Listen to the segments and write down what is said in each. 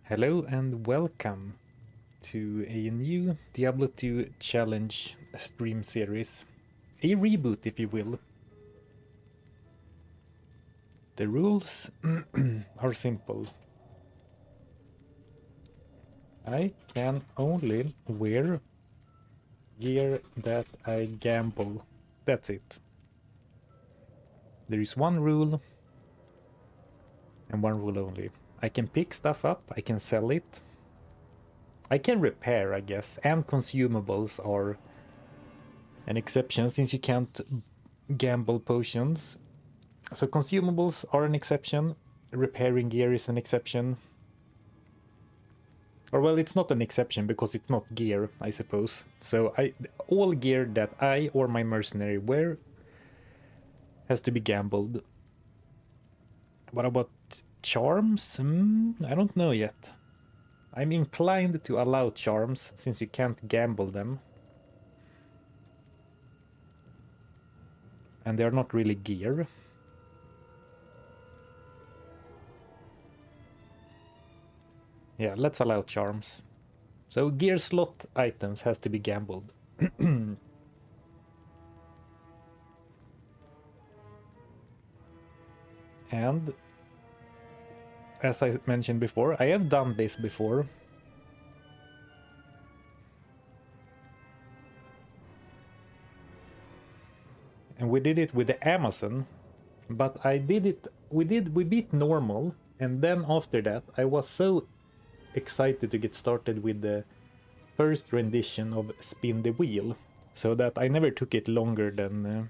Hello and welcome to a new Diablo 2 challenge stream series. A reboot, if you will. The rules are simple. I can only wear gear that I gamble. That's it. There is one rule and one rule only. I can pick stuff up, I can sell it. I can repair, I guess, and consumables are an exception since you can't gamble potions. So consumables are an exception, repairing gear is an exception. Or well, it's not an exception because it's not gear, I suppose. So all gear that I or my mercenary wear has to be gambled. What about charms? I don't know yet. I'm inclined to allow charms since you can't gamble them. And they're not really gear. Yeah, let's allow charms. So gear slot items has to be gambled. And as I mentioned before, I have done this before. And we did it with the Amazon, but we beat normal, and then after that I was so excited to get started with the first rendition of Spin the Wheel, so that I never took it longer than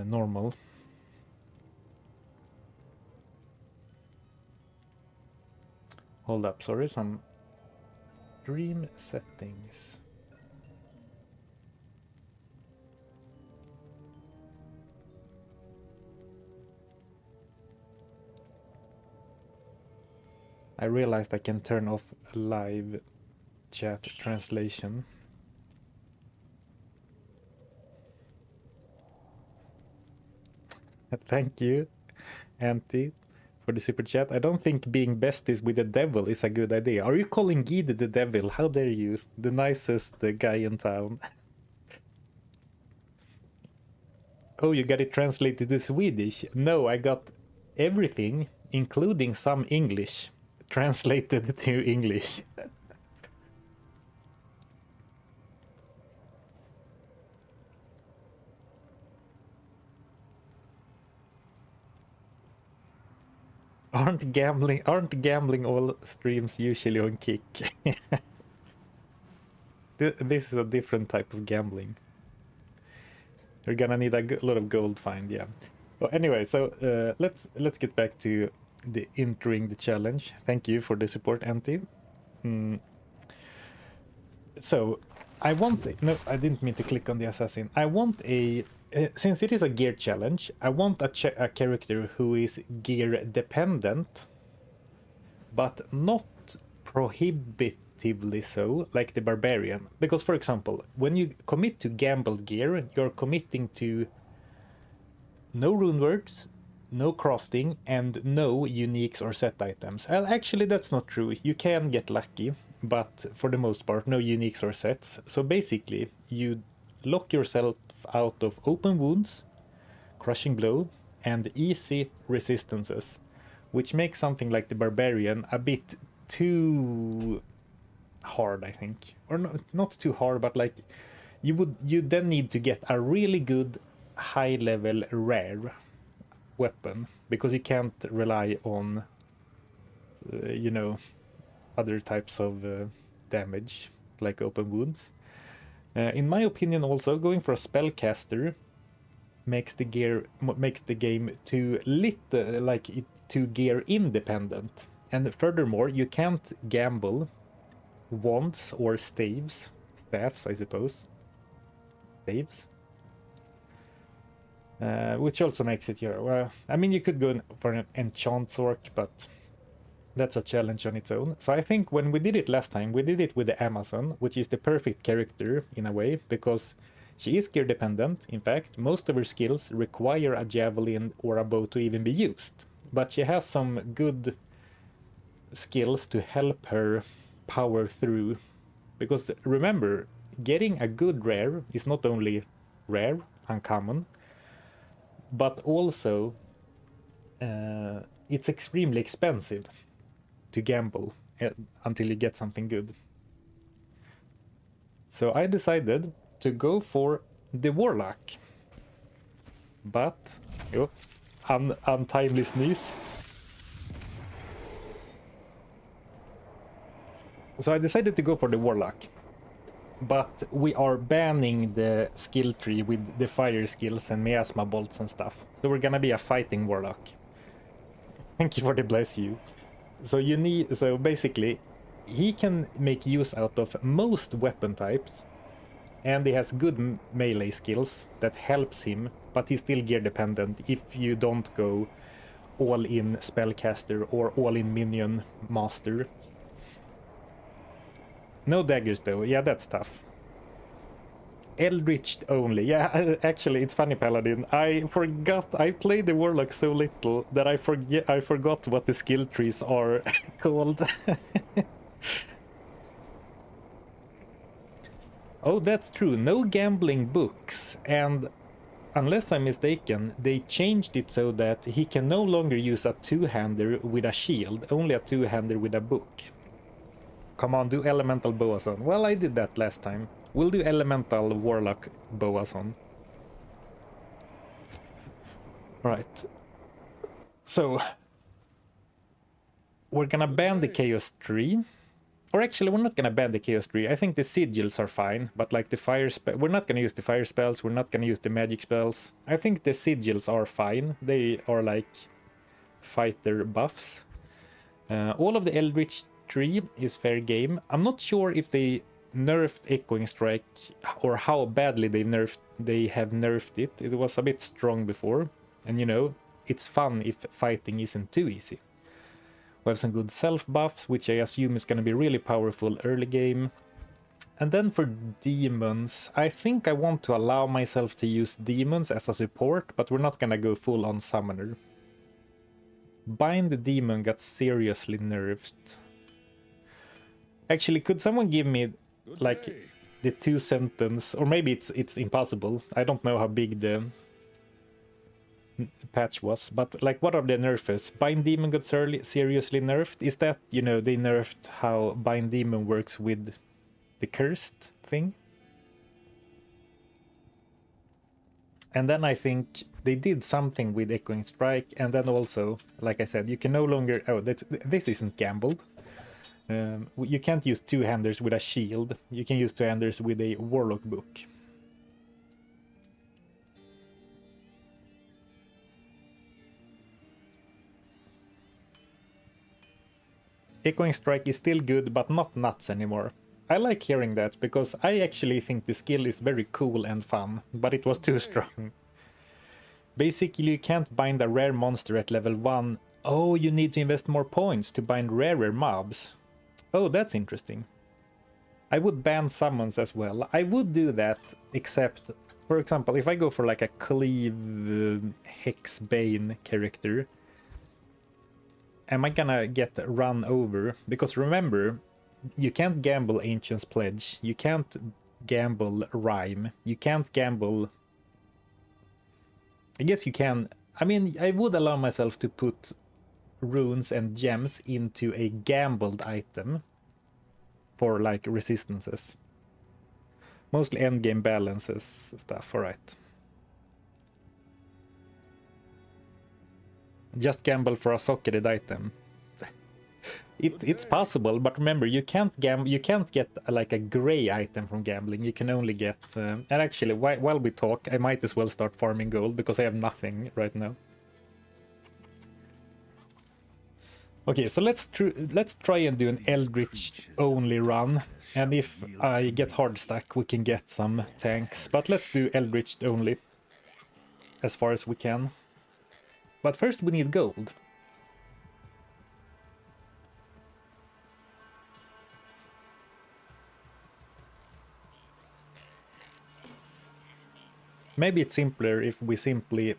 normal. Hold up, sorry, some stream settings. I realized I can turn off live chat translation. Thank you, Auntie, for the super chat. I don't think being besties with the devil is a good idea. Are you calling Gheed the devil? How dare you? The nicest guy in town. Oh, you got it translated to Swedish? No, I got everything, including some English, translated to English. Aren't gambling all streams usually on Kick? This is a different type of gambling. You're gonna need a lot of gold find, yeah. Well, anyway, so let's get back to the entering the challenge. Thank you for the support, Anti. So I want no, I didn't mean to click on the assassin. I want a since it is a gear challenge, I want a character who is gear dependent, but not prohibitively so, like the barbarian. Because, for example, when you commit to gambled gear, you're committing to no rune words, no crafting, and no uniques or set items. Well, actually, that's not true. You can get lucky, but for the most part, no uniques or sets. So basically, you lock yourself out of open wounds, crushing blow, and easy resistances, which makes something like the barbarian a bit too hard, I think. Or not too hard, but like you then need to get a really good high level rare weapon, because you can't rely on other types of damage like open wounds. In my opinion, also going for a spellcaster makes the game too too gear independent. And furthermore, you can't gamble wands or staffs, I suppose. Staves. Which also makes it here. Well, I mean, you could go for an enchant sword, but that's a challenge on its own. So I think when we did it last time, we did it with the Amazon, which is the perfect character in a way, because She is gear dependent, in fact. Most of her skills require a javelin or a bow to even be used. But she has some good skills to help her power through. Because remember, getting a good rare is not only rare, uncommon, but also it's extremely expensive to gamble until you get something good. So I decided to go for the Warlock. But, untimely sneeze. So I decided to go for the Warlock. But we are banning the skill tree with the fire skills and miasma bolts and stuff. So we're gonna be a fighting Warlock. Thank you for the bless you. So basically, he can make use out of most weapon types. And he has good melee skills that helps him, but he's still gear dependent if you don't go all in spellcaster or all in minion master. No daggers though, yeah, that's tough. Eldritch only, yeah, actually it's funny Paladin, I played the Warlock so little that I forgot what the skill trees are called. Oh, that's true. No gambling books. And unless I'm mistaken, they changed it so that he can no longer use a two-hander with a shield, only a two-hander with a book. Come on, do Elemental Boazon. Well, I did that last time. We'll do Elemental Warlock Boazon. Right. So, we're gonna ban the Chaos Tree. Or actually, we're not gonna ban the Chaos Tree. I think the sigils are fine, but like the fire spell, we're not gonna use the fire spells. We're not gonna use the magic spells. I think the sigils are fine. They are like fighter buffs. All of the Eldritch Tree is fair game. I'm not sure if they nerfed Echoing Strike or how badly they have nerfed it. It was a bit strong before, and you know, it's fun if fighting isn't too easy. We have some good self buffs, which I assume is going to be really powerful early game. And then for demons, I think I want to allow myself to use demons as a support, but we're not going to go full on summoner. Bind the Demon got seriously nerfed. Actually, could someone give me like the 2-sentence, or maybe it's impossible. I don't know how big the patch was, but like what are the nerfs? Bind Demon got seriously nerfed. Is that, you know, they nerfed how Bind Demon works with the cursed thing? And then I think they did something with Echoing Strike, and then also, like I said, you can no longer... Oh, this isn't gambled. You can't use two-handers with a shield. You can use two-handers with a Warlock book. Echoing Strike is still good, but not nuts anymore. I like hearing that, because I actually think the skill is very cool and fun, but it was too strong. Basically, you can't bind a rare monster at level 1. Oh, you need to invest more points to bind rarer mobs. Oh, that's interesting. I would ban summons as well. I would do that, except, for example, if I go for like a Cleave Hexbane character, am I gonna get run over? Because remember, you can't gamble Ancient's Pledge, you can't gamble Rhyme, you can't gamble... I guess you can... I mean, I would allow myself to put runes and gems into a gambled item for like resistances. Mostly endgame balances stuff, alright. Just gamble for a socketed item. It's possible, but remember, you can't get like a gray item from gambling. You can only get... and actually, while we talk, I might as well start farming gold, because I have nothing right now. Okay, so let's try and do an Eldritch only run, and if I get hard stack, we can get some tanks. But let's do Eldritch only, as far as we can. But first we need gold. Maybe it's simpler if we simply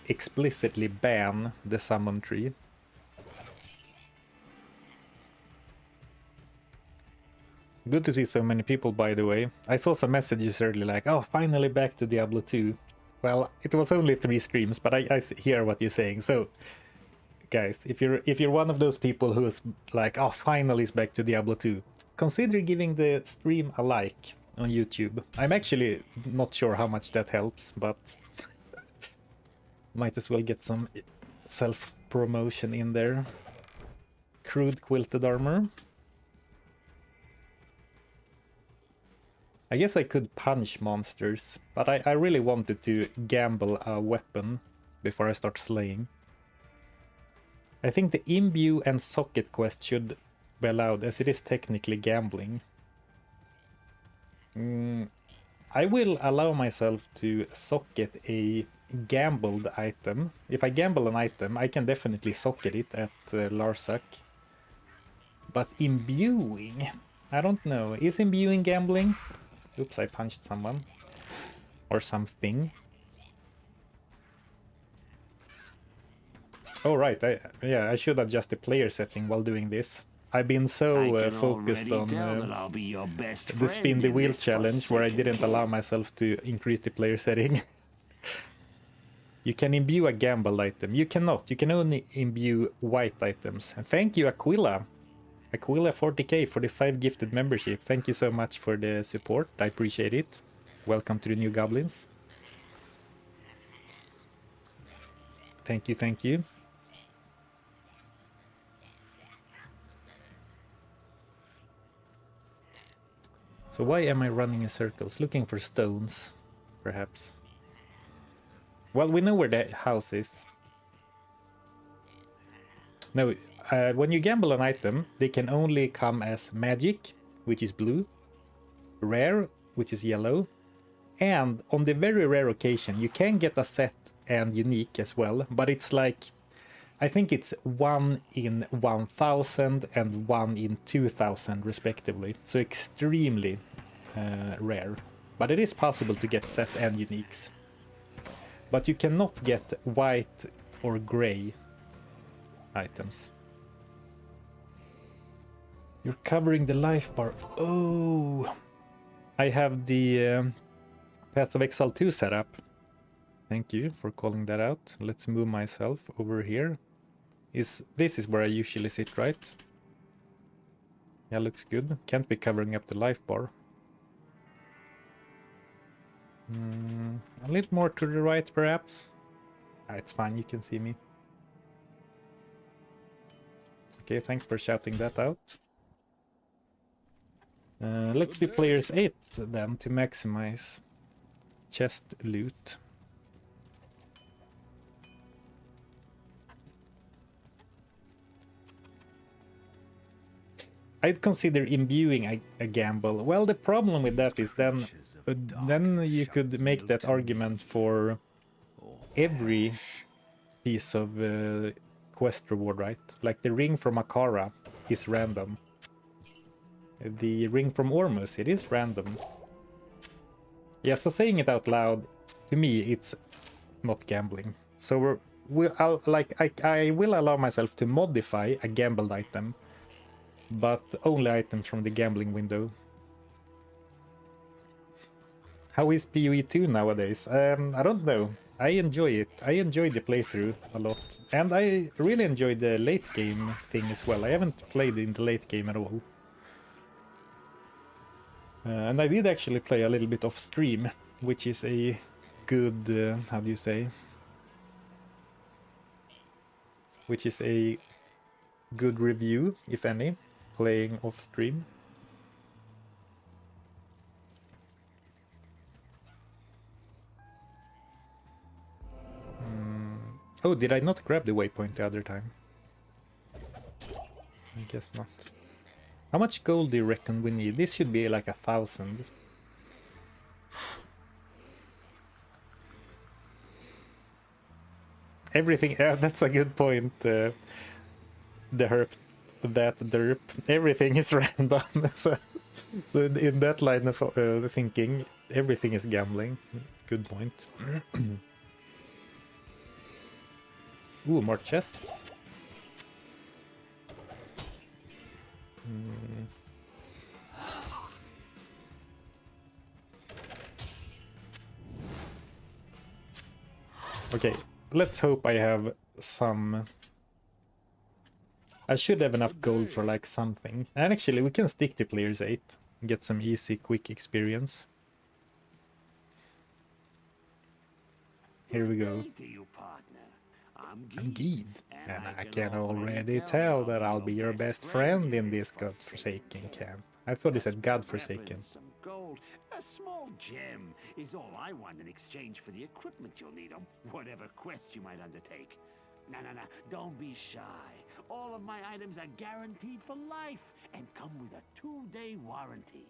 explicitly ban the summon tree. Good to see so many people, by the way. I saw some messages earlier like, oh, finally back to Diablo 2. Well, it was only 3 streams, but I hear what you're saying. So, guys, if you're one of those people who's like, oh, finally it's back to Diablo 2, consider giving the stream a like on YouTube. I'm actually not sure how much that helps, but might as well get some self-promotion in there. Crude quilted armor. I guess I could punch monsters, but I really wanted to gamble a weapon before I start slaying. I think the imbue and socket quest should be allowed, as it is technically gambling. I will allow myself to socket a gambled item. If I gamble an item, I can definitely socket it at Larsak. But imbuing? I don't know. Is imbuing gambling? Oops, I punched someone. Or something. Oh, right. I should adjust the player setting while doing this. I've been so focused on the spin the wheel challenge where I didn't allow myself to increase the player setting. You can imbue a gamble item. You cannot. You can only imbue white items. And thank you, Aquila. Aquila 40k for the 5 gifted membership. Thank you so much for the support. I appreciate it. Welcome to the new goblins. Thank you, thank you. So why am I running in circles? Looking for stones, perhaps. Well, we know where the house is. No, when you gamble an item, they can only come as magic, which is blue, rare, which is yellow, and on the very rare occasion, you can get a set and unique as well, but it's like, I think it's 1 in 1000 and 1 in 2000 respectively, so extremely rare. But it is possible to get set and uniques. But you cannot get white or gray items. You're covering the life bar. Oh, I have the Path of Exile 2 set up. Thank you for calling that out. Let's move myself over here. This is where I usually sit, right? Yeah, looks good. Can't be covering up the life bar. A little more to the right, perhaps. It's fine, you can see me. Okay, thanks for shouting that out. Let's do players 8 then to maximize chest loot. I'd consider imbuing a gamble. Well, the problem with that is then you could make that argument for every piece of quest reward, right? Like the ring from Akara is random. The ring from Ormus, it is random. Yeah, so saying it out loud, to me, it's not gambling. So I will allow myself to modify a gambled item, but only items from the gambling window. How is PoE 2 nowadays? I don't know. I enjoy it. I enjoy the playthrough a lot. And I really enjoy the late game thing as well. I haven't played in the late game at all. And I did actually play a little bit off stream, which is a good, how do you say? Which is a good review, if any, playing off stream. Oh, did I not grab the waypoint the other time? I guess not. How much gold do you reckon we need? This should be like 1,000. Everything, that's a good point. The herp, that derp, everything is random. So in that line of thinking, everything is gambling. Good point. Ooh, more chests. Okay, let's hope I have some... I should have enough gold for like something. And actually, we can stick to players 8. Get some easy, quick experience. Here we go. I'm Gheed, and I can already tell that I'll be your best friend in this godforsaken camp. I thought it said godforsaken. Gold. A small gem is all I want in exchange for the equipment you'll need on whatever quest you might undertake. No, don't be shy. All of my items are guaranteed for life and come with a 2-day warranty.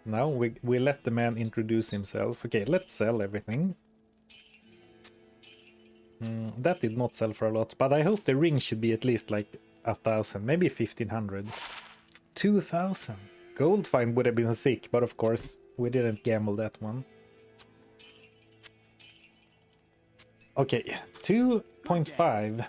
Now we let the man introduce himself. Okay, let's sell everything. That did not sell for a lot, but I hope the ring should be at least like 1,000, maybe 1,500. 2,000! Gold find would have been sick, but of course we didn't gamble that one. Okay, 2.5.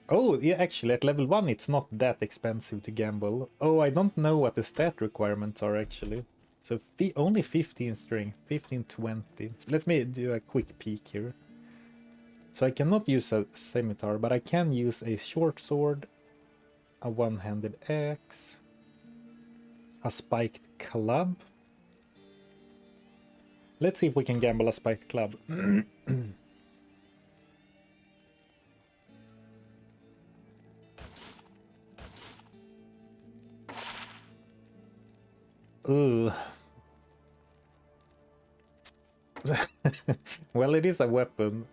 Oh, yeah, actually at level 1 it's not that expensive to gamble. Oh, I don't know what the stat requirements are actually. So only 15 strength, 1520. Let me do a quick peek here. So I cannot use a scimitar, but I can use a short sword, a one-handed axe, a spiked club. Let's see if we can gamble a spiked club. Ooh. Well, it is a weapon.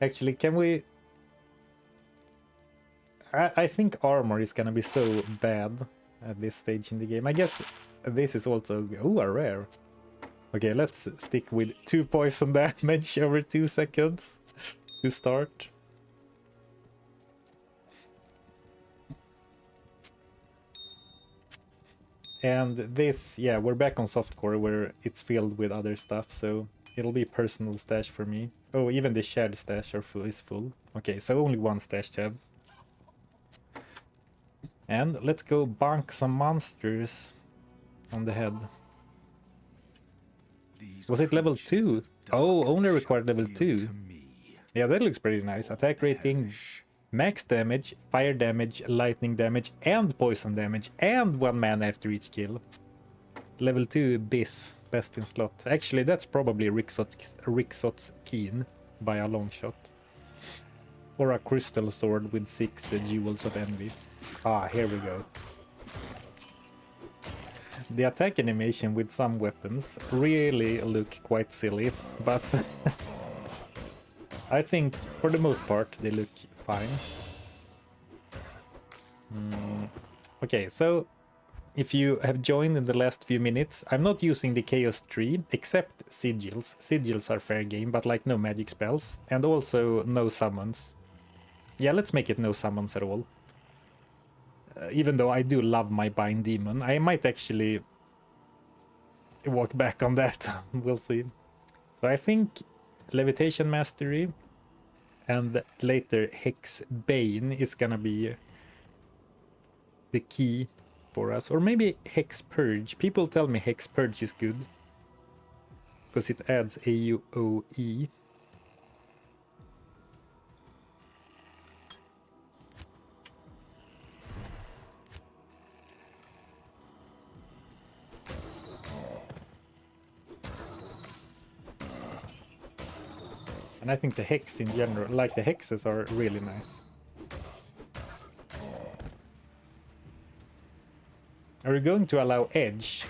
Actually, can we... I think armor is gonna be so bad at this stage in the game. I guess this is also... Ooh, a rare. Okay, let's stick with 2 poison damage over 2 seconds to start. And this, yeah, we're back on softcore where it's filled with other stuff, so it'll be personal stash for me. Oh, even the shared stash is full. Okay, so only 1 stash tab. And let's go bonk some monsters on the head. Was it level 2? Oh, only required level 2. Yeah, that looks pretty nice. Attack rating, max damage, fire damage, lightning damage, and poison damage, and 1 mana after each kill. Level 2 Biss, best in slot. Actually, that's probably Rixot's Keen by a long shot. Or a crystal sword with 6 jewels of envy. Ah, here we go. The attack animation with some weapons really look quite silly, but I think for the most part they look fine. Okay, so if you have joined in the last few minutes, I'm not using the Chaos Tree except sigils. Sigils are fair game, but like no magic spells, and also no summons. Yeah, let's make it no summons at all. Even though I do love my Bind Demon, I might actually walk back on that. We'll see. So I think Levitation Mastery and later Hex Bane is gonna be the key for us. Or maybe Hex Purge. People tell me Hex Purge is good because it adds AoE. And I think the hex in general, like the hexes, are really nice. Are you going to allow edge?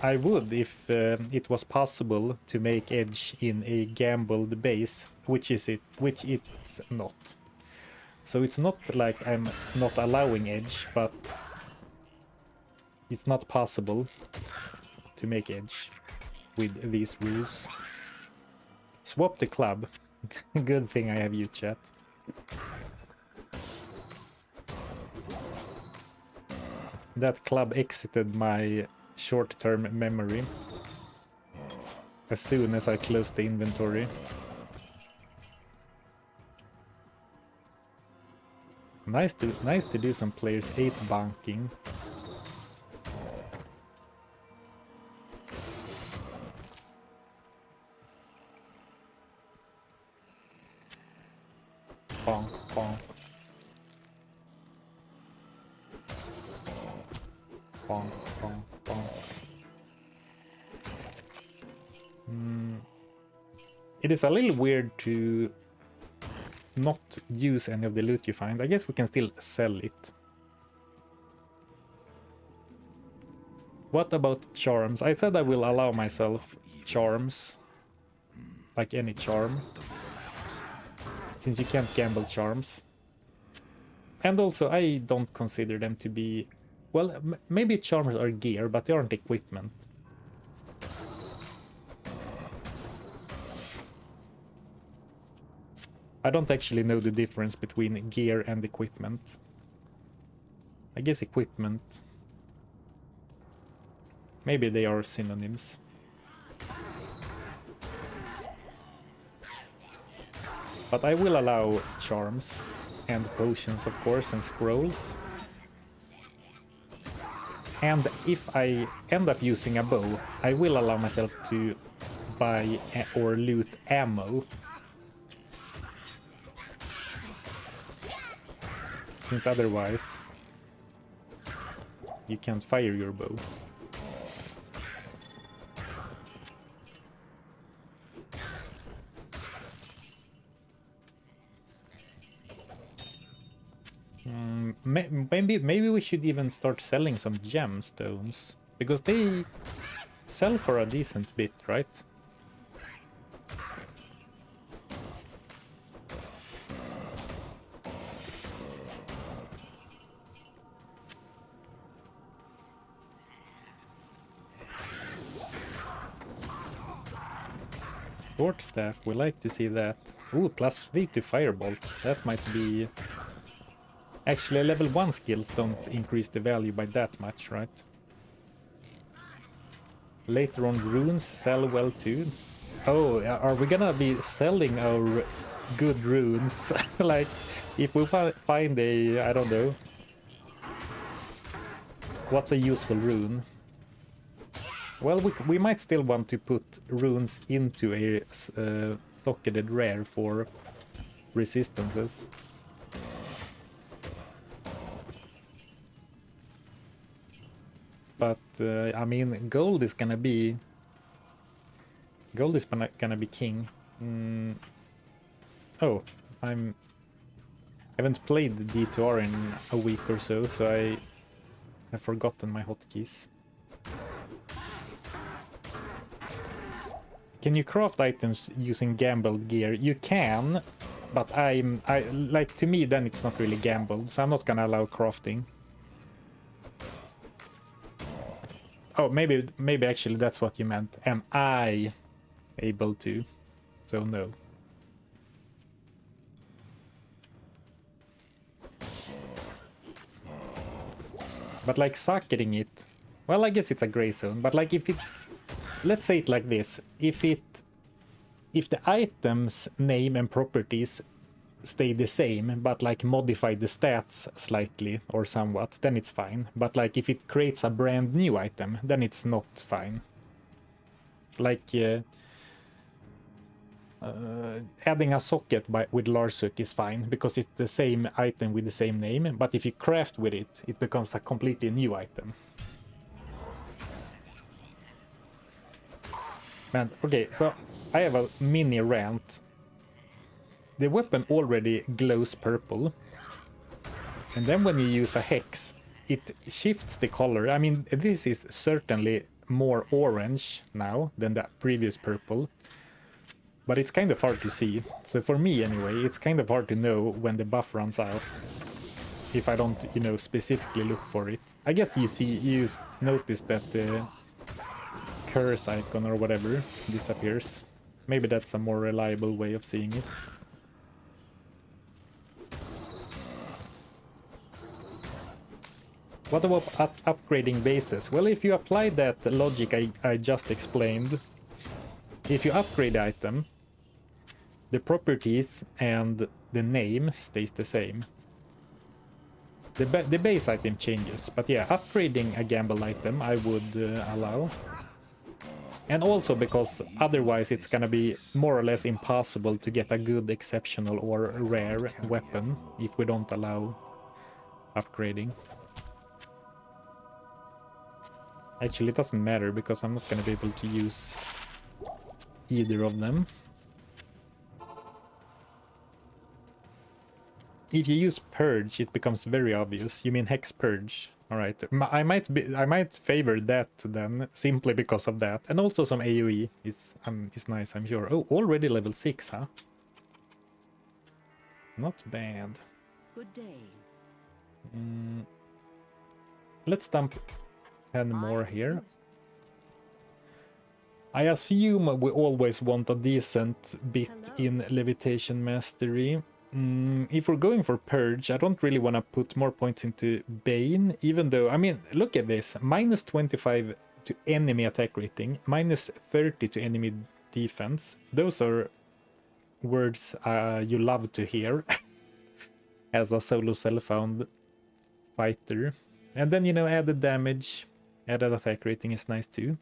I would if it was possible to make edge in a gambled base, which it's not. So it's not like I'm not allowing edge, but it's not possible to make edge with these rules. Swap the club. Good thing I have you, chat. That club exited my short-term memory as soon as I closed the inventory. Nice to do some players 8 banking. Bonk, bonk. Bonk, bonk, bonk. It is a little weird to not use any of the loot you find. I guess we can still sell it. What about charms? I said I will allow myself charms. Like any charm. Since you can't gamble charms. And also, I don't consider them to be... Well, maybe charms are gear, but they aren't equipment. I don't actually know the difference between gear and equipment. I guess equipment... Maybe they are synonyms. But I will allow charms. And potions, of course, and scrolls. And if I end up using a bow, I will allow myself to buy or loot ammo. Since otherwise, you can't fire your bow. Maybe we should even start selling some gemstones, because they sell for a decent bit, right? Sword staff, we like to see that. Ooh, +3 to firebolt. That might be... Actually, level 1 skills don't increase the value by that much, right? Later on, runes sell well too. Oh, are we gonna be selling our good runes? Like, if we find a... I don't know. What's a useful rune? Well, we might still want to put runes into a socketed rare for resistances. But, I mean, gold is gonna be... Gold is gonna be king. Oh, I haven't played the D2R in a week or so, so I have forgotten my hotkeys. Can you craft items using gambled gear? You can, but like, to me then it's not really gambled, so I'm not gonna allow crafting. Oh, maybe actually that's what you meant. Am I able to? So no. But like socketing it, well, I guess it's a gray zone, but like if it, let's say it like this, if the item's name and properties stay the same, but like modify the stats slightly or somewhat, then it's fine. But like if it creates a brand new item, then it's not fine. Like adding a socket with Larsuk is fine, because it's the same item with the same name, but if you craft with it, it becomes a completely new item. Man, okay, so I have a mini rant. The weapon already glows purple, and then when you use a hex, it shifts the color. I mean, this is certainly more orange now than the previous purple, but it's kind of hard to see. So for me anyway, it's kind of hard to know when the buff runs out, if I don't, you know, specifically look for it. I guess you notice that the curse icon or whatever disappears. Maybe that's a more reliable way of seeing it. What about upgrading bases? Well, if you apply that logic I just explained, if you upgrade the item, the properties and the name stays the same. The base item changes, but yeah, upgrading a gamble item I would allow. And also because otherwise it's gonna be more or less impossible to get a good, exceptional or rare weapon if we don't allow upgrading. Actually, it doesn't matter because I'm not gonna be able to use either of them. If you use Purge, it becomes very obvious. You mean Hex Purge. Alright, I might favor that then, simply because of that. And also some AoE is nice, I'm sure. Oh, already level 6, huh? Not bad. Good day. Let's dump 10 more here. I assume we always want a decent bit in Levitation Mastery. If we're going for Purge, I don't really want to put more points into Bane, even though, I mean, look at this. Minus 25 to enemy attack rating, minus 30 to enemy defense. Those are words you love to hear as a solo self-found fighter. And then, you know, added damage, added attack rating is nice too.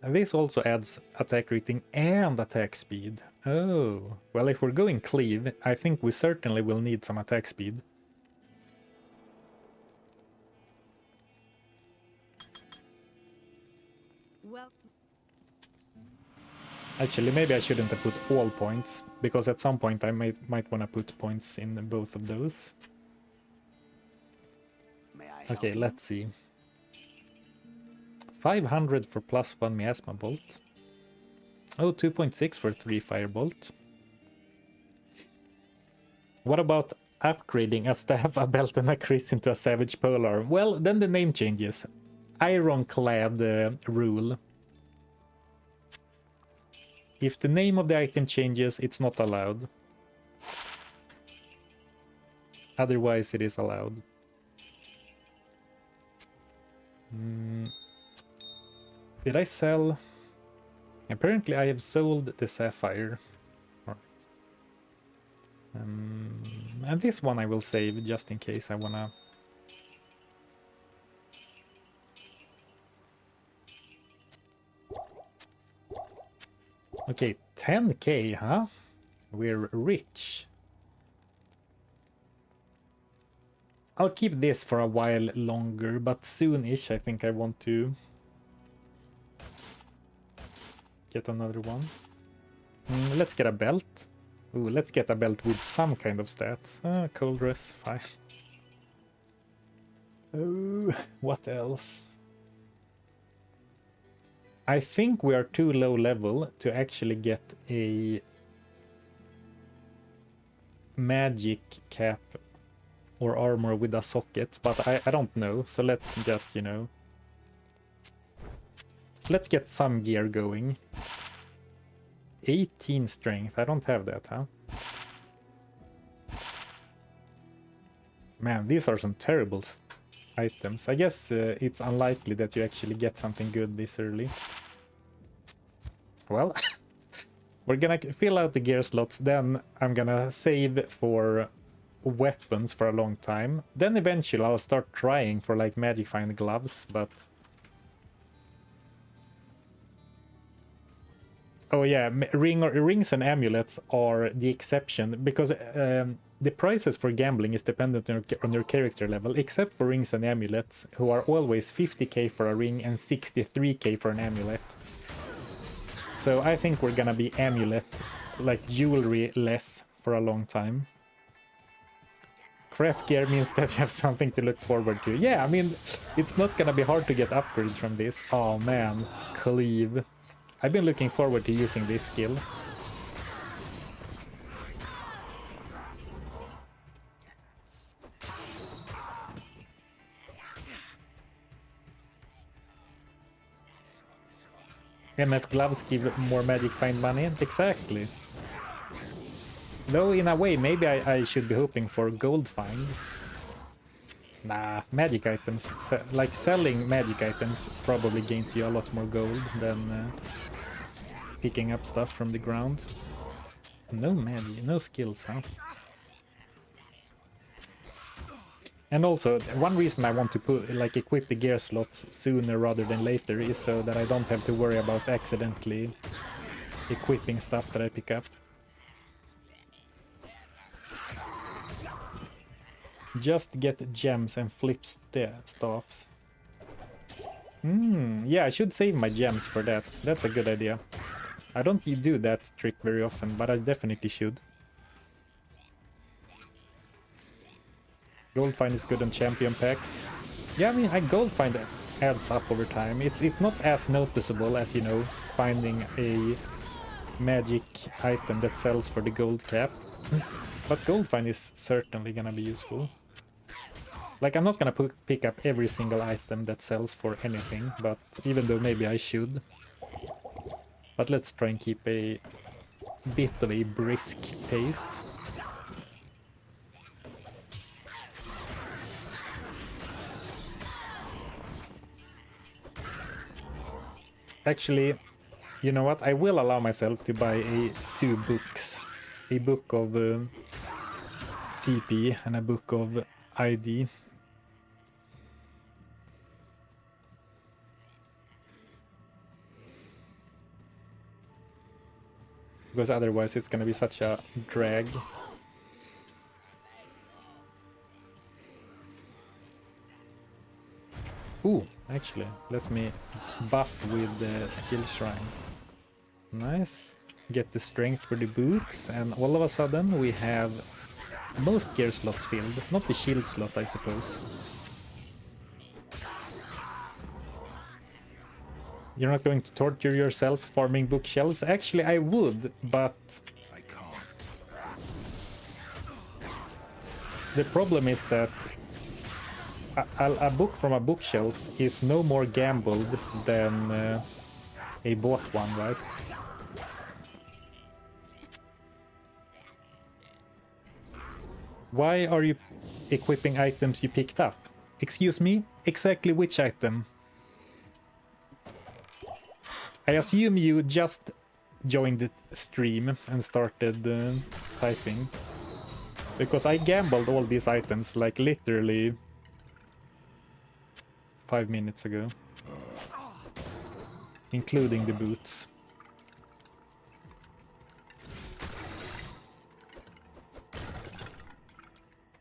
And this also adds attack rating and attack speed. Oh, well, if we're going cleave, I think we certainly will need some attack speed. Well, actually, maybe I shouldn't have put all points, because at some point I might want to put points in both of those. Okay, let's see. 500 for +1 Miasma Bolt. Oh, 2.6 for 3 Firebolt. What about upgrading a staff, a belt, and a Chris into a Savage Polar? Well, then the name changes. Ironclad rule. If the name of the item changes, it's not allowed. Otherwise, it is allowed. Did I sell? Apparently I have sold the Sapphire. Alright. And this one I will save just in case I wanna... Okay, 10k, huh? We're rich. I'll keep this for a while longer, but soon-ish I think I want to get another one. Let's get a belt. Ooh, let's get a belt with some kind of stats. Cold dress, fine. Oh, what else? I think we are too low level to actually get a magic cap or armor with a socket, but I don't know, so let's just, you know... Let's get some gear going. 18 strength, I don't have that, huh? Man, these are some terrible items. I guess it's unlikely that you actually get something good this early. Well, we're gonna fill out the gear slots, then I'm gonna save for weapons for a long time. Then eventually I'll start trying for like magic find gloves, but... Oh yeah, rings and amulets are the exception, because the prices for gambling is dependent on your character level, except for rings and amulets, who are always 50k for a ring and 63k for an amulet. So I think we're gonna be amulet, like jewelry less, for a long time. Crap gear means that you have something to look forward to. Yeah, I mean, it's not gonna be hard to get upgrades from this. Oh man, cleave. I've been looking forward to using this skill. MF gloves give more magic find money? Exactly. Though in a way, maybe I should be hoping for gold find. Nah, magic items. Like selling magic items probably gains you a lot more gold than picking up stuff from the ground. No magic, no skills, huh? And also, one reason I want to put like equip the gear slots sooner rather than later is so that I don't have to worry about accidentally equipping stuff that I pick up. Just get gems and flip staffs. Yeah, I should save my gems for that. That's a good idea. I don't do that trick very often, but I definitely should. Gold find is good on champion packs. Yeah, I mean, gold find adds up over time. It's not as noticeable as, you know, finding a magic item that sells for the gold cap. But gold find is certainly gonna be useful. Like, I'm not gonna pick up every single item that sells for anything, but even though maybe I should. But let's try and keep a bit of a brisk pace. Actually, you know what? I will allow myself to buy 2 books. A book of TP and a book of ID. Because otherwise it's gonna be such a drag. Ooh, actually, let me buff with the skill shrine. Nice. Get the strength for the boots, and all of a sudden we have most gear slots filled. Not the shield slot, I suppose. You're not going to torture yourself farming bookshelves? Actually, I would, but I can't. the problem is that a book from a bookshelf is no more gambled than a bought one, right? Why are you equipping items you picked up? Excuse me? Exactly which item? I assume you just joined the stream and started typing. Because I gambled all these items like literally 5 minutes ago. Including the boots.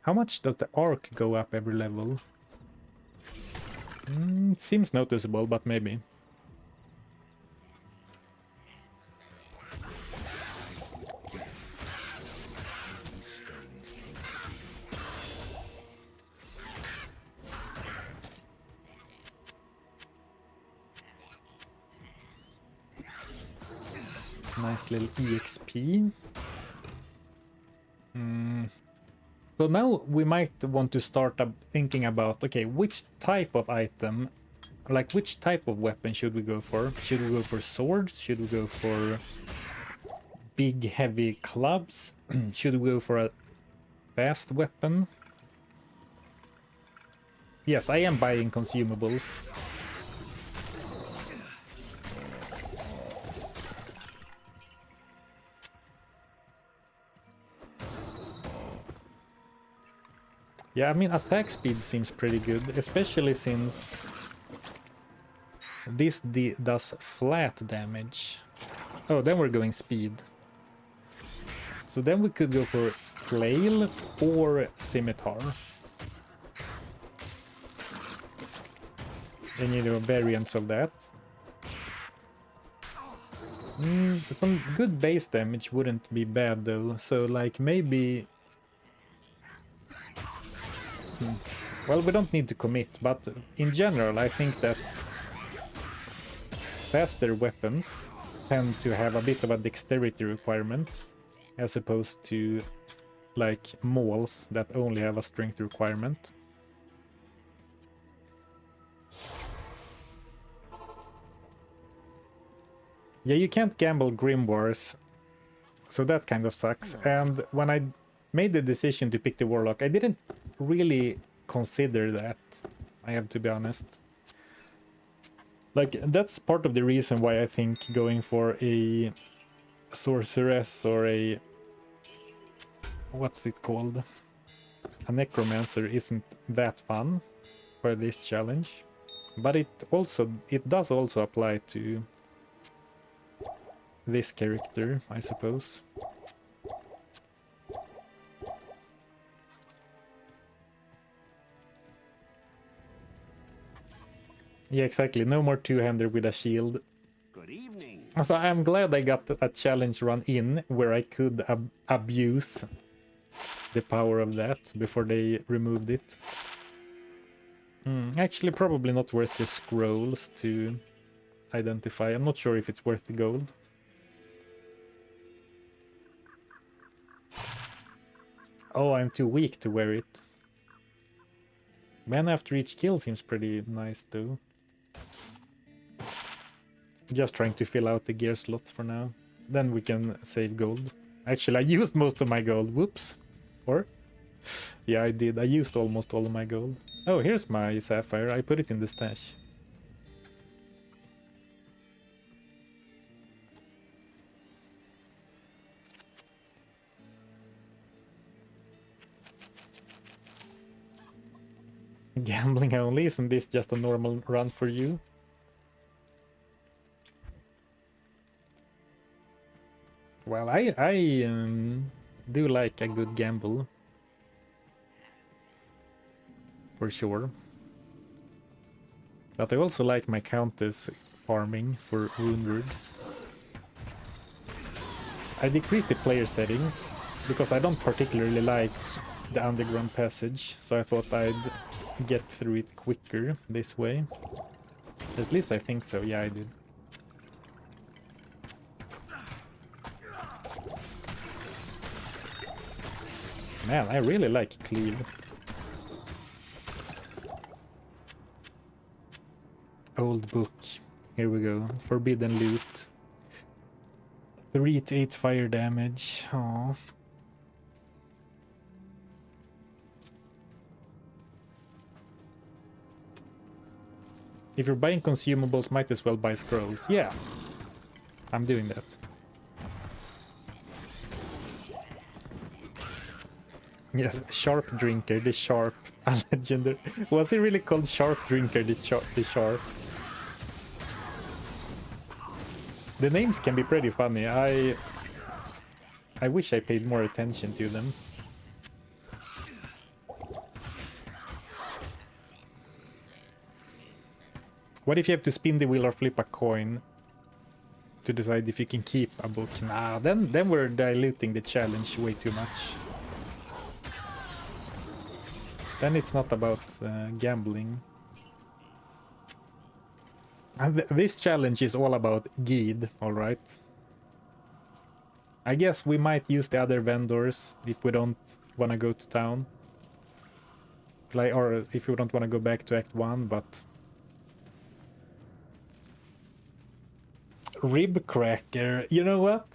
How much does the arc go up every level? It seems noticeable, but maybe. Nice little EXP. So now we might want to start thinking about, okay, which type of item, like which type of weapon should we go for? Should we go for swords? Should we go for big heavy clubs? Should we go for a fast weapon? Yes, I am buying consumables. Yeah, I mean, attack speed seems pretty good, especially since this does flat damage. Oh, then we're going speed. So then we could go for flail or scimitar. And you know, variants of that. Some good base damage wouldn't be bad though, so like maybe... Well, we don't need to commit, but in general I think that faster weapons tend to have a bit of a dexterity requirement, as opposed to like mauls that only have a strength requirement. Yeah, you can't gamble Grimoires, So that kind of sucks. And when I made the decision to pick the Warlock, I didn't really consider that, I have to be honest. Like, that's part of the reason why I think going for a Sorceress or a... what's it called? A Necromancer isn't that fun for this challenge. But it does also apply to this character, I suppose. Yeah, exactly. No more two-hander with a shield. Good evening. So I'm glad I got a challenge run in where I could abuse the power of that before they removed it. Actually, probably not worth the scrolls to identify. I'm not sure if it's worth the gold. Oh, I'm too weak to wear it. Man after each kill seems pretty nice though. Just trying to fill out the gear slot for now. Then we can save gold. Actually, I used most of my gold. Whoops. Or? Yeah, I did. I used almost all of my gold. Oh, here's my sapphire. I put it in the stash. Gambling only? Isn't this just a normal run for you? Well, I do like a good gamble. For sure. But I also like my countess farming for woundwards. I decreased the player setting because I don't particularly like the underground passage, so I thought I'd get through it quicker this way. At least I think so, yeah I did. Man, I really like Cleave. Old book. Here we go. Forbidden loot. 3 to 8 fire damage. Aww. If you're buying consumables, might as well buy scrolls. Yeah. I'm doing that. Yes, Sharp Drinker, the Sharp, a legendary. Was he really called Sharp Drinker, the Sharp? The names can be pretty funny. I wish I paid more attention to them. What if you have to spin the wheel or flip a coin to decide if you can keep a book? Nah, then we're diluting the challenge way too much. Then it's not about gambling. And this challenge is all about Gheed, alright? I guess we might use the other vendors if we don't want to go to town. Like, or if we don't want to go back to Act 1, but... Rib Cracker, you know what?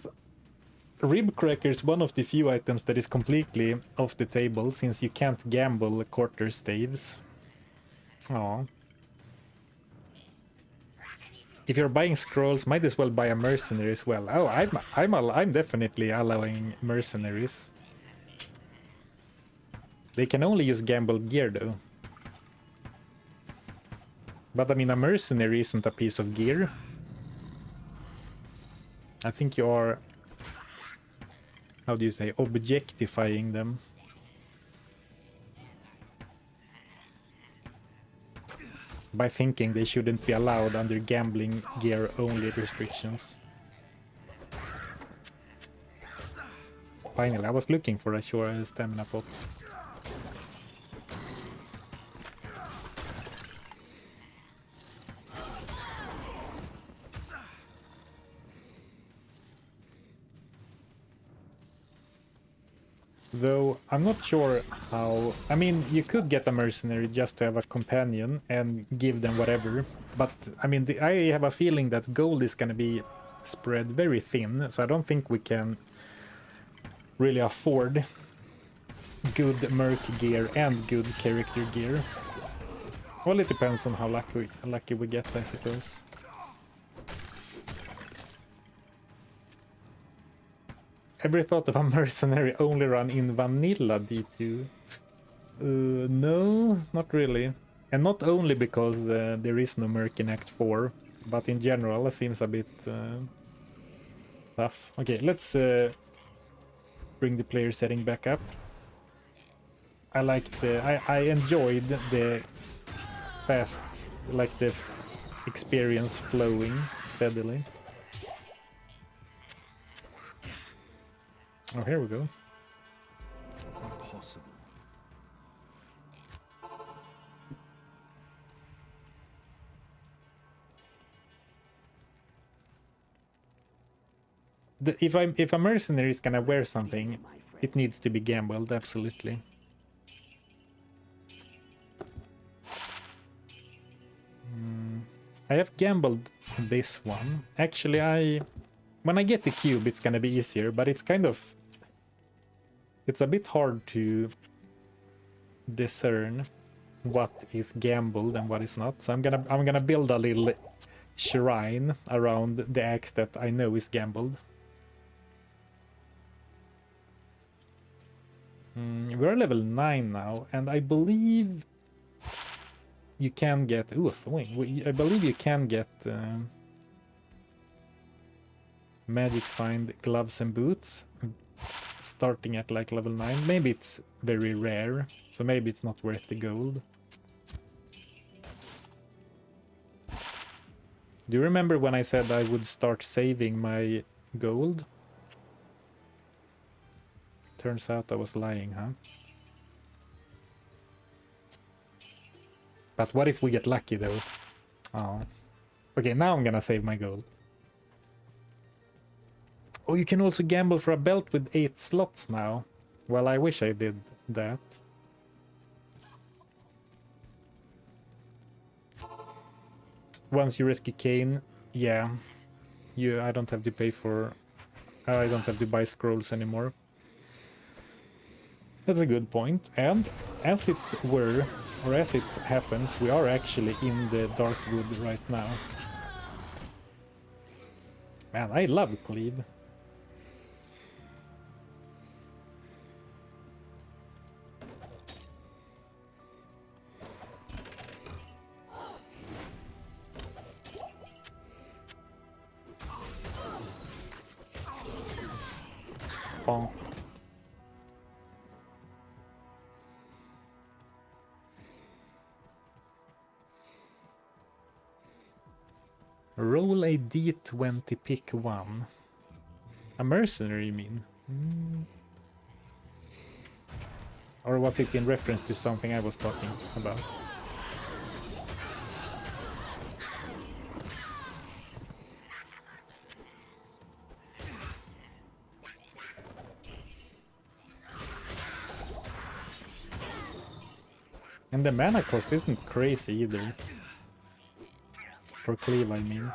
Rib Cracker is one of the few items that is completely off the table, since you can't gamble quarter staves. Aww. If you're buying scrolls, might as well buy a mercenary as well. Oh, I'm definitely allowing mercenaries. They can only use gambled gear though. But I mean, a mercenary isn't a piece of gear. I think you are, how do you say, objectifying them. By thinking they shouldn't be allowed under gambling gear only restrictions. Finally, I was looking for a sure stamina pot. Though I'm not sure how... I mean, you could get a mercenary just to have a companion and give them whatever. But, I mean, I have a feeling that gold is gonna be spread very thin, so I don't think we can really afford good merc gear and good character gear. Well, it depends on how lucky we get, I suppose. Ever thought of a mercenary only run in vanilla D2? No, not really. And not only because there is no merc in Act 4, but in general it seems a bit tough. Okay, let's bring the player setting back up. I enjoyed the fast, like the experience flowing steadily. Oh, here we go. Impossible. If a mercenary is gonna wear something, it needs to be gambled, absolutely. I have gambled this one. Actually, when I get the cube, it's gonna be easier, but it's kind of... It's a bit hard to discern what is gambled and what is not. So I'm gonna build a little shrine around the axe that I know is gambled. We're level 9 now, and I believe you can get... Ooh, I believe you can get magic find gloves and boots starting at like level 9. Maybe it's very rare, so maybe it's not worth the gold. Do you remember when I said I would start saving my gold? Turns out I was lying, huh? But what if we get lucky though? Oh. Okay, now I'm gonna save my gold. Oh, you can also gamble for a belt with 8 slots now. Well, I wish I did that. Once you rescue Kane, yeah. I don't have to pay for... I don't have to buy scrolls anymore. That's a good point. And as it were, or as it happens, we are actually in the Darkwood right now. Man, I love Cleave. Bonk. Roll a D20, pick one. A mercenary, you mean? Or was it in reference to something I was talking about? And the mana cost isn't crazy either. For Cleave, I mean.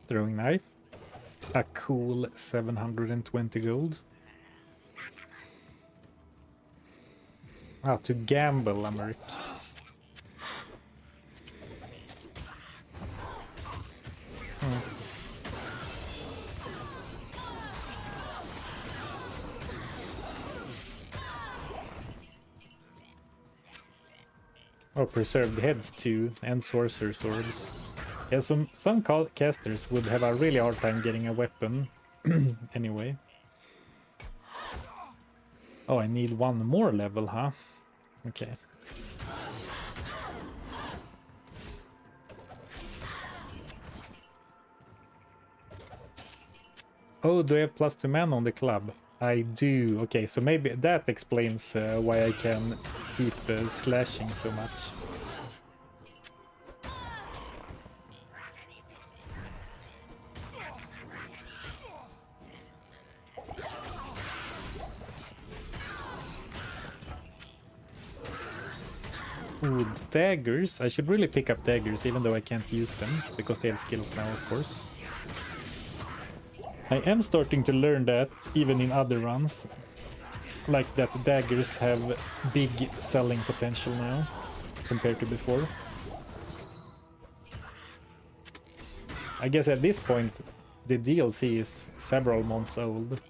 Throwing knife. A cool 720 gold. Ah, to gamble, Americ. Oh, preserved heads too, and sorcerer swords. Yeah, some casters would have a really hard time getting a weapon anyway. Oh, I need one more level, huh? Okay. Oh, do I have +2 mana on the club? I do. Okay, so maybe that explains why I can keep slashing so much. Ooh, daggers. I should really pick up daggers, even though I can't use them, because they have skills now, of course. I am starting to learn that, even in other runs. Like that daggers have big selling potential now, compared to before. I guess at this point, the DLC is several months old.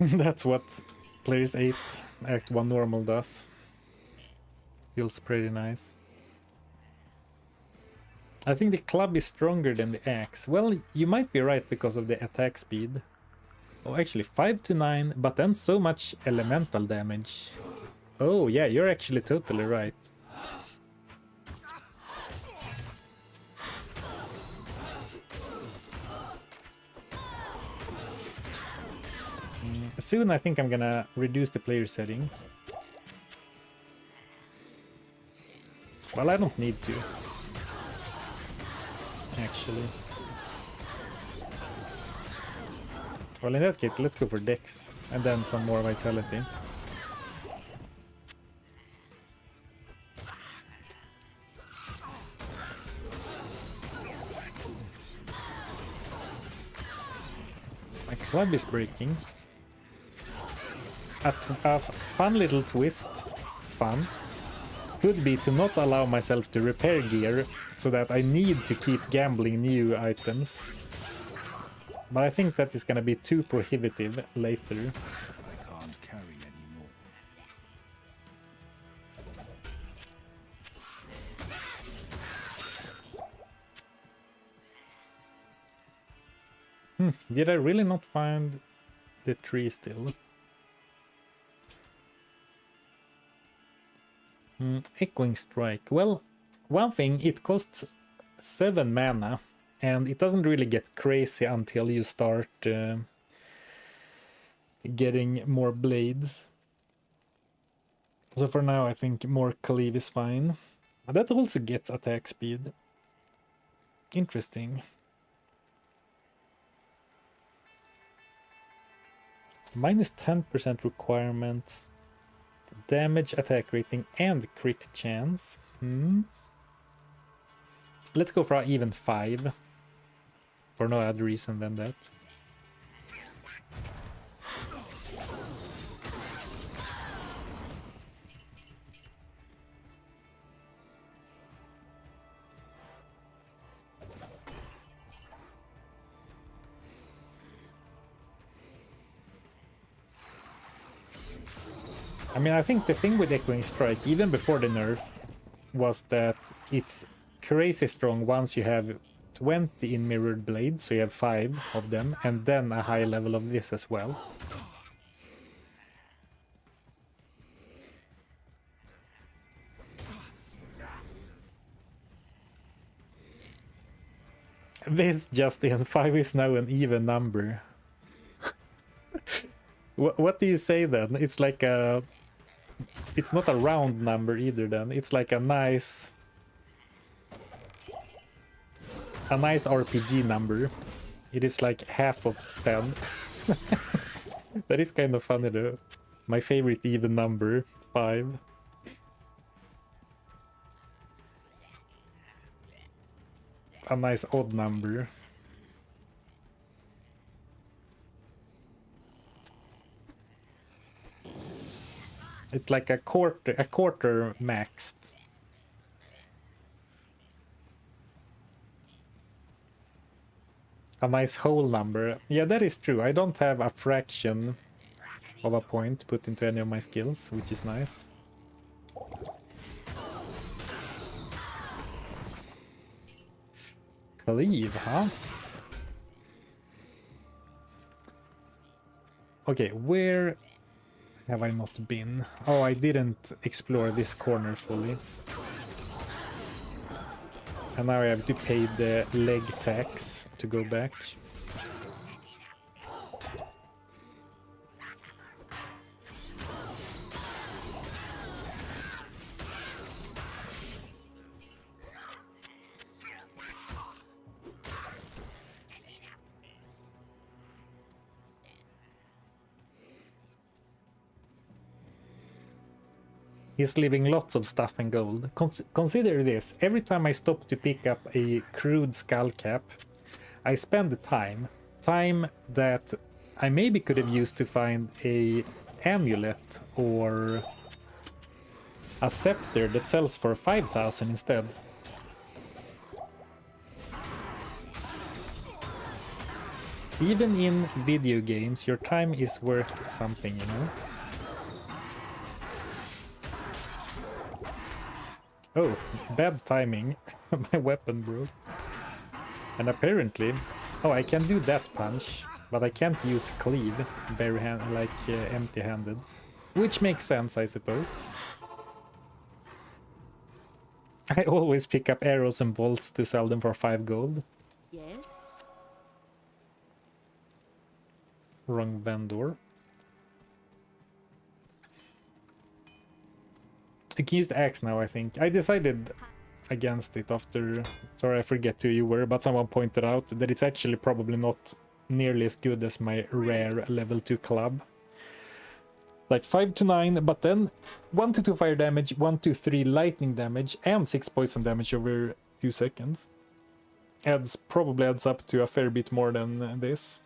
That's what Players 8 Act 1 normal does. Feels pretty nice. I think the club is stronger than the axe. Well, you might be right because of the attack speed. Oh, actually 5 to 9, but then so much elemental damage. Oh yeah, you're actually totally right. Soon I think I'm gonna reduce the player setting. Well, I don't need to. Actually. Well, in that case, let's go for Dex. And then some more Vitality. My club is breaking. A fun little twist, fun, could be to not allow myself to repair gear, so that I need to keep gambling new items. But I think that is gonna be too prohibitive later. I can't carry anymore. Did I really not find the tree still? Echoing Strike. Well, one thing, it costs 7 mana, and it doesn't really get crazy until you start getting more blades. So for now, I think more cleave is fine. But that also gets attack speed. Interesting. Minus 10% requirements. Damage, attack rating, and crit chance. Let's go for even 5. For no other reason than that. I mean, I think the thing with Echoing Strike, even before the nerf, was that it's crazy strong once you have 20 in Mirrored Blade, so you have 5 of them, and then a high level of this as well. This Justin, 5 is now an even number. What do you say then? It's like a... It's not a round number either then. It's like a nice RPG number. It is like half of 10. That is kind of funny though. My favorite even number, 5. A nice odd number. It's like a quarter maxed. A nice whole number. Yeah, that is true. I don't have a fraction of a point put into any of my skills, which is nice. Cleave, huh? Okay, where have I not been? Oh, I didn't explore this corner fully. And now I have to pay the leg tax to go back. He's leaving lots of stuff and gold. Consider this. Every time I stop to pick up a crude skull cap, I spend the time. Time that I maybe could have used to find a amulet or a scepter that sells for 5,000 instead. Even in video games, your time is worth something, you know? Oh, bad timing. My weapon broke. And apparently... Oh, I can do that punch, but I can't use cleave bare hand, like empty-handed. Which makes sense, I suppose. I always pick up arrows and bolts to sell them for 5 gold. Yes? Wrong vendor. You can use the axe now, I think. I decided against it after... Sorry, I forget who you were, but someone pointed out that it's actually probably not nearly as good as my rare level 2 club. Like 5 to 9, but then 1 to 2 fire damage, 1 to 3 lightning damage, and 6 poison damage over 2 seconds. Probably adds up to a fair bit more than this.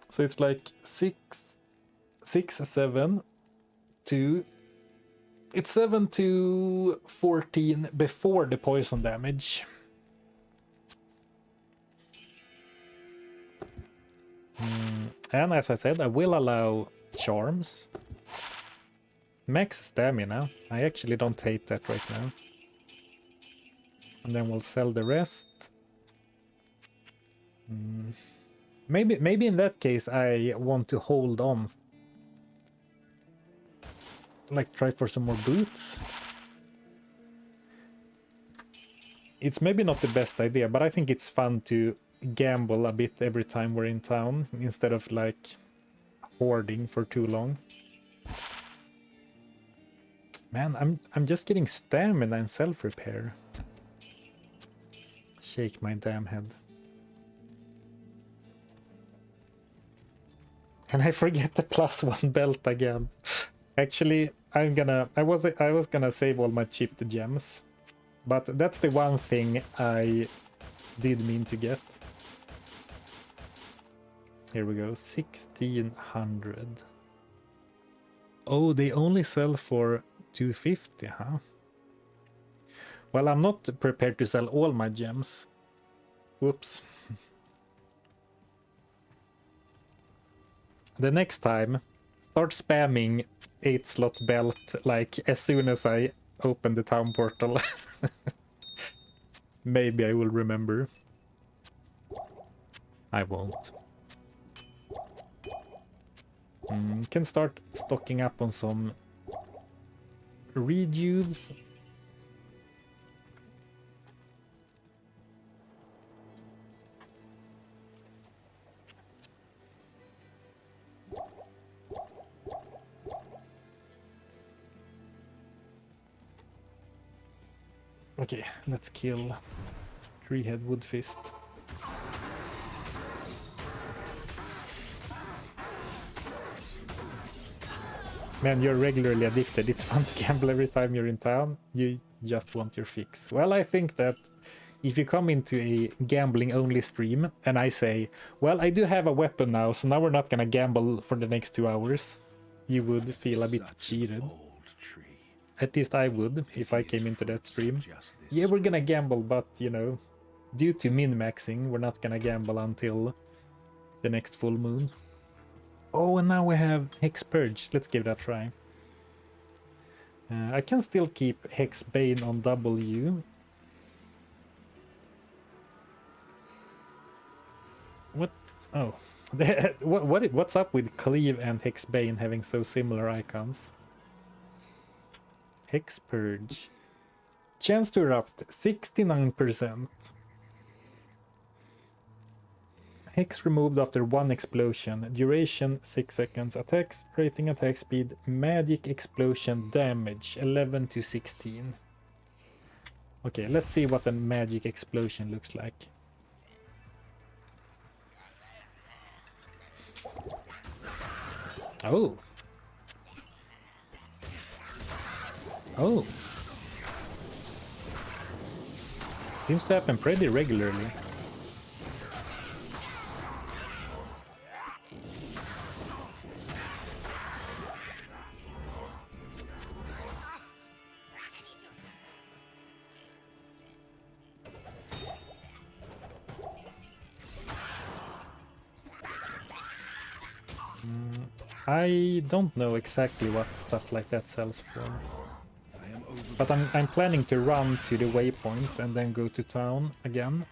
So it's like 6, 7, 2... It's 7 to 14 before the poison damage. And as I said, I will allow charms. Max stamina. I actually don't hate that right now. And then we'll sell the rest. Maybe in that case I want to hold on. Like try for some more boots. It's maybe not the best idea, but I think it's fun to gamble a bit every time we're in town instead of like hoarding for too long. Man, I'm just getting stamina and self-repair. Shake my damn head. And I forget the +1 belt again. Actually, I was gonna save all my chipped gems, but that's the one thing I did mean to get. Here we go, 1600. Oh, they only sell for 250, huh? Well, I'm not prepared to sell all my gems. Whoops. The next time, start spamming 8-slot belt like as soon as I open the town portal. Maybe I will remember. I won't. Can start stocking up on some rejuves. Okay, let's kill Three-Head Woodfist. Man, you're regularly addicted. It's fun to gamble every time you're in town. You just want your fix. Well, I think that if you come into a gambling-only stream and I say, well, I do have a weapon now, so now we're not gonna gamble for the next 2 hours, you would feel a bit cheated. At least I would, if I came into that stream. Yeah, we're gonna gamble, but, you know, due to min-maxing, we're not gonna gamble until the next full moon. Oh, and now we have Hex Purge. Let's give that a try. I can still keep Hex Bane on W. What? Oh, What's up with Cleave and Hexbane having so similar icons? Hex Purge. Chance to erupt 69%. Hex removed after 1 explosion. Duration 6 seconds. Attacks, rating attack speed, magic explosion damage 11 to 16. Okay, let's see what a magic explosion looks like. Oh. Oh. Seems to happen pretty regularly. I don't know exactly what stuff like that sells for. But I'm planning to run to the waypoint and then go to town again.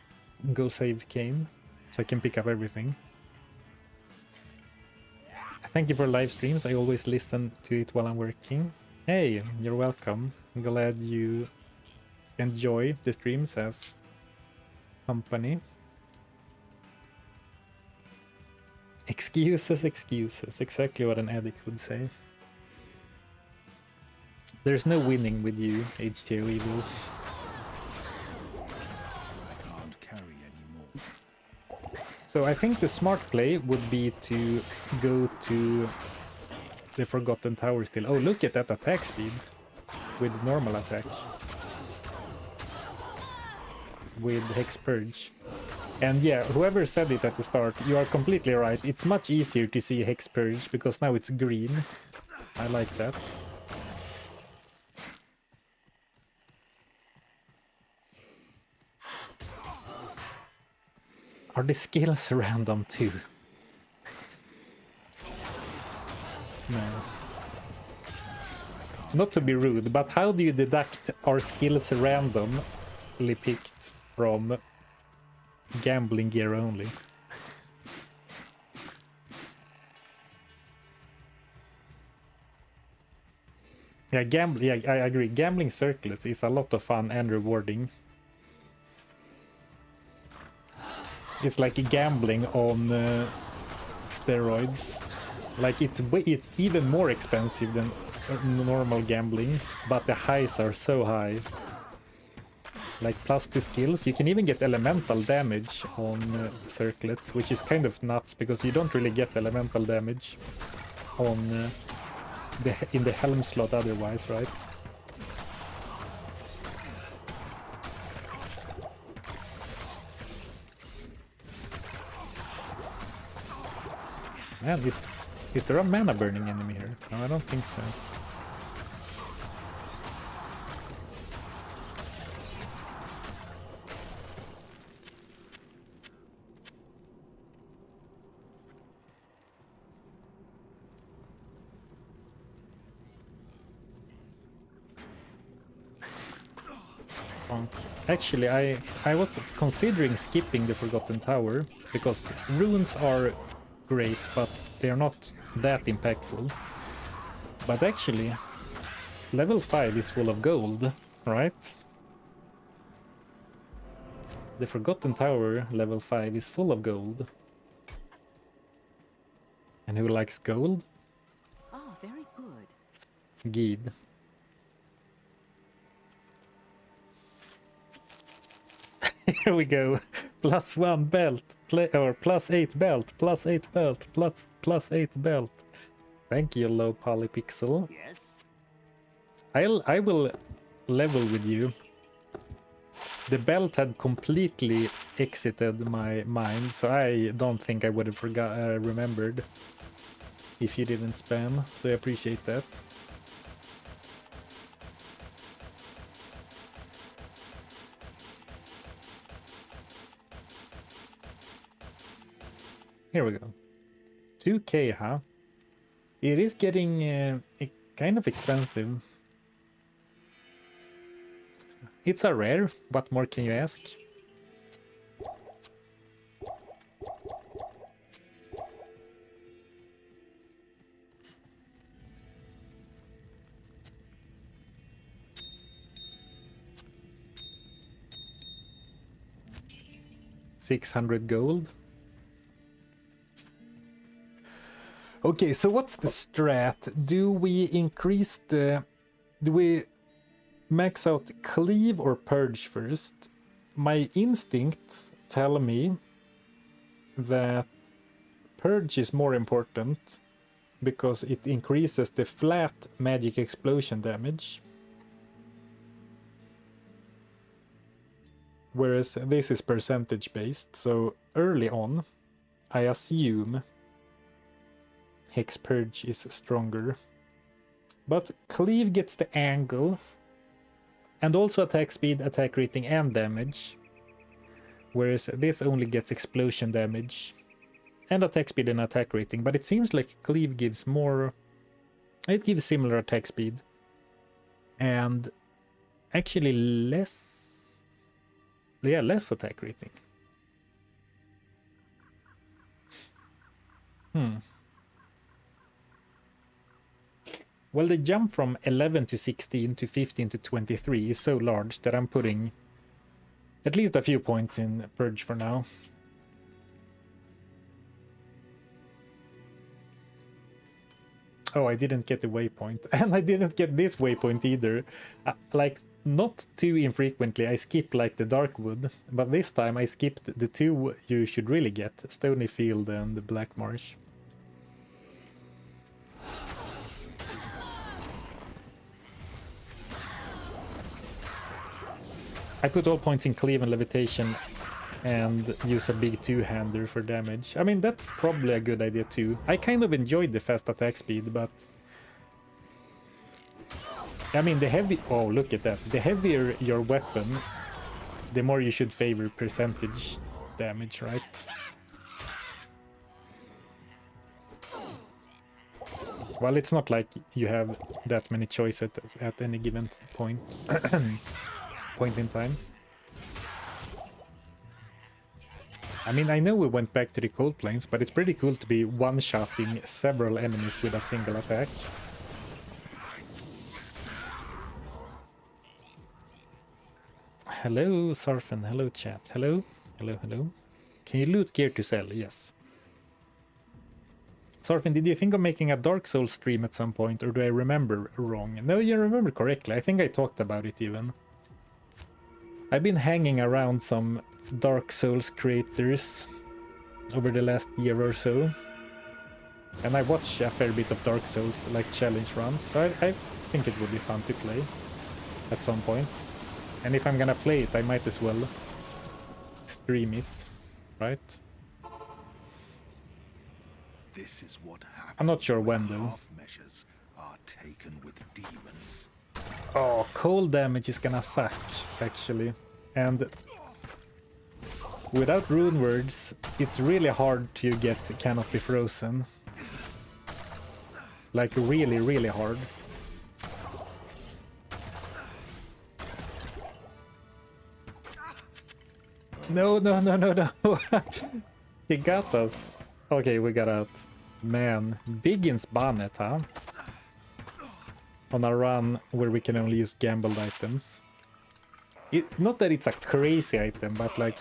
Go save Kane, so I can pick up everything. Thank you for live streams. I always listen to it while I'm working. Hey, you're welcome. I'm glad you enjoy the streams as company. Excuses, excuses. Exactly what an addict would say. There's no winning with you, H2O Evil. I can't carry anymore. So I think the smart play would be to go to the Forgotten Tower still. Oh, look at that attack speed with normal attack. With Hex Purge. And yeah, whoever said it at the start, you are completely right. It's much easier to see Hex Purge because now it's green. I like that. Are the skills random too? No. Not to be rude, but how do you deduct are skills randomly picked from gambling gear only? Yeah, I agree. Gambling circlets is a lot of fun and rewarding. It's like gambling on steroids. Like it's even more expensive than normal gambling, but the highs are so high. Like +2 skills, you can even get elemental damage on circlets, which is kind of nuts because you don't really get elemental damage on in the helm slot otherwise, right? Man, is there a mana burning enemy here? No, I don't think so. Actually, I was considering skipping the Forgotten Tower because runes are great, but they are not that impactful. But actually, level 5 is full of gold, right? The Forgotten Tower, level 5, is full of gold. And who likes gold? Oh, very good. Gheed. Here we go. +1 belt, or +8 belt, +8 belt, +8 belt. Thank you, low polypixel. Yes? I will level with you. The belt had completely exited my mind, so I don't think I would have remembered if you didn't spam, so I appreciate that. Here we go. 2k, huh? It is getting kind of expensive. It's a rare. What more can you ask? 600 gold. Okay, so what's the strat? Do we max out cleave or purge first? My instincts tell me that purge is more important because it increases the flat magic explosion damage. Whereas this is percentage based, so early on, I assume Hex Purge is stronger. But Cleave gets the angle, and also attack speed, attack rating, and damage. Whereas this only gets explosion damage, and attack speed and attack rating. But it seems like Cleave gives more... It gives similar attack speed. And actually less... Yeah, less attack rating. Well, the jump from 11 to 16 to 15 to 23 is so large that I'm putting at least a few points in Purge for now. Oh, I didn't get the waypoint. And I didn't get this waypoint either. Like, not too infrequently, I skip like the Darkwood, but this time I skipped the two you should really get, Stony Field and the Black Marsh. I put all points in Cleave and Levitation and use a big two-hander for damage. I mean, that's probably a good idea too. I kind of enjoyed the fast attack speed, but... I mean, the heavy... Oh, look at that. The heavier your weapon, the more you should favor percentage damage, right? Well, it's not like you have that many choices at any given point. Point in time. I mean, I know we went back to the Cold Plains, but it's pretty cool to be one-shotting several enemies with a single attack. Hello, Sarfen. Hello, chat. Hello. Hello, hello. Can you loot gear to sell? Yes. Sarfen, did you think of making a Dark Souls stream at some point, or do I remember wrong? No, you remember correctly. I think I talked about it even. I've been hanging around some Dark Souls creators over the last year or so. And I watch a fair bit of Dark Souls, like challenge runs, so I think it would be fun to play at some point. And if I'm gonna play it, I might as well stream it, right? This is what happens. I'm not sure when though. Half measures are taken with demons. Oh, cold damage is gonna suck, actually. And without rune words, it's really hard to get Canopy Frozen. Like really, really hard. No, no, no, no, no. He got us. Okay, we got out. Man, Biggins Bonnet, huh? On a run where we can only use gambled items. Not that it's a crazy item, but like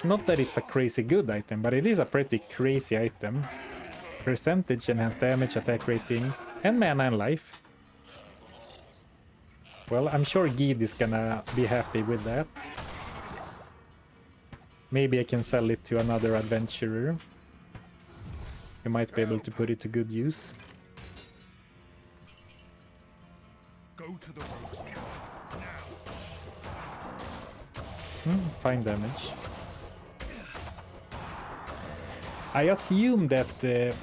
not that it's a crazy good item, but it is a pretty crazy item. Percentage, enhanced damage, attack rating, and mana and life. Well, I'm sure Gheed is gonna be happy with that. Maybe I can sell it to another adventurer. You might be able to put it to good use. Go to the rogue's camp now. Fine damage. I assume that the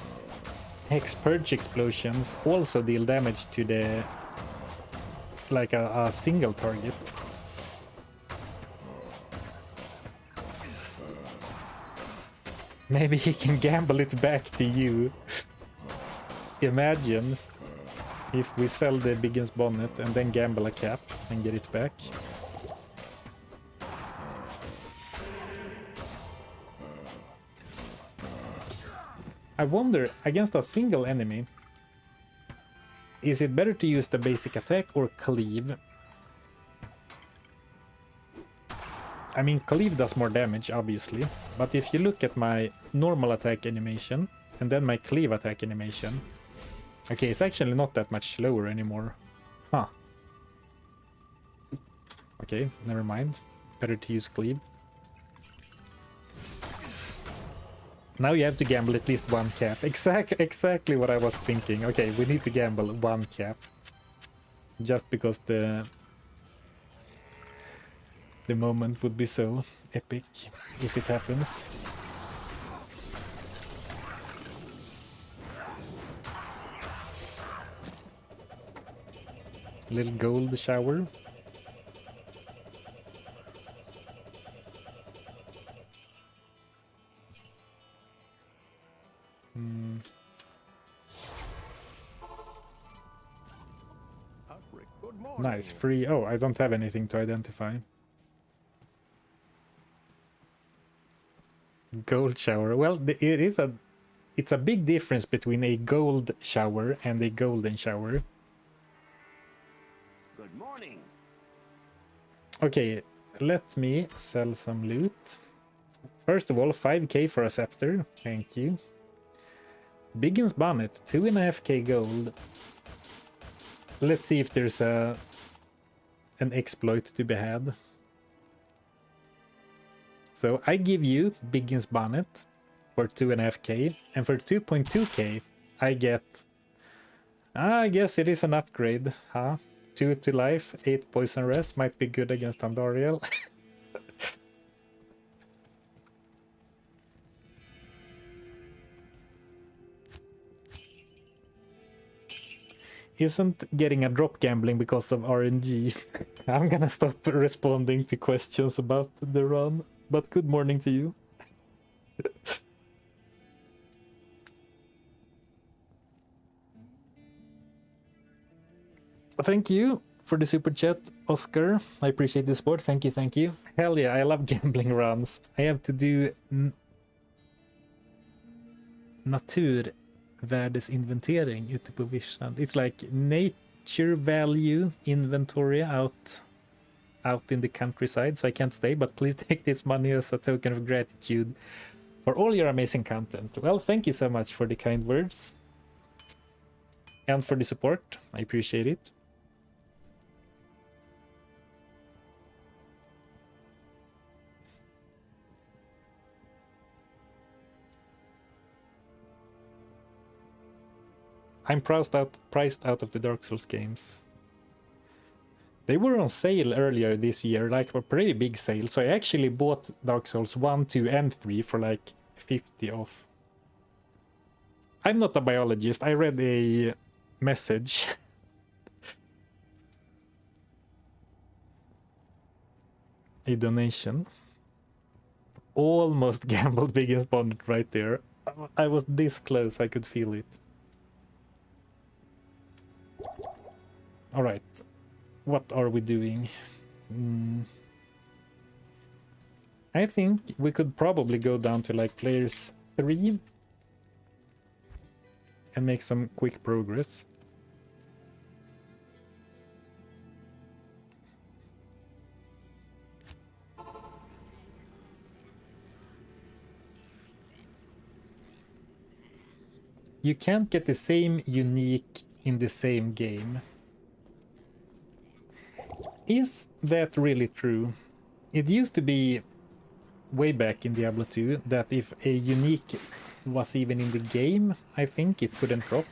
Hex Purge explosions also deal damage to the... like a single target. Maybe he can gamble it back to you. Imagine if we sell the Biggins Bonnet and then gamble a cap and get it back. I wonder, against a single enemy, is it better to use the basic attack or cleave? I mean, cleave does more damage, obviously, but if you look at my normal attack animation and then my cleave attack animation, okay, it's actually not that much slower anymore. Huh. Okay, never mind. Better to use cleave. Now you have to gamble at least one cap. Exactly what I was thinking. Okay, we need to gamble one cap. Just because the moment would be so epic if it happens. Little gold shower. Nice, free. Oh, I don't have anything to identify. Gold shower. Well, it's a big difference between a gold shower and a golden shower. Good morning. Okay, let me sell some loot. First of all, 5k for a scepter. Thank you. Biggin's bonnet, 2.5k gold. Let's see if there's an exploit to be had. So I give you Biggin's bonnet for 2.5k, and for 2.2k I get... I guess it is an upgrade, huh? 2 to life, 8 poison rest, might be good against Andariel. Isn't getting a drop gambling because of RNG. I'm gonna stop responding to questions about the run, but good morning to you. Thank you for the super chat, Oscar. I appreciate the support. Thank you, thank you. Hell yeah, I love gambling runs. I have to do naturvärdesinventering ute på vischan. It's like nature value inventory out in the countryside, so I can't stay, but please take this money as a token of gratitude for all your amazing content. Well, thank you so much for the kind words and for the support. I appreciate it. I'm priced out of the Dark Souls games. They were on sale earlier this year, like a pretty big sale, so I actually bought Dark Souls 1, 2 and 3 for like 50 off. I'm not a biologist, I read a message. A donation. Almost gambled big and spawned right there. I was this close, I could feel it. Alright, what are we doing? I think we could probably go down to like players 3 and make some quick progress. You can't get the same unique in the same game. Is that really true? It used to be way back in Diablo 2 that if a unique was even in the game, I think it couldn't drop.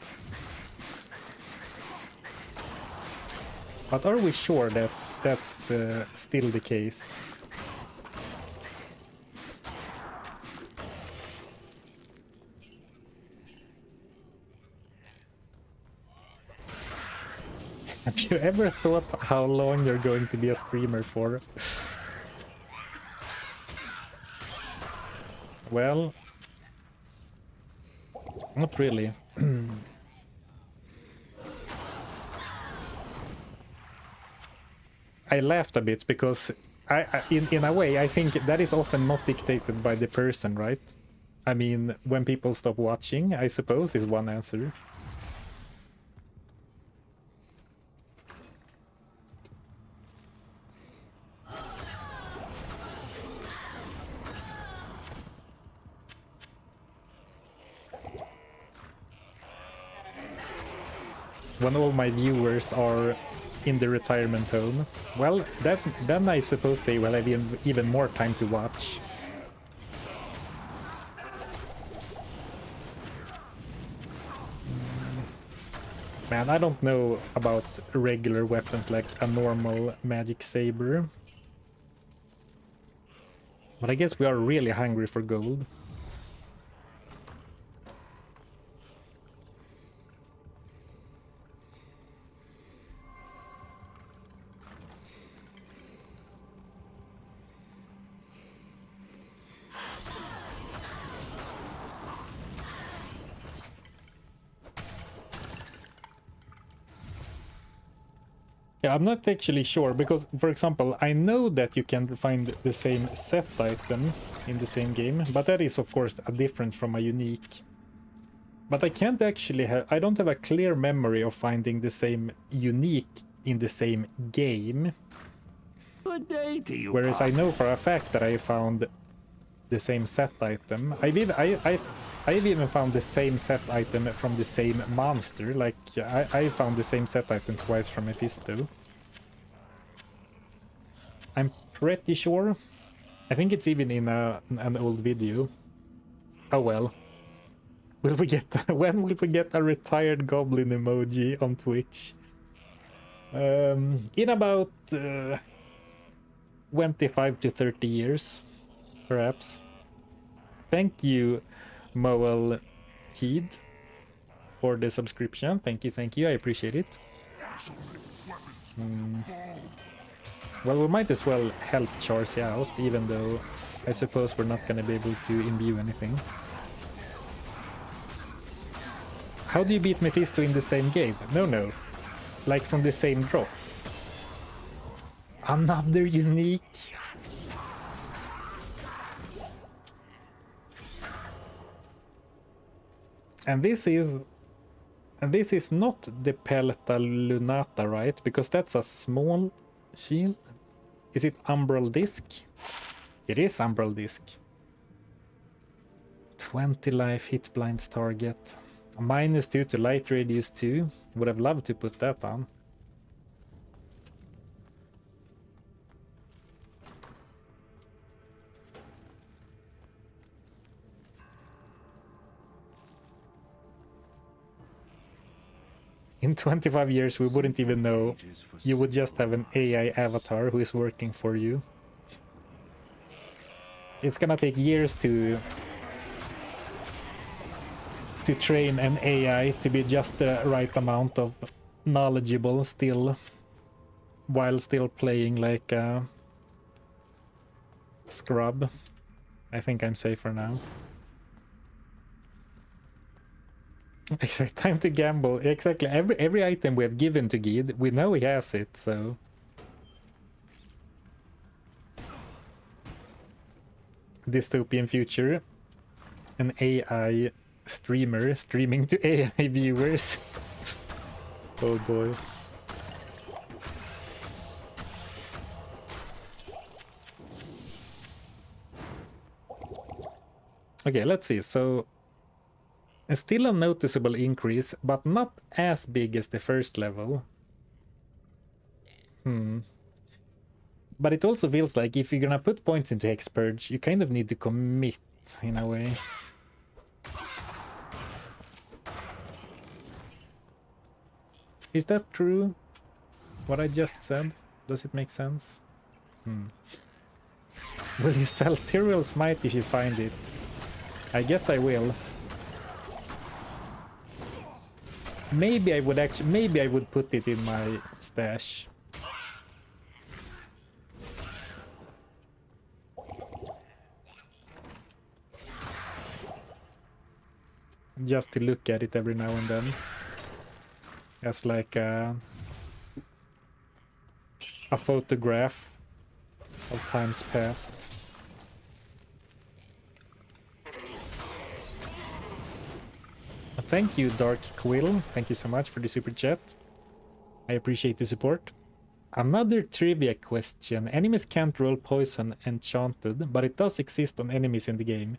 But are we sure that that's still the case? Have you ever thought how long you're going to be a streamer for? Well, not really. I laughed a bit because in a way, I think that is often not dictated by the person, right? I mean, when people stop watching, I suppose, is one answer. when all my viewers are in the retirement home. Well, then I suppose they will have even more time to watch. Man, I don't know about regular weapons like a normal magic saber. But I guess we are really hungry for gold. Yeah, I'm not actually sure, because, for example, I know that you can find the same set item in the same game, but that is, of course, different from a unique. But I can't actually have... I don't have a clear memory of finding the same unique in the same game. Good day to you, Whereas I partner. know for a fact that I found the same set I've even found the same set item from the same monster. Like, I found the same set item twice from Mephisto. I'm pretty sure. I think it's even in an old video. Oh well. Will we get when will we get a retired goblin emoji on Twitch? In about 25 to 30 years, perhaps. Thank you, Moel Gheed, for the subscription. Thank you, I appreciate it. Well, we might as well help Charcy out, even though I suppose we're not gonna be able to imbue anything. How do you beat Mephisto in the same game? No. Like from the same drop. Another unique. And this is not the Pelta Lunata, right? Because that's a small shield. Is it Umbral Disc? It is Umbral Disc. 20 life, hit blinds target. -2 to light radius 2. Would have loved to put that on. In 25 years, we wouldn't even know. You would just have an AI avatar who is working for you. It's gonna take years to train an AI to be just the right amount of knowledgeable still, while still playing like a scrub. I think I'm safer now. Exactly, time to gamble. Exactly, every item we have given to Gheed, we know he has it, so... Dystopian future. An AI streamer streaming to AI viewers. Oh boy. Okay, let's see. So, still a noticeable increase, but not as big as the first level. But it also feels like if you're gonna put points into Hex Purge, you kind of need to commit in a way. Is that true? What I just said? Does it make sense? Will you sell Tyrael Smite if you find it? I guess I will. Maybe I would put it in my stash. Just to look at it every now and then. As like a photograph of times past. Thank you, Dark Quill. Thank you so much for the super chat. I appreciate the support. Another trivia question. Enemies can't roll poison enchanted, but it does exist on enemies in the game.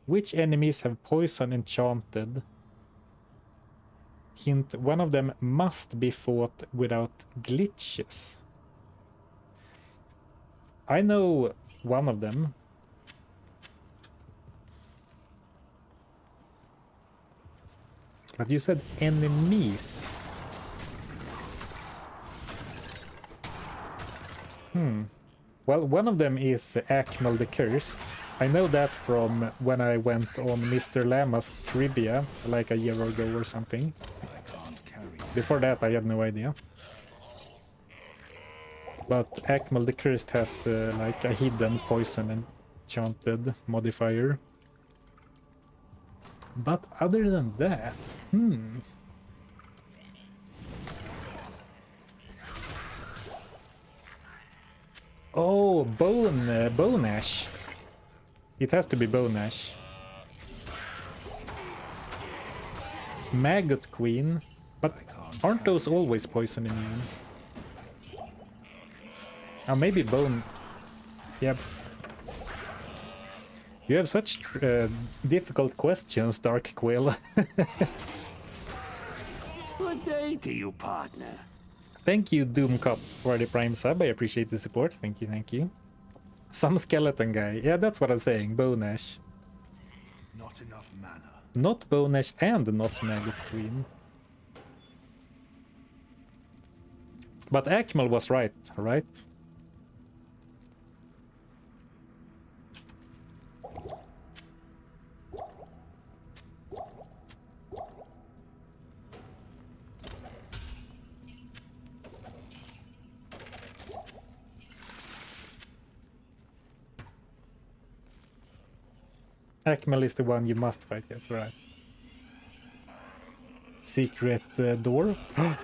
Which enemies have poison enchanted? Hint, one of them must be fought without glitches. I know one of them. But you said enemies. Well, one of them is Akmal the Cursed. I know that from when I went on Mr. Lama's trivia like a year ago or something. Before that I had no idea. But Akmal the Cursed has like a hidden poison enchanted modifier. But other than that, Oh, Bone Ash. It has to be Bone Ash. Maggot Queen. But aren't those always poison immune? Maybe Bone... Yep. You have such difficult questions, Dark Quill. Good day to you, partner. Thank you, Doom Cop, for the Prime sub. I appreciate the support. Thank you, thank you. Some skeleton guy. Yeah, that's what I'm saying. Bone Ash. Not enough mana. Not Bone Ash and not Maggot Queen. But Akmal was right? Akmal is the one you must fight, yes, right. Secret door. Not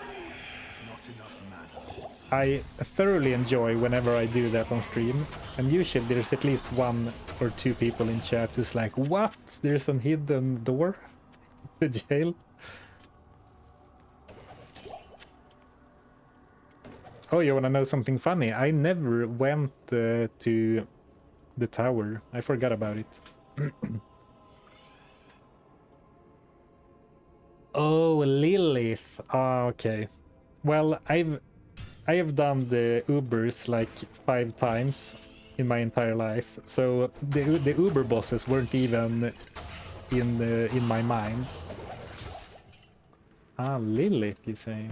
enough mana. I thoroughly enjoy whenever I do that on stream, and usually there's at least 1 or 2 people in chat who's like, what? There's a hidden door? The jail? Oh, you wanna know something funny? I never went to the tower. I forgot about it. Oh, Lilith. Okay. Well, I have done the Ubers like 5 times in my entire life, so the Uber bosses weren't even in my mind. Lilith, you say?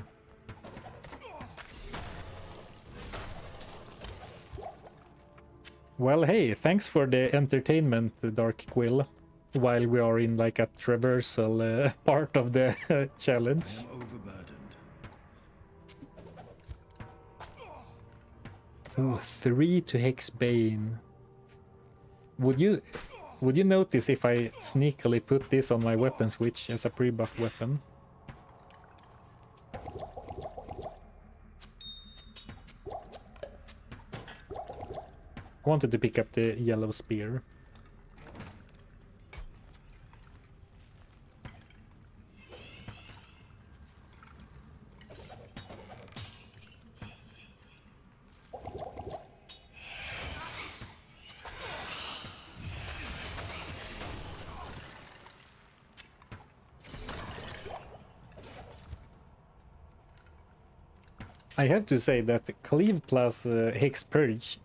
Well, hey, thanks for the entertainment, Dark Quill, while we are in like a traversal part of the challenge. I am overburdened. Ooh, 3 to Hexbane. Would you notice if I sneakily put this on my weapon switch as a pre-buff weapon? I wanted to pick up the yellow spear. I have to say that Cleave plus Hex Purge,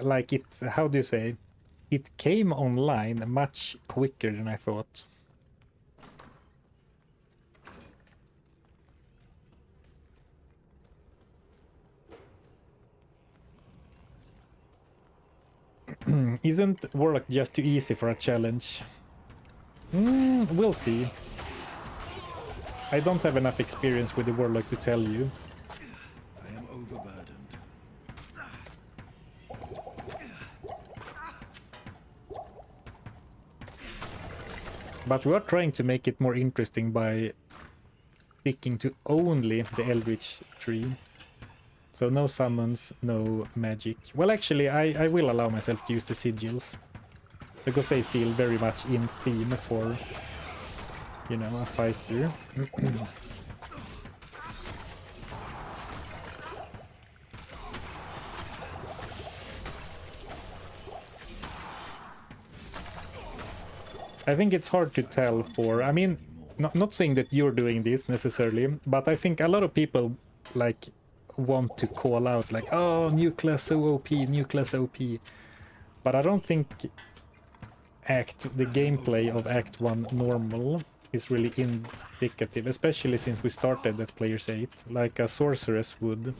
like it's, how do you say, it came online much quicker than I thought. Isn't Warlock just too easy for a challenge? We'll see. I don't have enough experience with the Warlock to tell you. I am overburdened. But we are trying to make it more interesting by sticking to only the Eldritch tree. So no summons, no magic. Well, actually, I will allow myself to use the sigils, because they feel very much in theme for, you know, a fighter. I think it's hard to tell for, I mean, not saying that you're doing this necessarily, but I think a lot of people like want to call out like, oh, new class so OP, new class OP. But I don't think the gameplay of Act 1 normal is really indicative, especially since we started at players 8, like a sorceress would.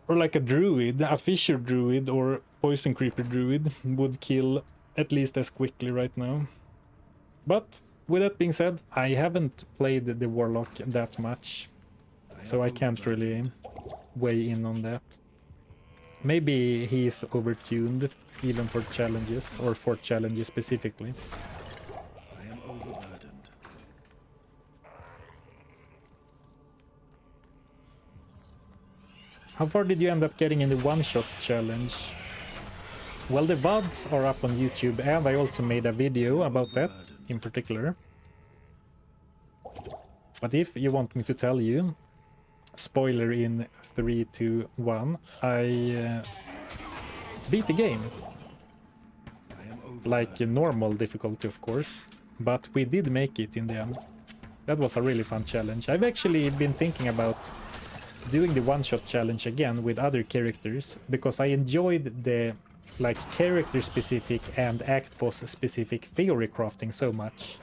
Or like a druid, a fisher druid or poison creeper druid would kill at least as quickly right now. But with that being said, I haven't played the warlock that much, so I can't really weigh in on that. Maybe he's overtuned even for challenges, or for challenges specifically. I am overburdened. How far did you end up getting in the one-shot challenge? Well, the VODs are up on YouTube, and I also made a video about that in particular. But if you want me to tell you, spoiler in 3, 2, 1, I beat the game. Like normal difficulty, of course, but we did make it in the end. That was a really fun challenge. I've actually been thinking about doing the one-shot challenge again with other characters, because I enjoyed the like character-specific and act boss-specific theory crafting so much.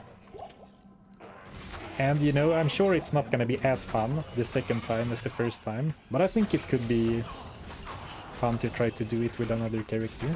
And you know, I'm sure it's not gonna be as fun the second time as the first time, but I think it could be fun to try to do it with another character.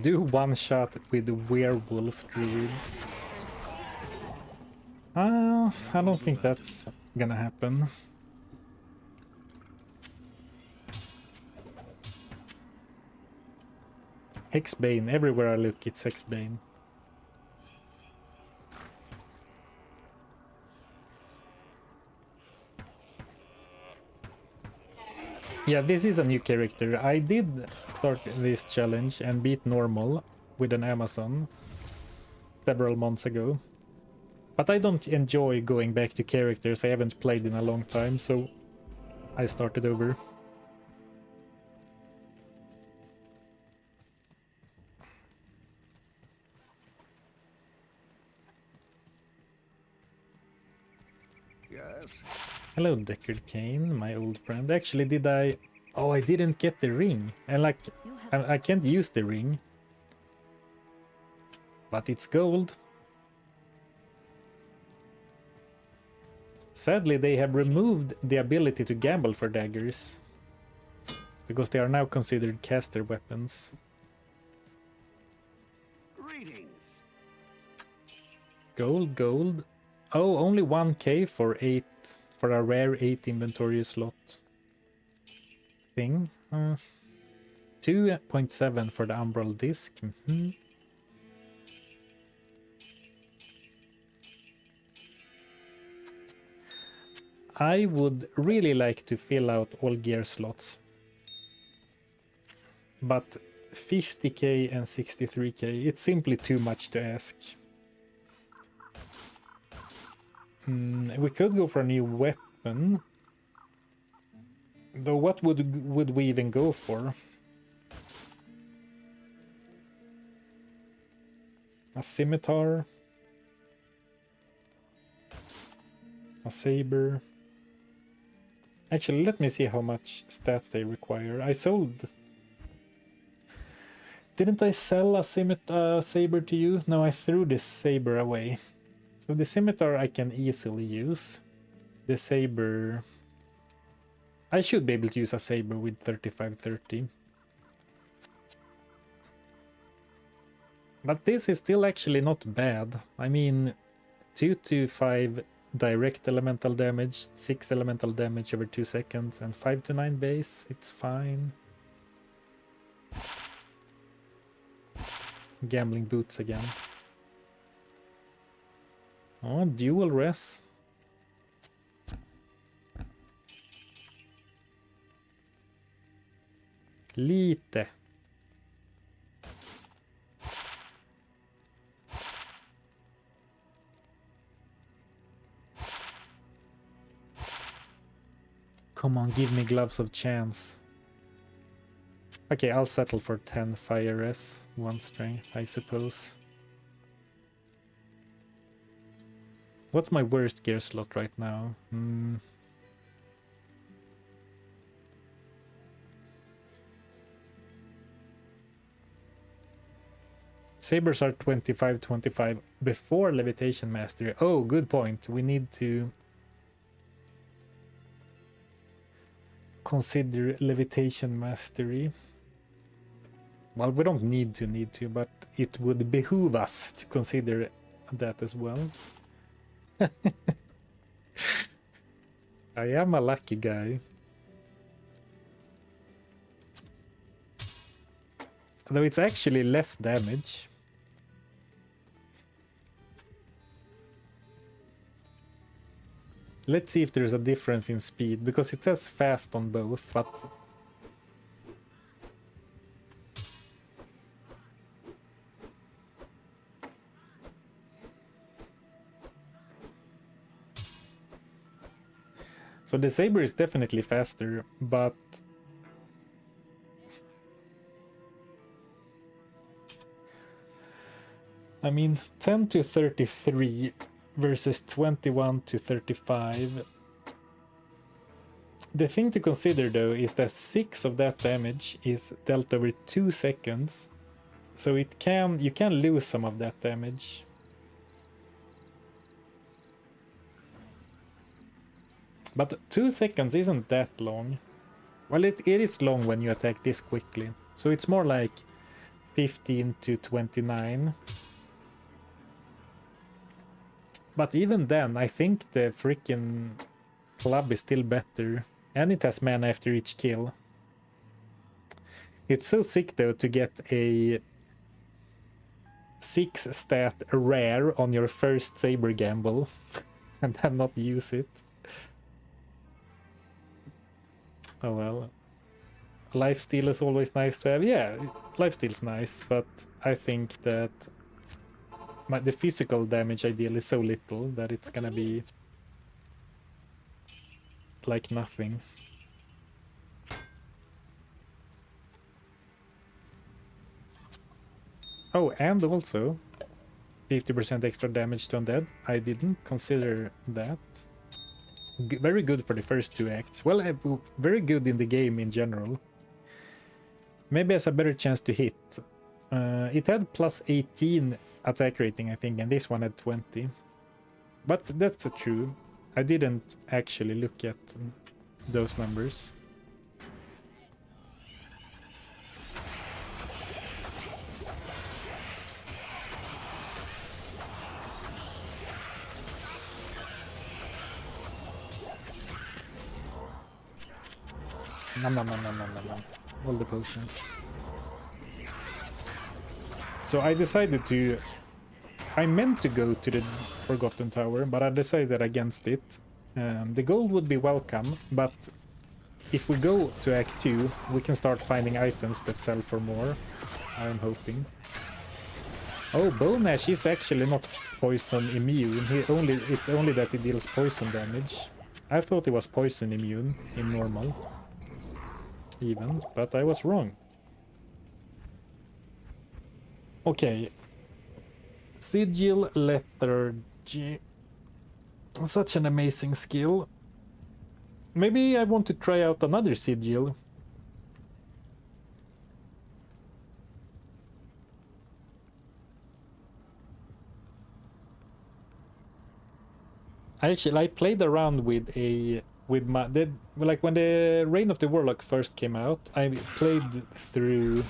Do one shot with the werewolf druid. I don't think that's gonna happen. Hexbane, everywhere I look it's Hexbane. Yeah, this is a new character. I did start this challenge and beat normal with an Amazon several months ago. But I don't enjoy going back to characters I haven't played in a long time, so I started over. Yes. Hello, Deckard Kane, my old friend. Actually, did I... Oh, I didn't get the ring. And like, I can't use the ring. But it's gold. Sadly, they have removed the ability to gamble for daggers, because they are now considered caster weapons. Greetings. Gold, gold. Oh, only 1k for 8, for a rare 8 inventory slot thing. 2.7 for the umbral disc. I would really like to fill out all gear slots, but 50k and 63k, it's simply too much to ask. We could go for a new weapon, though what would we even go for? A scimitar? A saber? Actually, let me see how much stats they require. I sold... Didn't I sell a saber to you? No, I threw this saber away. So the scimitar I can easily use. The saber... I should be able to use a saber with 3530. But this is still actually not bad. I mean, 2 to 5 direct elemental damage, 6 elemental damage over 2 seconds, and 5 to 9 base. It's fine. Gambling boots again. Oh, dual res. Lite. Come on, give me gloves of chance. Okay, I'll settle for 10 fire S, 1 strength, I suppose. What's my worst gear slot right now? Sabers are 25 before Levitation Mastery. Oh, good point. We need to consider Levitation Mastery. Well, we don't need to, but it would behoove us to consider that as well. I am a lucky guy. Though it's actually less damage. Let's see if there's a difference in speed, because it says fast on both, but... So the saber is definitely faster, but... I mean, 10 to 33 versus 21 to 35. The thing to consider though is that 6 of that damage is dealt over 2 seconds. So you can lose some of that damage. But 2 seconds isn't that long. Well, it is long when you attack this quickly. So it's more like 15 to 29. But even then, I think the freaking club is still better. And it has mana after each kill. It's so sick though to get a 6 stat rare on your first saber gamble. And then not use it. Oh well. Lifesteal is always nice to have. Yeah, lifesteal's nice, but I think that the physical damage ideal is so little that it's gonna be like nothing. Oh, and also 50% extra damage to undead. I didn't consider that. Very good for the first 2 acts. Well, very good in the game in general. Maybe has a better chance to hit. It had plus 18 attack rating, I think, and this one had 20. But that's true. I didn't actually look at those numbers. Nom nom nom nom nom nom nom. All the potions. So I decided to... I meant to go to the Forgotten Tower, but I decided against it. The gold would be welcome, but if we go to Act 2, we can start finding items that sell for more. I'm hoping. Oh, Bone Ash is actually not poison immune. It's only that he deals poison damage. I thought he was poison immune in normal. Even, but I was wrong. Okay. Sigil Lethargy. Such an amazing skill. Maybe I want to try out another sigil. I played around with like when the Reign of the Warlock first came out, I played through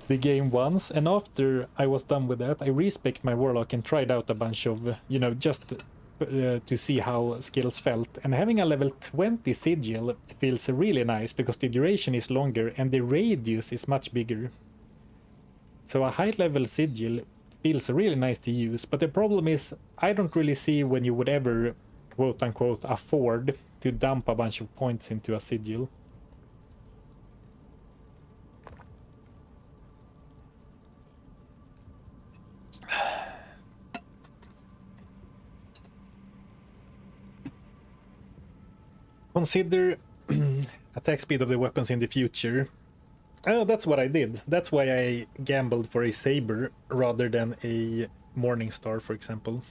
the game once, and after I was done with that, I respec'd my Warlock and tried out a bunch of, you know, just to see how skills felt. And having a level 20 sigil feels really nice because the duration is longer and the radius is much bigger. So a high level sigil feels really nice to use, but the problem is I don't really see when you would ever quote-unquote afford to dump a bunch of points into a sigil. Consider attack speed of the weapons in the future. Oh, that's what I did. That's why I gambled for a saber rather than a morning star, for example.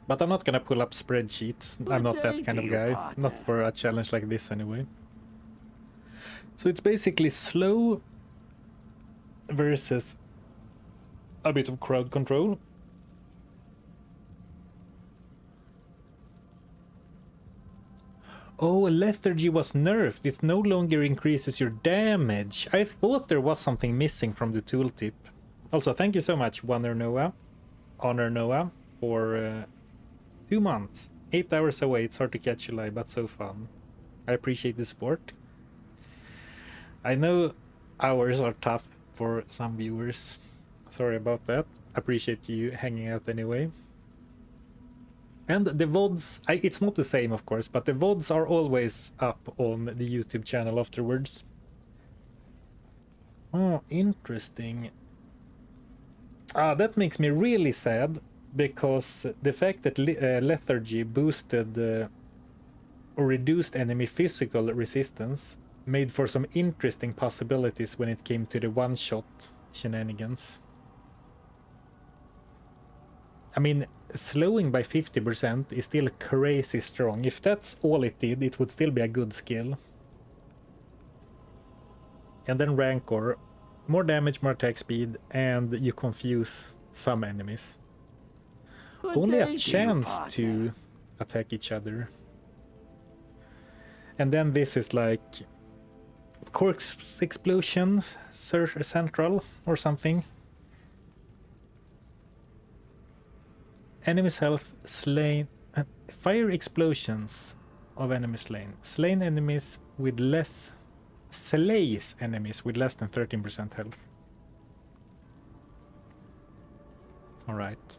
But I'm not gonna pull up spreadsheets. I'm not that kind of guy. Not for a challenge like this anyway. So it's basically slow versus a bit of crowd control. Oh, lethargy was nerfed. It no longer increases your damage. I thought there was something missing from the tooltip. Also, thank you so much, Honor Noah, for 2 months. 8 hours away. It's hard to catch you live, but so fun. I appreciate the support. I know hours are tough for some viewers. Sorry about that. Appreciate you hanging out anyway. And the VODs, it's not the same of course, but the VODs are always up on the YouTube channel afterwards. Oh, interesting. That makes me really sad, because the fact that lethargy boosted or reduced enemy physical resistance made for some interesting possibilities when it came to the one-shot shenanigans. I mean, slowing by 50% is still crazy strong. If that's all it did, it would still be a good skill. And then Rancor, more damage, more attack speed, and you confuse some enemies. Only a chance to attack each other. And then this is like Corpse Explosion Central or something. Enemies health slain, fire explosions of enemies slain. Slain enemies with less, slays enemies with less than 13% health. Alright.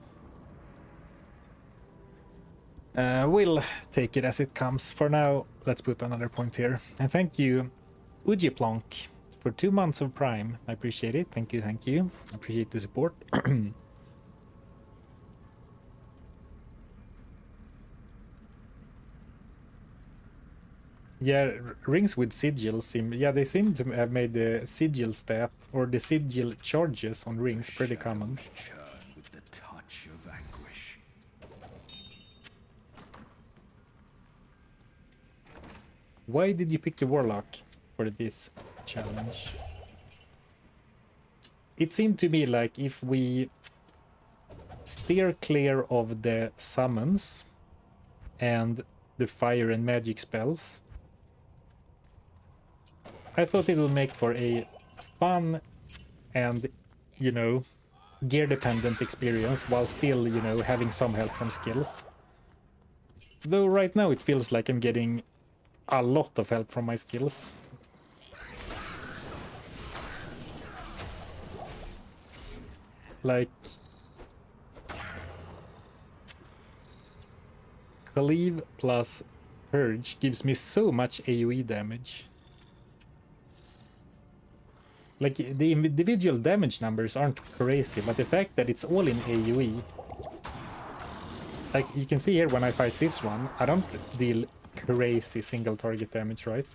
We'll take it as it comes. For now, let's put another point here. And thank you, Ujiplonk, for 2 months of Prime. I appreciate it. Thank you, thank you. I appreciate the support. Yeah, rings with sigil seem... Yeah, they seem to have made the sigil stat, or the sigil charges on rings pretty common. With the touch of anguish. Why did you pick the Warlock for this challenge? It seemed to me like if we steer clear of the summons and the fire and magic spells, I thought it would make for a fun and, you know, gear-dependent experience while still, you know, having some help from skills. Though right now it feels like I'm getting a lot of help from my skills. Like... Cleave plus Purge gives me so much AoE damage. Like, the individual damage numbers aren't crazy, but the fact that it's all in AoE... Like, you can see here when I fight this one, I don't deal crazy single target damage, right?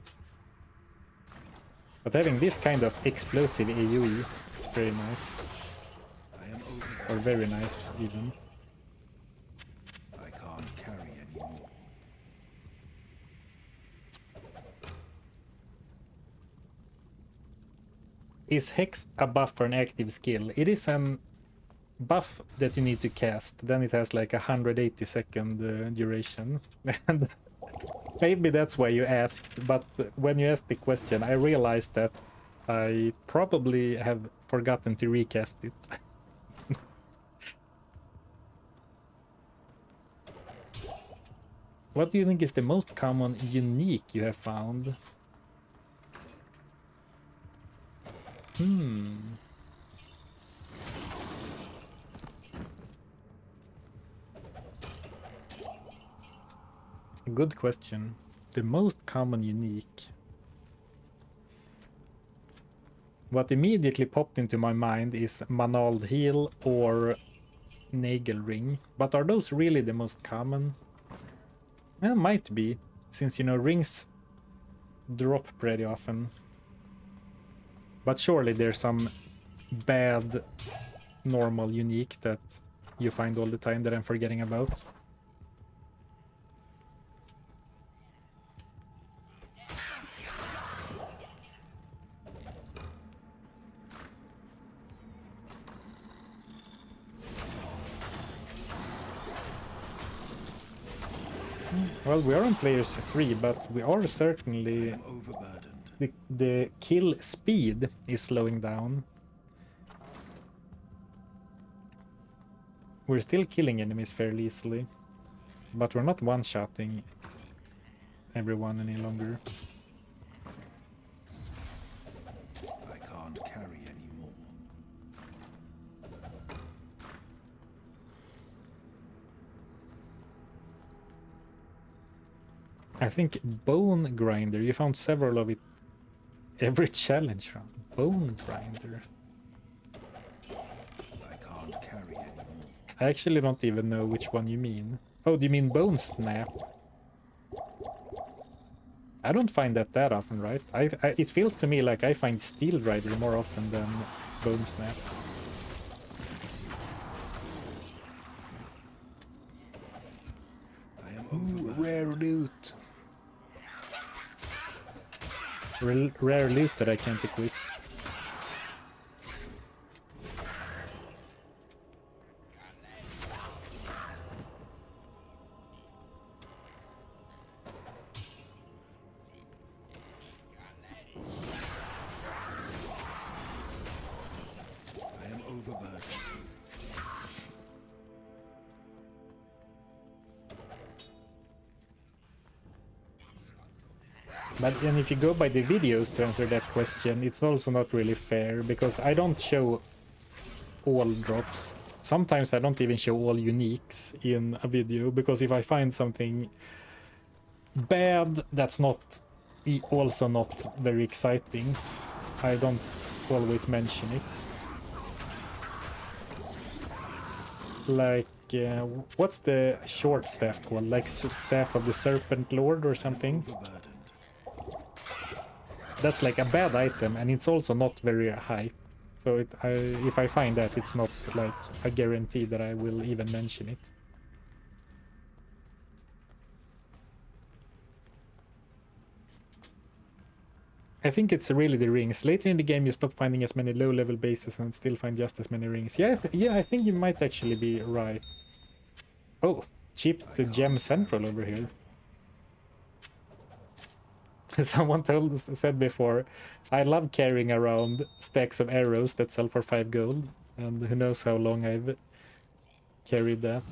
But having this kind of explosive AoE is very nice. Or very nice, even. I can't carry anymore. Is Hex a buff for an active skill? It is an buff that you need to cast. Then it has like 180 second duration. And maybe that's why you asked. But when you asked the question, I realized that I probably have forgotten to recast it. What do you think is the most common unique you have found? Good question. The most common unique. What immediately popped into my mind is Manald Heel or Nagel Ring. But are those really the most common? Well, might be, since, you know, rings drop pretty often. But surely there's some bad normal unique that you find all the time that I'm forgetting about. Well, we are on players 3, but we are certainly... The kill speed is slowing down. We're still killing enemies fairly easily, but we're not one-shotting everyone any longer. I can't carry anymore. I think Bone Grinder, you found several of it every challenge round. Bone Grinder. I can't carry anymore. I actually don't even know which one you mean. Oh, do you mean Bone Snap? I don't find that often, right? It feels to me like I find Steel Rider more often than Bone Snap. I am Ooh, rare loot. Rare loot that I can't equip. But then if you go by the videos to answer that question, it's also not really fair, because I don't show all drops. Sometimes I don't even show all uniques in a video, because if I find something bad that's not also not very exciting, I don't always mention it. Like, what's the short staff called? Like Staff of the Serpent Lord or something? That's like a bad item, and it's also not very high. So if I find that, it's not like a guarantee that I will even mention it. I think it's really the rings. Later in the game, you stop finding as many low-level bases and still find just as many rings. Yeah, yeah, I think you might actually be right. Oh, cheap to gem central over here. Someone said before, I love carrying around stacks of arrows that sell for 5 gold, and who knows how long I've carried that.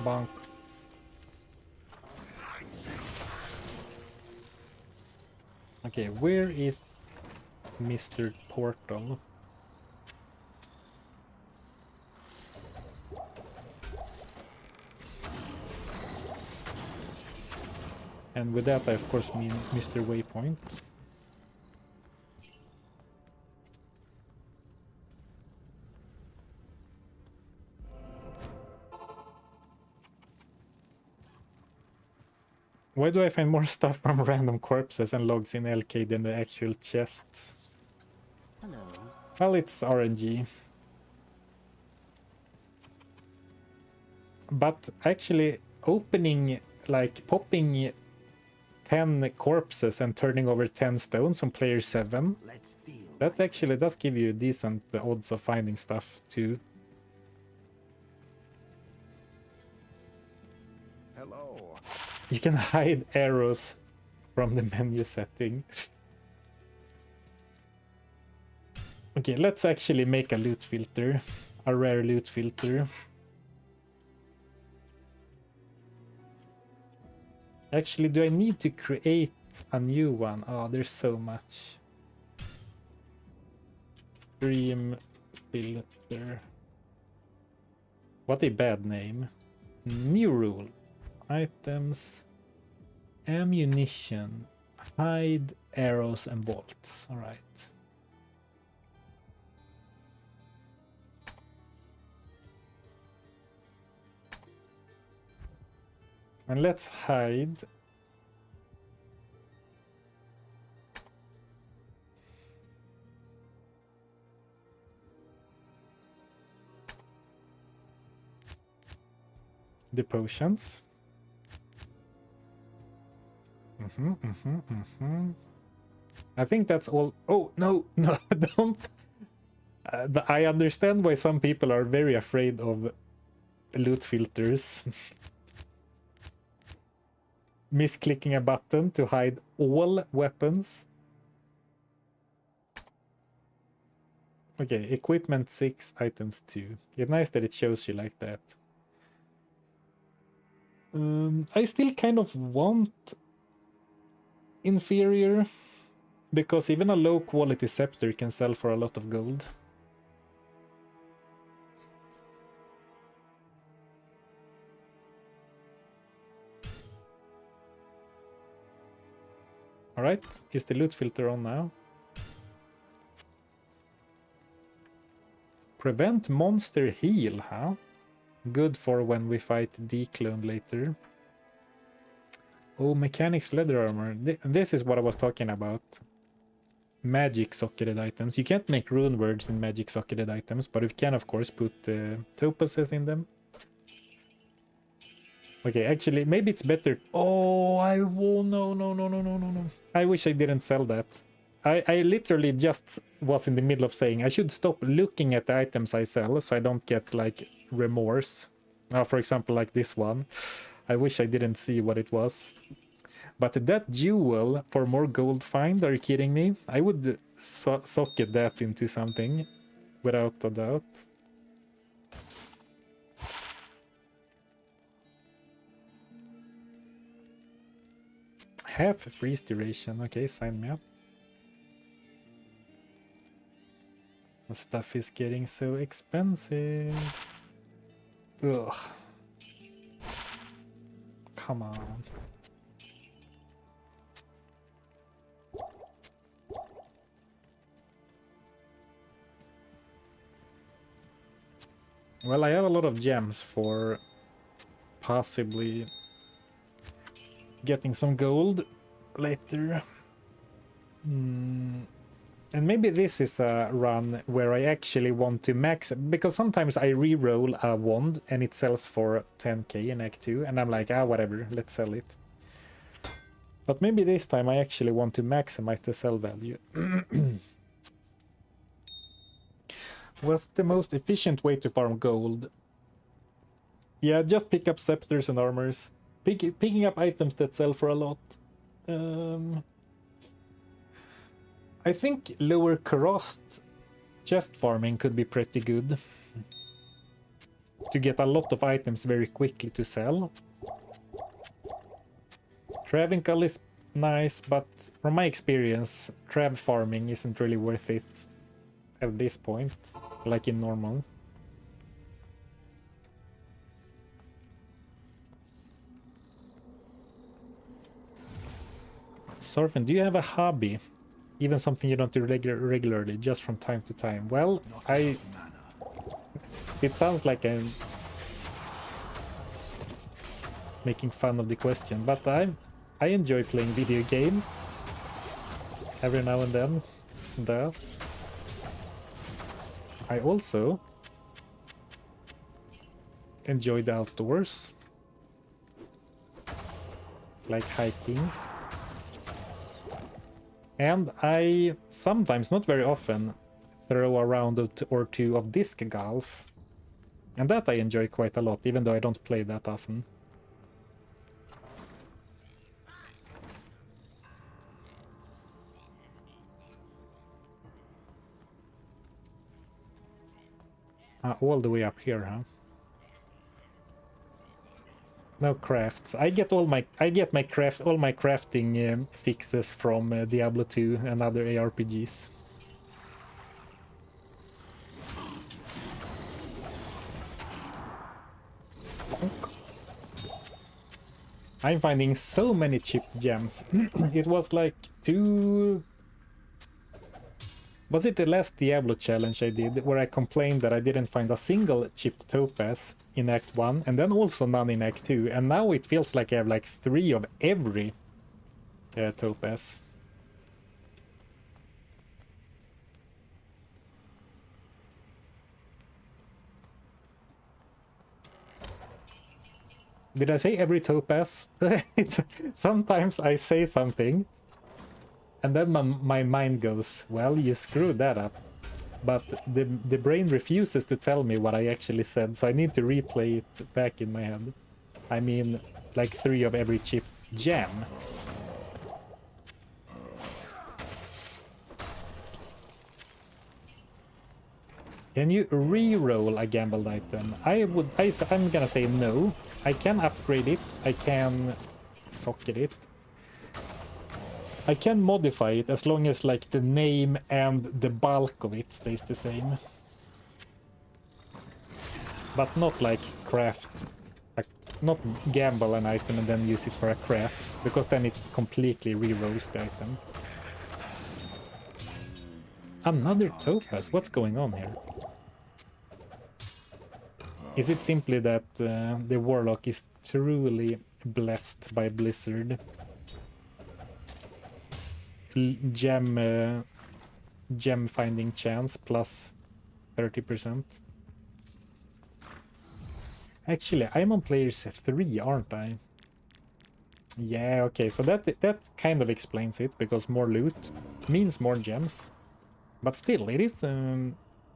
Bonk. Okay, where is Mr. Portal? And with that, I of course mean Mr. Waypoint. Why do I find more stuff from random corpses and logs in LK than the actual chests? Hello. Well, it's RNG. But actually opening, like popping 10 corpses and turning over 10 stones on player 7, that actually does give you decent odds of finding stuff too. Hello. You can hide arrows from the menu setting. Okay, let's actually make a loot filter, a rare loot filter. Actually, do I need to create a new one? Oh, there's so much. Stream filter. What a bad name. New rule. Items. Ammunition. Hide arrows and bolts. Alright. And let's hide. The potions. I think that's all. Oh, no, no, don't. I understand why some people are very afraid of loot filters. Misclicking a button to hide all weapons. Okay, equipment 6, items 2. It's nice that it shows you like that. I still kind of want inferior, because even a low quality scepter can sell for a lot of gold. Alright, is the loot filter on now? Prevent monster heal, huh? Good for when we fight D-clone later. Oh, mechanics leather armor. This is what I was talking about. Magic socketed items. You can't make rune words in magic socketed items, but you can of course put topazes in them. Okay, actually, maybe it's better. Oh, I will. No. I wish I didn't sell that. I literally just was in the middle of saying I should stop looking at the items I sell so I don't get like remorse. For example, like this one. I wish I didn't see what it was. But that jewel for more gold find, are you kidding me? I would socket that into something without a doubt. Half freeze duration. Okay, sign me up. The stuff is getting so expensive. Ugh. Come on. Well, I have a lot of gems for possibly getting some gold later. And maybe this is a run where I actually want to max, because sometimes I re-roll a wand and it sells for 10k in Act 2 and I'm like, whatever, let's sell it. But maybe this time I actually want to maximize the sell value. What's the most efficient way to farm gold? Yeah, just pick up scepters and armors. Picking up items that sell for a lot. I think lower cost chest farming could be pretty good. To get a lot of items very quickly to sell. Travincal is nice, but from my experience, Trav farming isn't really worth it at this point, like in normal. Surfing, do you have a hobby? Even something you don't do regularly, just from time to time? Well, it sounds like I'm making fun of the question, but I enjoy playing video games every now and then. I also enjoy the outdoors, like hiking. And I sometimes, not very often, throw a round or two of disc golf. And that I enjoy quite a lot, even though I don't play that often. All the way up here, huh? No crafts. I get all my crafting fixes from Diablo 2 and other ARPGs. I'm finding so many cheap gems. It was like Was it the last Diablo challenge I did where I complained that I didn't find a single chipped topaz in Act 1 and then also none in Act 2, and now it feels like I have like 3 of every topaz. Did I say every topaz? Sometimes I say something and then my mind goes, well, you screwed that up. But the brain refuses to tell me what I actually said, so I need to replay it back in my head. I mean, like 3 of every chip gem. Can you re-roll a gambled item? I'm gonna say no. I can upgrade it, I can socket it. I can modify it as long as like the name and the bulk of it stays the same. But not like craft, not gamble an item and then use it for a craft, because then it completely re-rolls the item. Another topaz, what's going on here? Is it simply that the warlock is truly blessed by Blizzard? Gem finding chance plus 30%. Actually, I'm on players 3, aren't I? Yeah, okay, so that kind of explains it, because more loot means more gems. But still, it is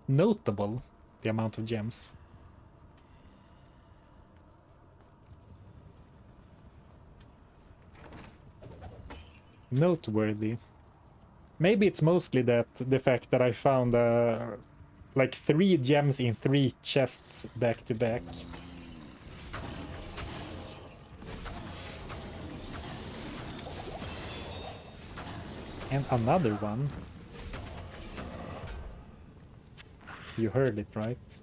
notable, the amount of gems. Noteworthy. Maybe it's mostly that the fact that I found like 3 gems in 3 chests back to back. And another one. You heard it, right?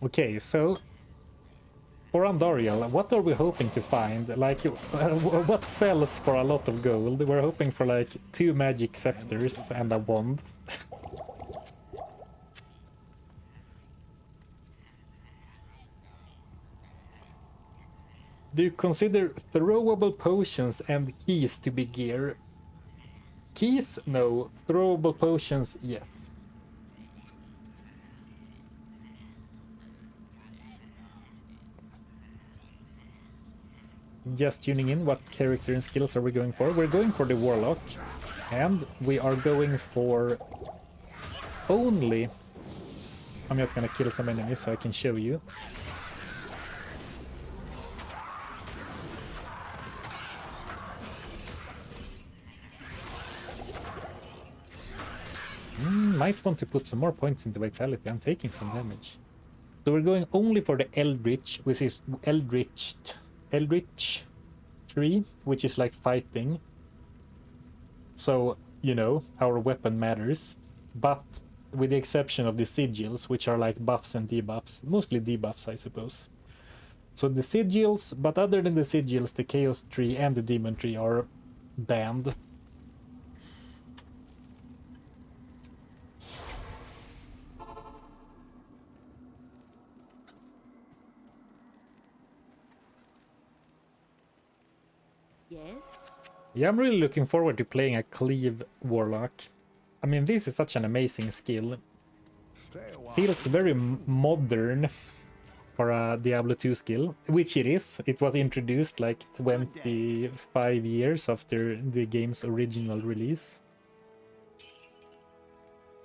Okay, so for Andariel, what are we hoping to find? Like, what sells for a lot of gold? We're hoping for like 2 magic scepters and a wand. Do you consider throwable potions and keys to be gear? Keys, no. Throwable potions, yes. Just tuning in, what character and skills are we going for? We're going for the warlock, and we are going for only... I'm just gonna kill some enemies so I can show you. Might want to put some more points into vitality. I'm taking some damage. So we're going only for the Eldritch, which is Eldritch 3, which is like fighting. So, you know, our weapon matters. But with the exception of the sigils, which are like buffs and debuffs. Mostly debuffs, I suppose. So the sigils, but other than the sigils, the Chaos tree and the Demon tree are banned. Yes? Yeah, I'm really looking forward to playing a Cleave Warlock. I mean, this is such an amazing skill. Feels very modern for a Diablo 2 skill, which it is. It was introduced like 25 years after the game's original release.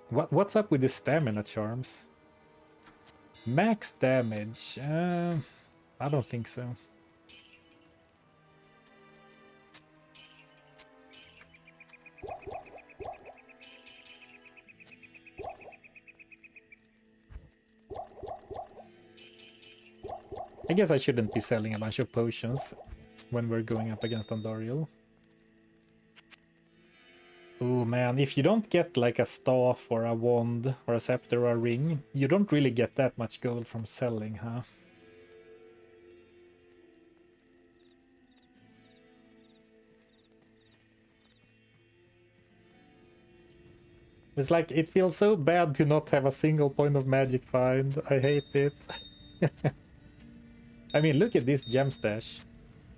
What's up with the stamina charms? Max damage? I don't think so. I guess I shouldn't be selling a bunch of potions when we're going up against Andariel. Oh man, if you don't get like a staff or a wand or a scepter or a ring, you don't really get that much gold from selling, huh? It's like, it feels so bad to not have a single point of magic find. I hate it. I mean, look at this gem stash.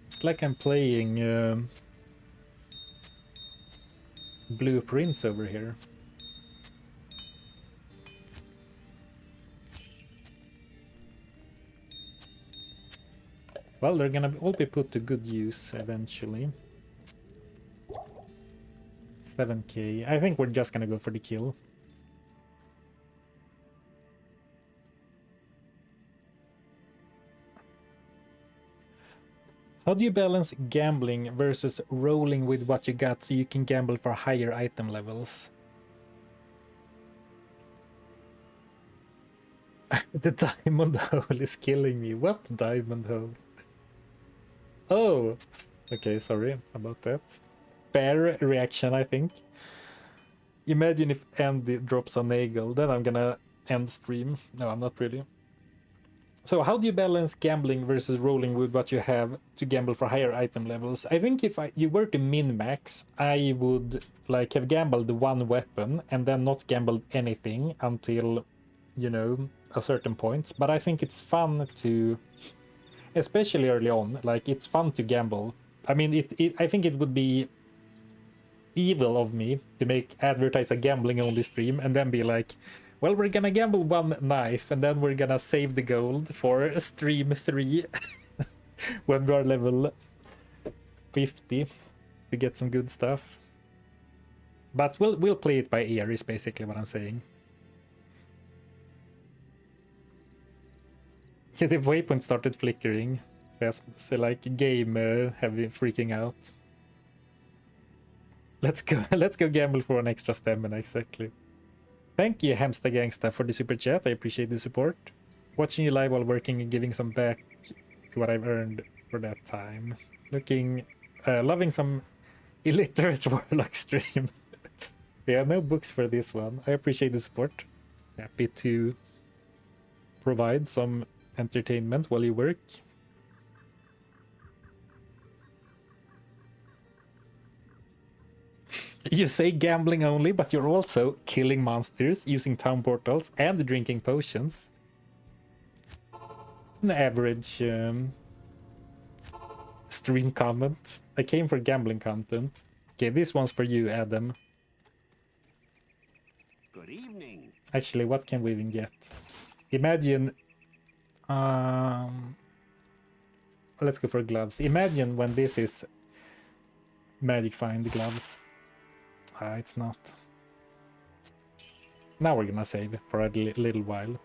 It's like I'm playing Blueprints over here. Well, they're gonna all be put to good use eventually. 7k. I think we're just gonna go for the kill. How do you balance gambling versus rolling with what you got so you can gamble for higher item levels? The diamond hole is killing me. What diamond hole? Oh! Okay, sorry about that. Fair reaction, I think. Imagine if Andy drops a nagel, then I'm gonna end stream. No, I'm not really. So how do you balance gambling versus rolling with what you have to gamble for higher item levels? I think if you were to min-max, I would like have gambled one weapon and then not gambled anything until, you know, a certain point. But I think it's fun to, especially early on, like it's fun to gamble. I mean, I think it would be evil of me to advertise a gambling only stream and then be like, well, we're gonna gamble one knife and then we're gonna save the gold for stream 3 when we are level 50 to get some good stuff. But we'll play it by ear is basically what I'm saying. The waypoint started flickering. Yes, so like game heavy freaking out. Let's go gamble for an extra stamina, exactly. Thank you, Hamster Gangsta, for the super chat. I appreciate the support. Watching you live while working and giving some back to what I've earned for that time. Loving some illiterate warlock stream. Yeah, no books for this one. I appreciate the support. Happy to provide some entertainment while you work. You say gambling only, but you're also killing monsters, using town portals, and drinking potions. An average stream comment. I came for gambling content. Okay, this one's for you, Adam. Good evening. Actually, what can we even get? Imagine... let's go for gloves. Imagine when this is Magic Find gloves. It's not. Now we're gonna save for a little while.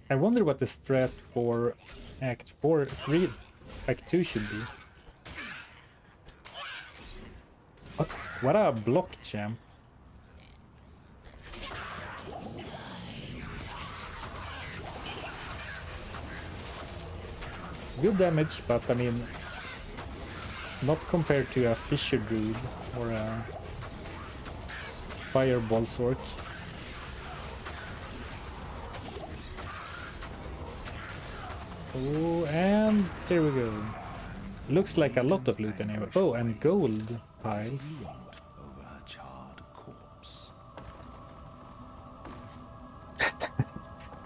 I wonder what the strat for Act 3, Act 2 should be. What a block champ. Good damage, but I mean, not compared to a Fisher Druid or a Fireball Sork. Oh, and there we go. Looks like a lot of loot anyway. Oh, and gold piles. Over her charred corpse.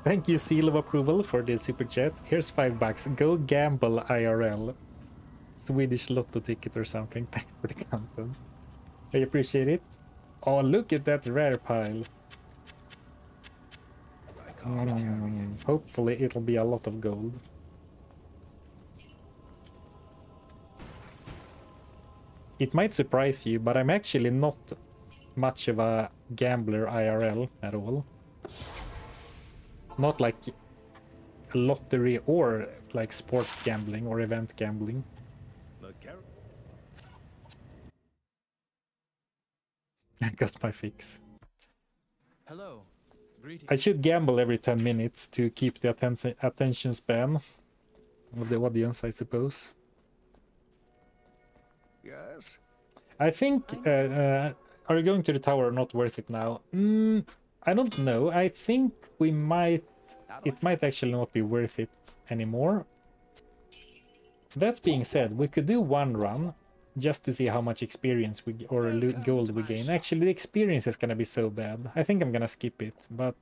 Thank you, Seal of Approval, for the super chat. Here's $5. Go gamble IRL. Swedish lotto ticket or something. Thanks for the content. I appreciate it. Oh, look at that rare pile. Hopefully it'll be a lot of gold. It might surprise you, but I'm actually not much of a gambler IRL at all. Not like a lottery or like sports gambling or event gambling. I got my fix. Hello. Greetings. I should gamble every 10 minutes to keep the attention span of the audience, I suppose. Yes. I think Are you going to the tower or not worth it now? I don't know. I think we might... It might actually not be worth it anymore. That being said, we could do one run just to see how much experience we or gold we gain. Actually, the experience is gonna be so bad. I think I'm gonna skip it, but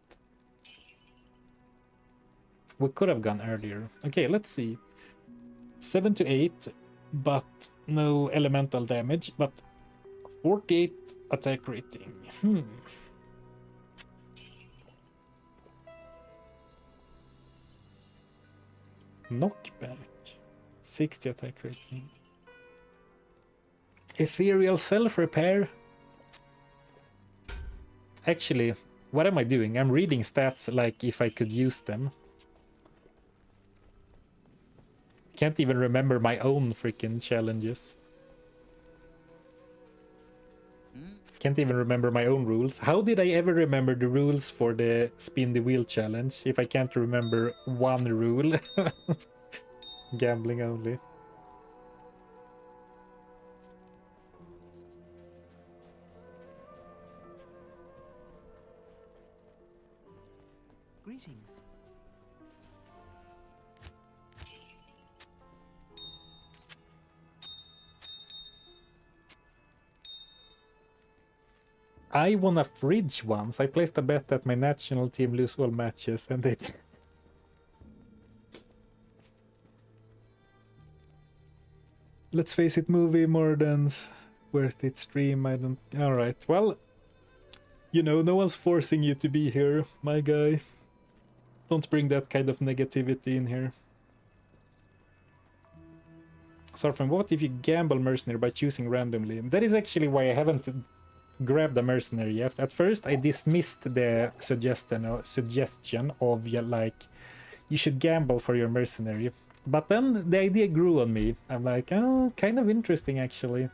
we could have gone earlier. Okay, let's see. 7 to 8, but no elemental damage, but 48 attack rating. Knockback. 60 attack rating. Ethereal self-repair. Actually, what am I doing? I'm reading stats like if I could use them. Can't even remember my own freaking challenges. Can't even remember my own rules. How did I ever remember the rules for the spin the wheel challenge if I can't remember one rule? Gambling only. Greetings. I won a fridge once. I placed a bet that my national team lose all matches and they... Let's face it, movie more than worth it. Stream, I don't... Alright, well... You know, no one's forcing you to be here, my guy. Don't bring that kind of negativity in here. Sarfan, what if you gamble mercenary by choosing randomly? That is actually why I haven't grabbed a mercenary yet. At first, I dismissed the suggestion of like, you should gamble for your mercenary. But then the idea grew on me. I'm like, oh, kind of interesting actually.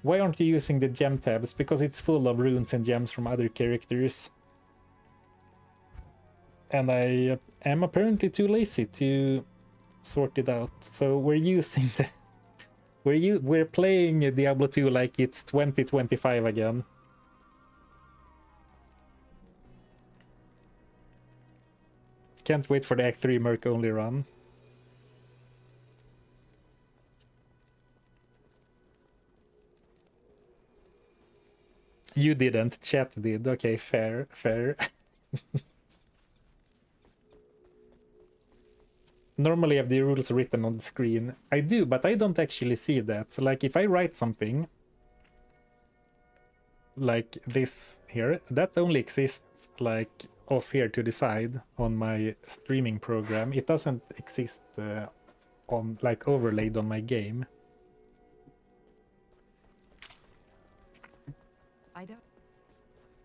Why aren't you using the gem tabs? Because it's full of runes and gems from other characters. And I am apparently too lazy to sort it out. So we're using the... We're playing Diablo 2 like it's 2025 again. Can't wait for the Act 3 Merc only run. You didn't, chat did. Okay, fair, fair. Normally I have the rules written on the screen. I do, but I don't actually see that. So like if I write something like this here, that only exists like off here to the side on my streaming program. It doesn't exist on like overlaid on my game.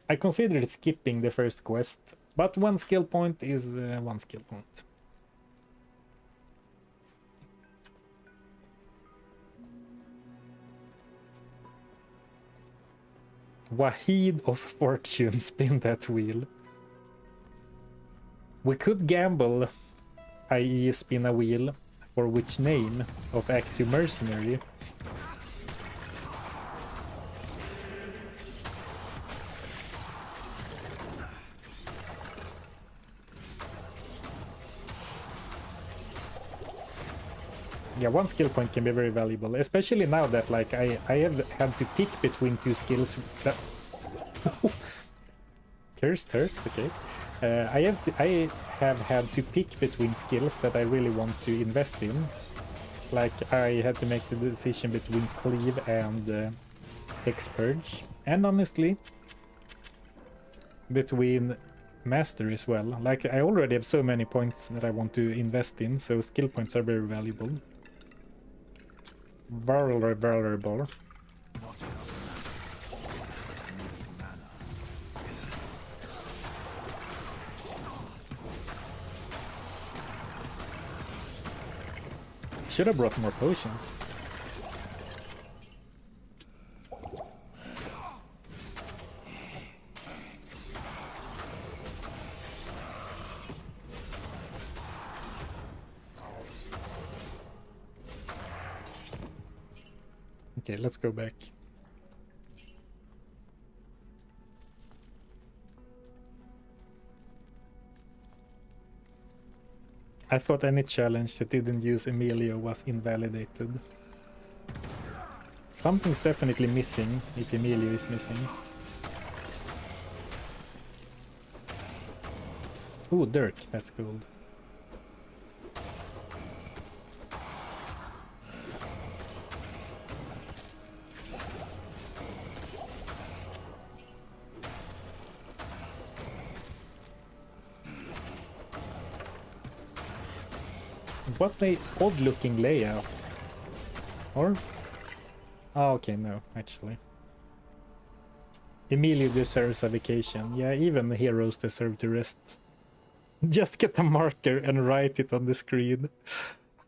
I considered skipping the first quest, but one skill point is one skill point. Wahid of Fortune, spin that wheel. We could gamble, i.e. spin a wheel, for which name of Act 2 Mercenary. Yeah, one skill point can be very valuable, especially now that like I have had to pick between two skills that... Cursed Turks, okay. I have had to pick between skills that I really want to invest in. Like I had to make the decision between Cleave and Expurge, and honestly between Master as well. Like I already have so many points that I want to invest in, so skill points are very valuable. Valuable. Should have brought more potions. Okay, let's go back. I thought any challenge that didn't use Emilio was invalidated. Something's definitely missing if Emilio is missing. Ooh, Dirk, that's gold. What a odd looking layout. Or? Oh, okay, no, actually. Emilio deserves a vacation. Yeah, even the heroes deserve to rest. Just get a marker and write it on the screen.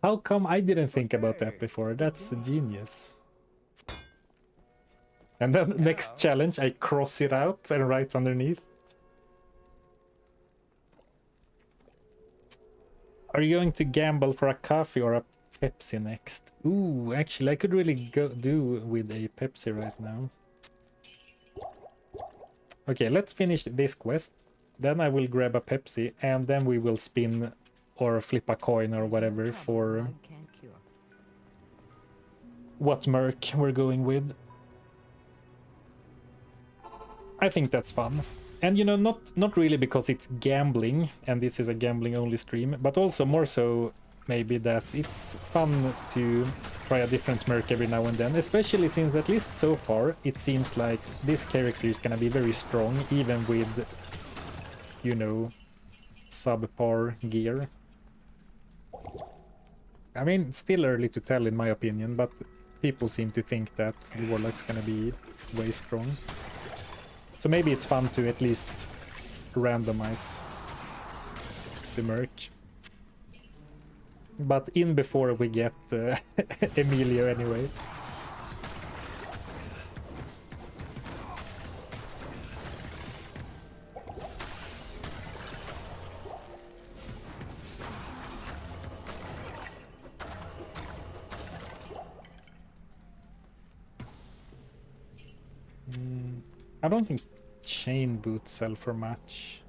How come I didn't think about that before? That's a genius. And then next challenge, I cross it out and write underneath. Are you going to gamble for a coffee or a Pepsi next? Ooh, actually, I could really do with a Pepsi right now. Okay, let's finish this quest. Then I will grab a Pepsi, and then we will spin or flip a coin or whatever for what merc we're going with. I think that's fun. And, you know, not really because it's gambling, and this is a gambling-only stream, but also more so maybe that it's fun to try a different merc every now and then, especially since at least so far it seems like this character is gonna be very strong, even with, you know, subpar gear. I mean, still early to tell in my opinion, but people seem to think that the Warlock's gonna be way strong. So maybe it's fun to at least randomize the merc. But in before we get Emilio anyway. I don't think chain boots sell for much.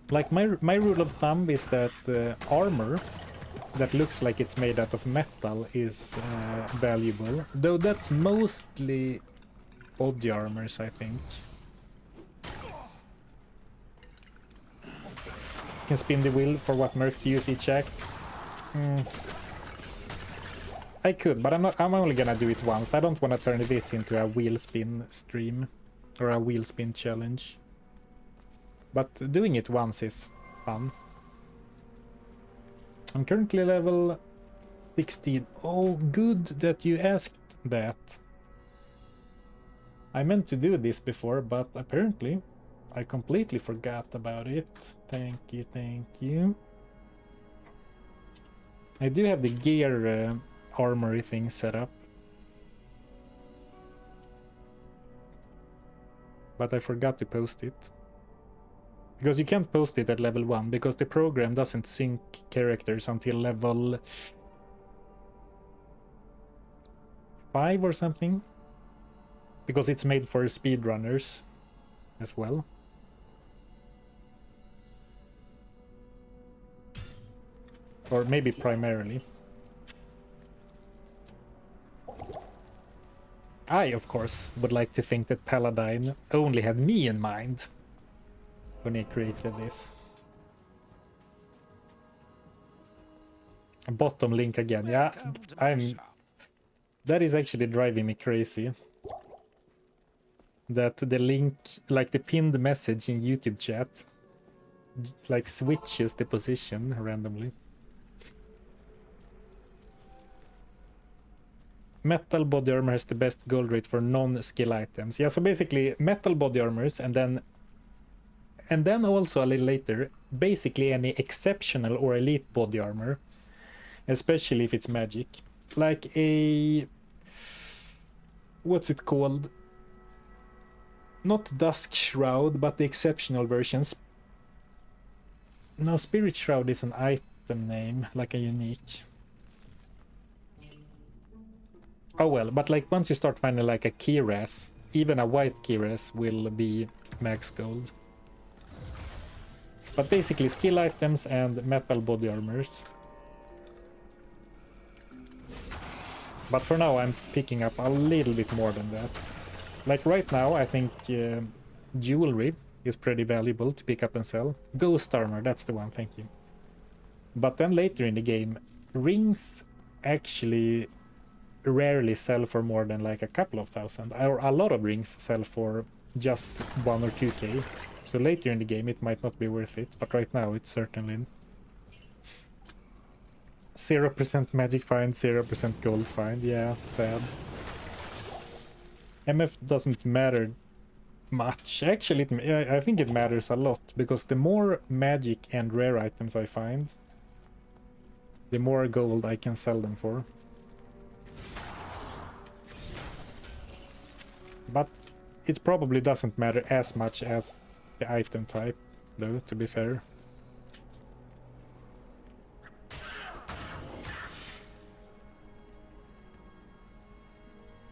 Like my rule of thumb is that armor that looks like it's made out of metal is valuable, though that's mostly body armors, I think. Can spin the wheel for what merc to use each act. I could, but I'm only gonna do it once. I don't want to turn this into a wheel spin stream or a wheel spin challenge. But doing it once is fun. I'm currently level 16. Oh, good that you asked that. I meant to do this before, but apparently I completely forgot about it. Thank you, thank you. I do have the gear armory thing set up. But I forgot to post it. Because you can't post it at level 1, because the program doesn't sync characters until level 5 or something. Because it's made for speedrunners as well. Or maybe primarily. I, of course, would like to think that Paladin only had me in mind when he created this. Bottom link again, yeah, that is actually driving me crazy. That the link, like the pinned message in YouTube chat, like switches the position randomly. Metal body armor has the best gold rate for non-skill items. Yeah, so basically metal body armors, and then also a little later, basically any exceptional or elite body armor, especially if it's magic. Like a... what's it called? Not Dusk Shroud, but the exceptional versions. No, Spirit Shroud is an item name, like a unique. Oh well, but like once you start finding like a Kiras, even a white Kiras will be max gold. But basically skill items and metal body armors. But for now I'm picking up a little bit more than that. Like right now I think jewelry is pretty valuable to pick up and sell. Ghost armor, that's the one, thank you. But then later in the game, rings actually rarely sell for more than like a couple of thousand. Or a lot of rings sell for just 1 or 2k. So later in the game it might not be worth it, but right now it's certainly 0% magic find, 0% gold find. Yeah, bad. MF doesn't matter much. Actually, I think it matters a lot, because the more magic and rare items I find, the more gold I can sell them for. But it probably doesn't matter as much as the item type, though, to be fair.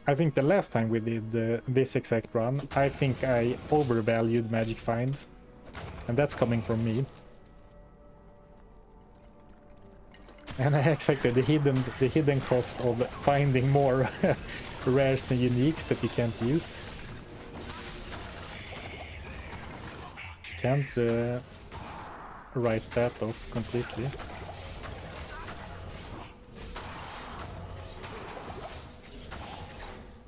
I think the last time we did this exact run, I think I overvalued magic find, and that's coming from me. And I accepted the hidden cost of finding more rares and uniques that you can't use. Can't write that off completely.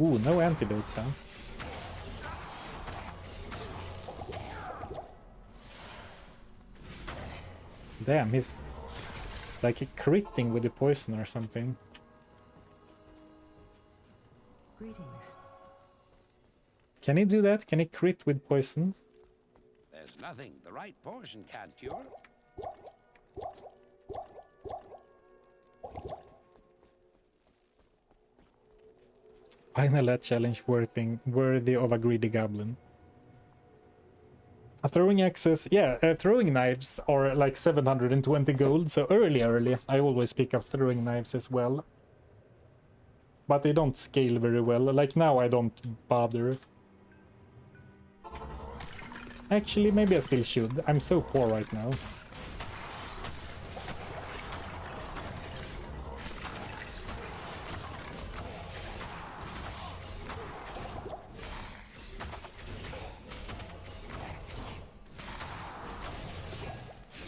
Ooh, no antidotes, huh? Damn, he's like critting with the poison or something. Greetings. Can he do that? Can he crit with poison? There's nothing the right poison can't cure. Final challenge worthy of a greedy goblin. A throwing axes, yeah, throwing knives are like 720 gold, so early I always pick up throwing knives as well. But they don't scale very well, like now I don't bother. Actually, maybe I still should, I'm so poor right now.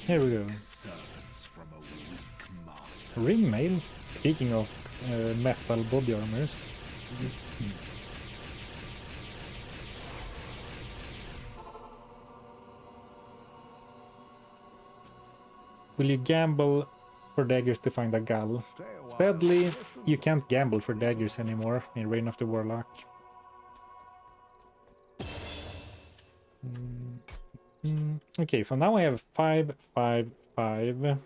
Here we go. Ring mail. Speaking of metal body armors. Will you gamble for daggers to find a gull? Sadly, you can't gamble for daggers anymore in Reign of the Warlock. Okay, so now I have 5, 5, 5.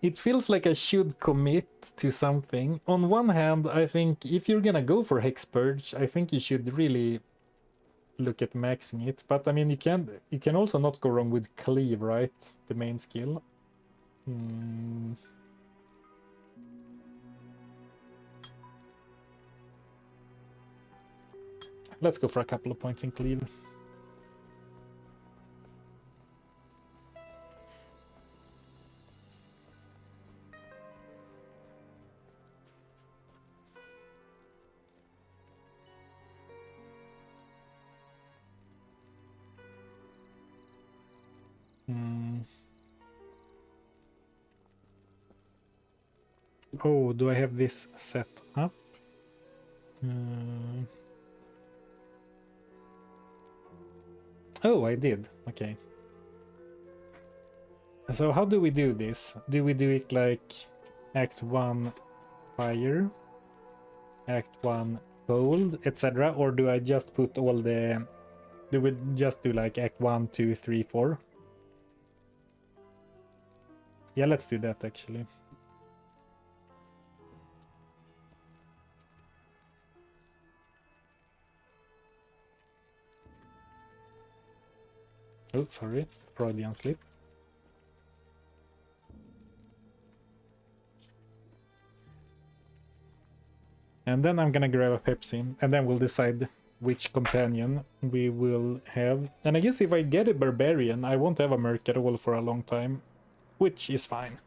It feels like I should commit to something. On one hand, I think if you're gonna go for Hex Purge, I think you should really look at maxing it. But I mean, you can also not go wrong with Cleave, right? The main skill. Let's go for a couple of points in Cleave. Oh, do I have this set up? Oh, I did. Okay. So how do we do this? Do we do it like Act 1 fire, Act 1 cold, etc.? Or do I just put all the... Do we just do like Act 1, 2, 3, 4? Yeah, let's do that actually. Oh, sorry. Freudian slip. And then I'm gonna grab a Pepsi, and then we'll decide which companion we will have. And I guess if I get a barbarian, I won't have a merc at all for a long time, which is fine.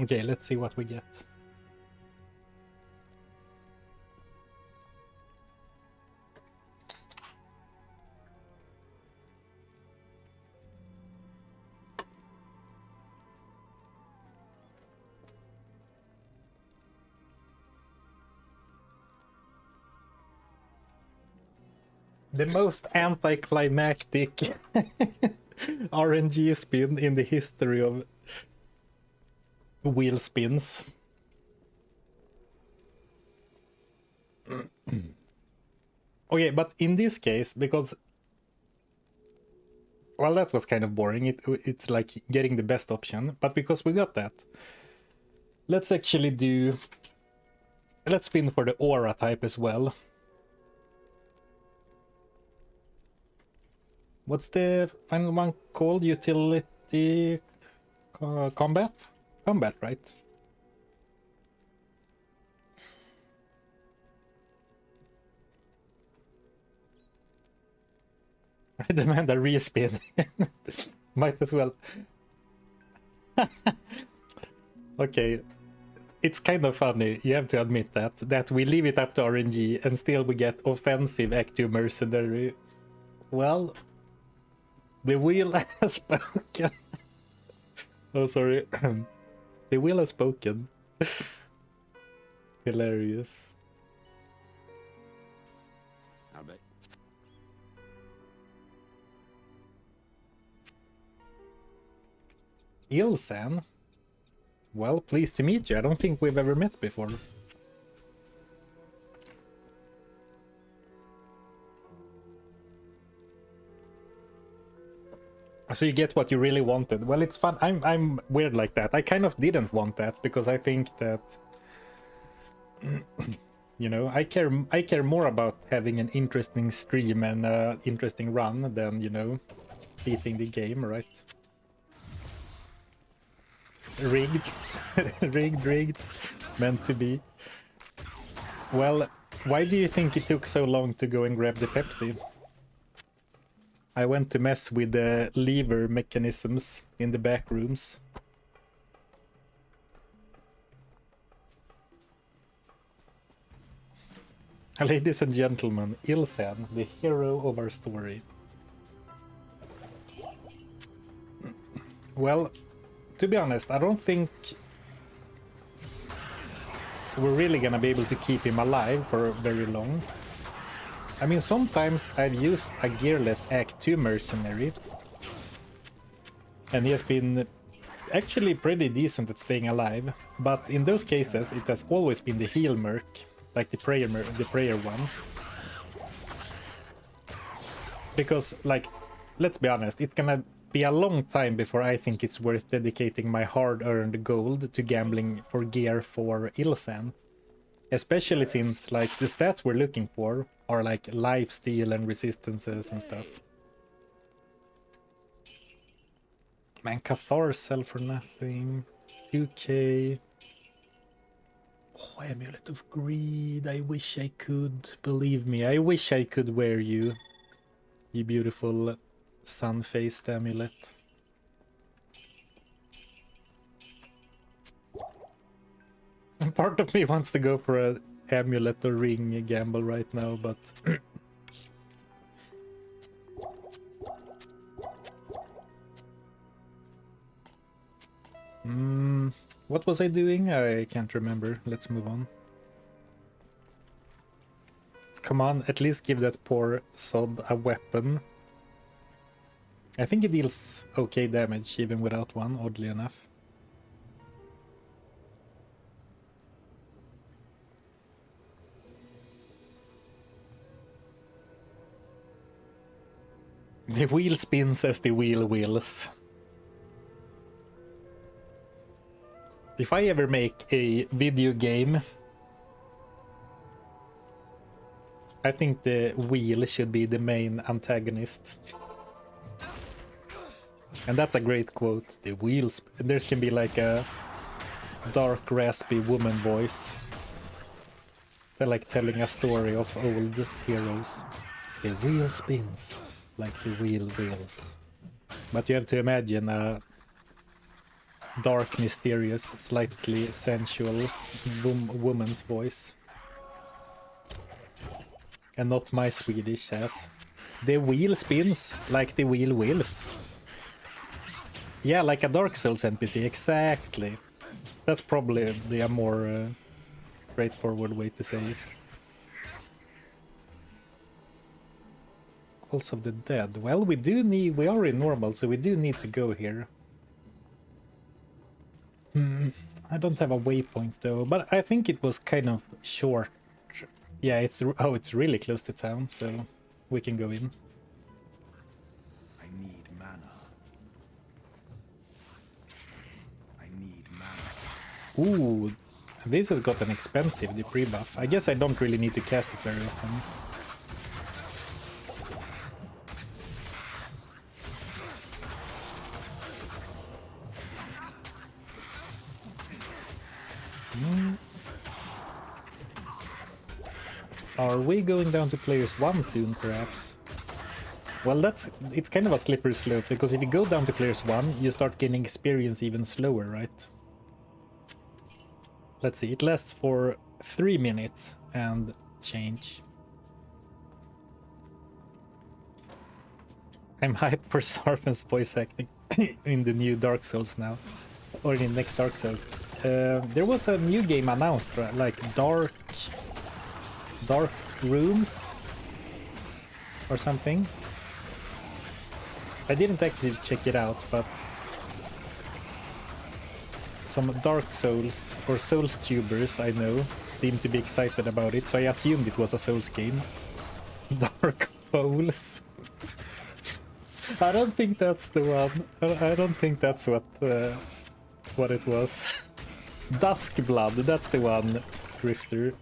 Okay, let's see what we get. The most anticlimactic RNG spin in the history of wheel spins. Okay, but in this case, because... Well, that was kind of boring. It's like getting the best option. But because we got that, let's actually do... Let's spin for the aura type as well. What's the final one called? Utility... combat? Combat, right? I demand a respin. Might as well. Okay. It's kind of funny, you have to admit that we leave it up to RNG and still we get offensive Act 2 mercenary. Well, the wheel has spoken. Oh, sorry. The wheel has spoken. Hilarious. I'll bet. Ilsan? Well, pleased to meet you. I don't think we've ever met before. So you get what you really wanted. Well, it's fun. I'm weird like that. I kind of didn't want that because I think that you know, I care more about having an interesting stream and interesting run than, you know, beating the game, right? Rigged. rigged. Meant to be. Well, why do you think it took so long to go and grab the Pepsi? I went to mess with the lever mechanisms in the back rooms. Ladies and gentlemen, Ilsan, the hero of our story. Well, to be honest, I don't think we're really gonna be able to keep him alive for very long. I mean, sometimes I've used a gearless Act 2 mercenary, and he has been actually pretty decent at staying alive, but in those cases it has always been the heal merc, like the prayer one. Because, like, let's be honest, it's gonna be a long time before I think it's worth dedicating my hard-earned gold to gambling for gear for Ilsan. Especially since, like, the stats we're looking for are like lifesteal and resistances and stuff. Man, Cathar sell for nothing. 2k. Oh, Amulet of Greed. I wish I could. Believe me, I wish I could wear you. You beautiful sun-faced amulet. Part of me wants to go for a amulet or ring gamble right now, but what was I doing? I can't remember. Let's move on. Come on, at least give that poor sod a weapon. I think it deals okay damage even without one, oddly enough. The wheel spins as the wheel wills. If I ever make a video game, I think the wheel should be the main antagonist. And that's a great quote. The wheels. There can be like a dark, raspy woman voice. They're like telling a story of old heroes. The wheel spins like the wheel wheels. But you have to imagine a dark, mysterious, slightly sensual woman's voice. And not my Swedish as. The wheel spins like the wheel wheels. Yeah, like a Dark Souls NPC, exactly. That's probably a more straightforward way to say it. Calls of the Dead. Well, we are in normal, so we do need to go here. I don't have a waypoint though, but I think it was kind of short. Yeah, it's really close to town, so we can go in. I need mana. I need mana. Ooh, this has got an expensive debuff. I guess I don't really need to cast it very often. Are we going down to players 1 soon, perhaps? Well, it's kind of a slippery slope, because if you go down to players 1, you start gaining experience even slower, right? Let's see, it lasts for 3 minutes and change. I'm hyped for Sarpen's voice acting. in the new Dark Souls now, or in the next Dark Souls. There was a new game announced, right? Like Dark Rooms or something. I didn't actually check it out, but some Dark Souls or Souls tubers I know seem to be excited about it, so I assumed it was a Souls game. Dark Souls. I don't think that's the one. I don't think that's what it was. Dusk Blood, that's the one, Drifter.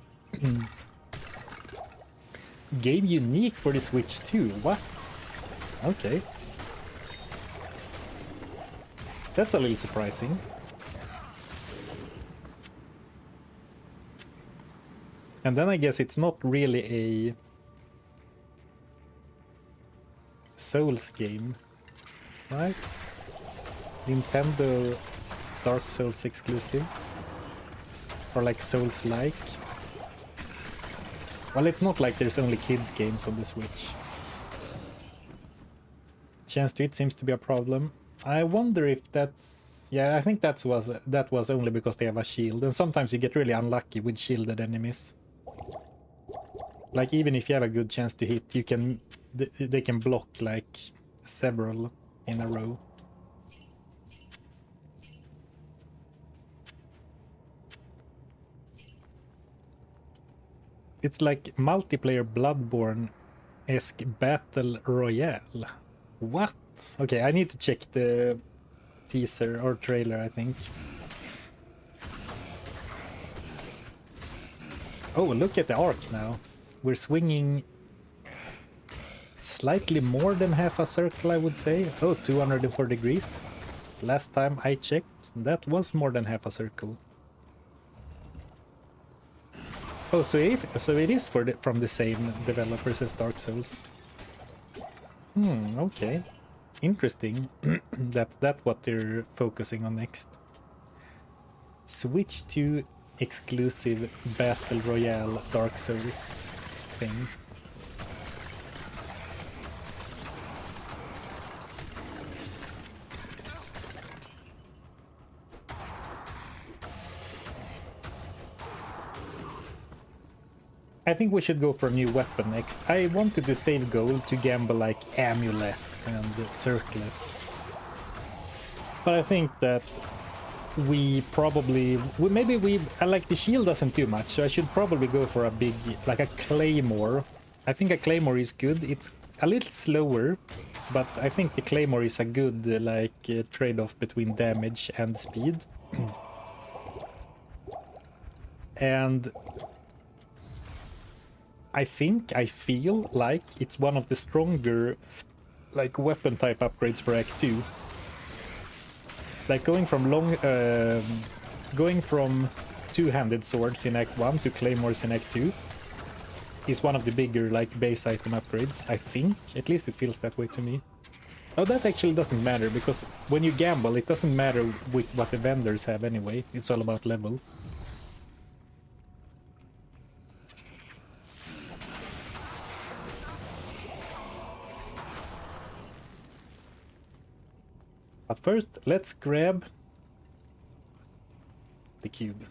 Game unique for the Switch too. What? Okay. That's a little surprising. And then I guess it's not really a Souls game, right? Nintendo Dark Souls exclusive, or like Souls-like. Well, it's not like there's only kids games on the Switch. Chance to hit seems to be a problem. I wonder if that's... Yeah, I think that was only because they have a shield, and sometimes you get really unlucky with shielded enemies. Like, even if you have a good chance to hit, you can... They can block, like, several in a row. It's like multiplayer Bloodborne-esque battle royale. What? Okay, I need to check the teaser or trailer, I think. Oh, look at the arc now. We're swinging slightly more than half a circle, I would say. Oh, 204 degrees. Last time I checked, that was more than half a circle. Oh, so it is from the same developers as Dark Souls. Okay. Interesting. That's what they're focusing on next. Switch to exclusive Battle Royale Dark Souls thing. I think we should go for a new weapon next. I wanted to save gold to gamble like amulets and circlets. But I think that I like the shield doesn't do much, so I should probably go for a big, like a claymore. I think a claymore is good. It's a little slower, but I think the claymore is a good trade-off between damage and speed. And I feel like it's one of the stronger like weapon type upgrades for Act 2. Like going from two-handed swords in Act 1 to claymores in Act 2 is one of the bigger like base item upgrades, I think. At least it feels that way to me. Oh, that actually doesn't matter, because when you gamble it doesn't matter what the vendors have anyway. It's all about level. But first, let's grab the cube.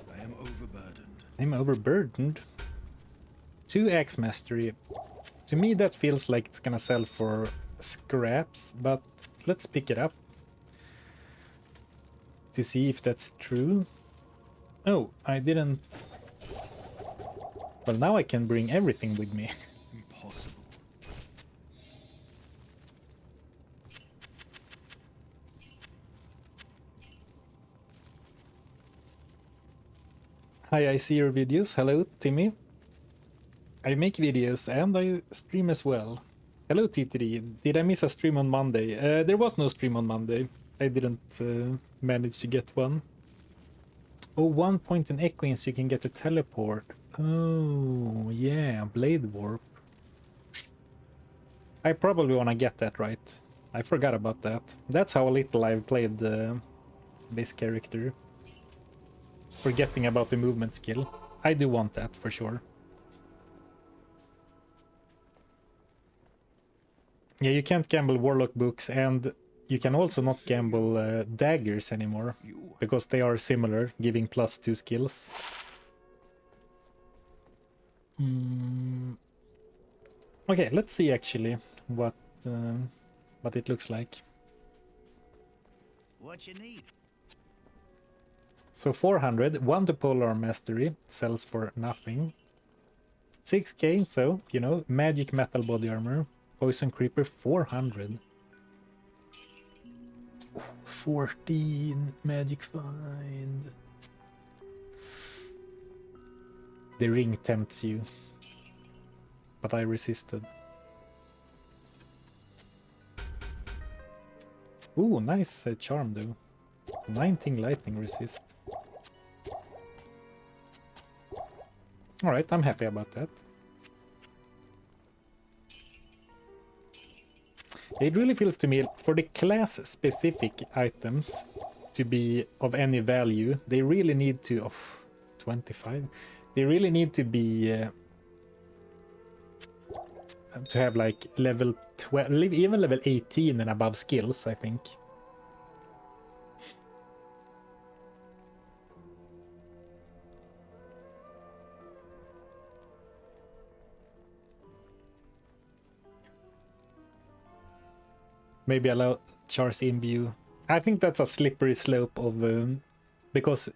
I am overburdened. I'm overburdened. 2 axe mastery. To me that feels like it's gonna sell for scraps, but let's pick it up to see if that's true. Oh, I didn't... Well, now I can bring everything with me. Impossible. Hi, I see your videos. Hello, Timmy. I make videos and I stream as well. Hello, TTD. Did I miss a stream on Monday? There was no stream on Monday. I didn't manage to get one. Oh, 1 point in echoing so you can get a teleport. Oh, yeah, Blade Warp. I probably want to get that right. I forgot about that. That's how little I've played this character. Forgetting about the movement skill. I do want that for sure. Yeah, you can't gamble Warlock books, and you can also not gamble daggers anymore, because they are similar, giving +2 skills. Okay, let's see actually what it looks like. What you need? So 400, 1 to Polar Mastery, sells for nothing. 6k, so, you know, Magic Metal Body Armor. Poison Creeper, 400. 14, Magic Find. The ring tempts you. But I resisted. Ooh, nice charm though. 19 lightning resist. Alright, I'm happy about that. It really feels to me, for the class-specific items to be of any value, they really need to... Oh, 25? They really need to be... to have like level 12, even level 18 and above skills, I think. Maybe allow Char's in view. I think that's a slippery slope of because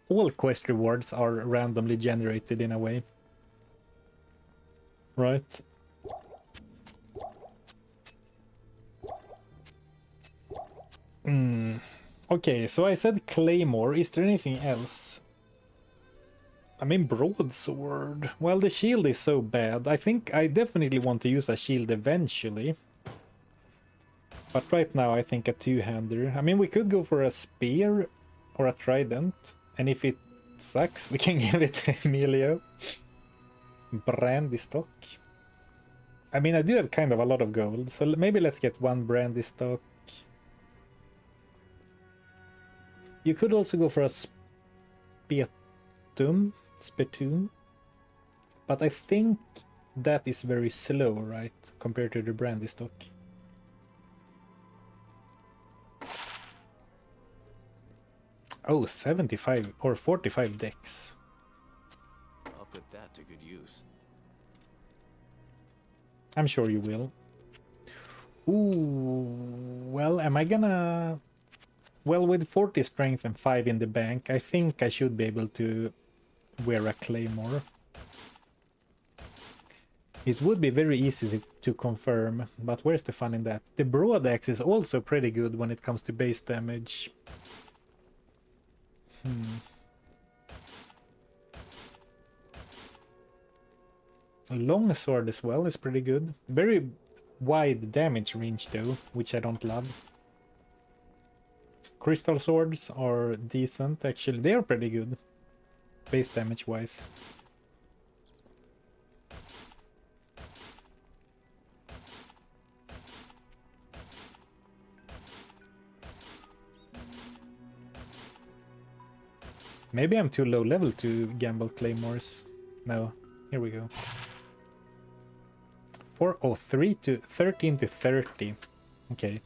all quest rewards are randomly generated in a way, right? Okay, so I said Claymore. Is there anything else? I mean, broadsword. Well, the shield is so bad. I think I definitely want to use a shield eventually. But right now, I think a two-hander. I mean, we could go for a spear or a trident. And if it sucks, we can give it to Emilio. Brandy stock. I mean, I do have kind of a lot of gold. So maybe let's get one brandy stock. You could also go for a spittoon, but I think that is very slow, right, compared to the brandy stock. Oh, 75 or 45 decks. I'll put that to good use. I'm sure you will. Ooh, well, am I gonna... Well, with 40 strength and 5 in the bank, I think I should be able to wear a claymore. It would be very easy to confirm, but where's the fun in that? The broad axe is also pretty good when it comes to base damage. Long sword as well is pretty good. Very wide damage range though, which I don't love. Crystal swords are decent, actually. They are pretty good, base damage wise. Maybe I'm too low level to gamble claymores. No, here we go. 3 to 13 to 30. Okay.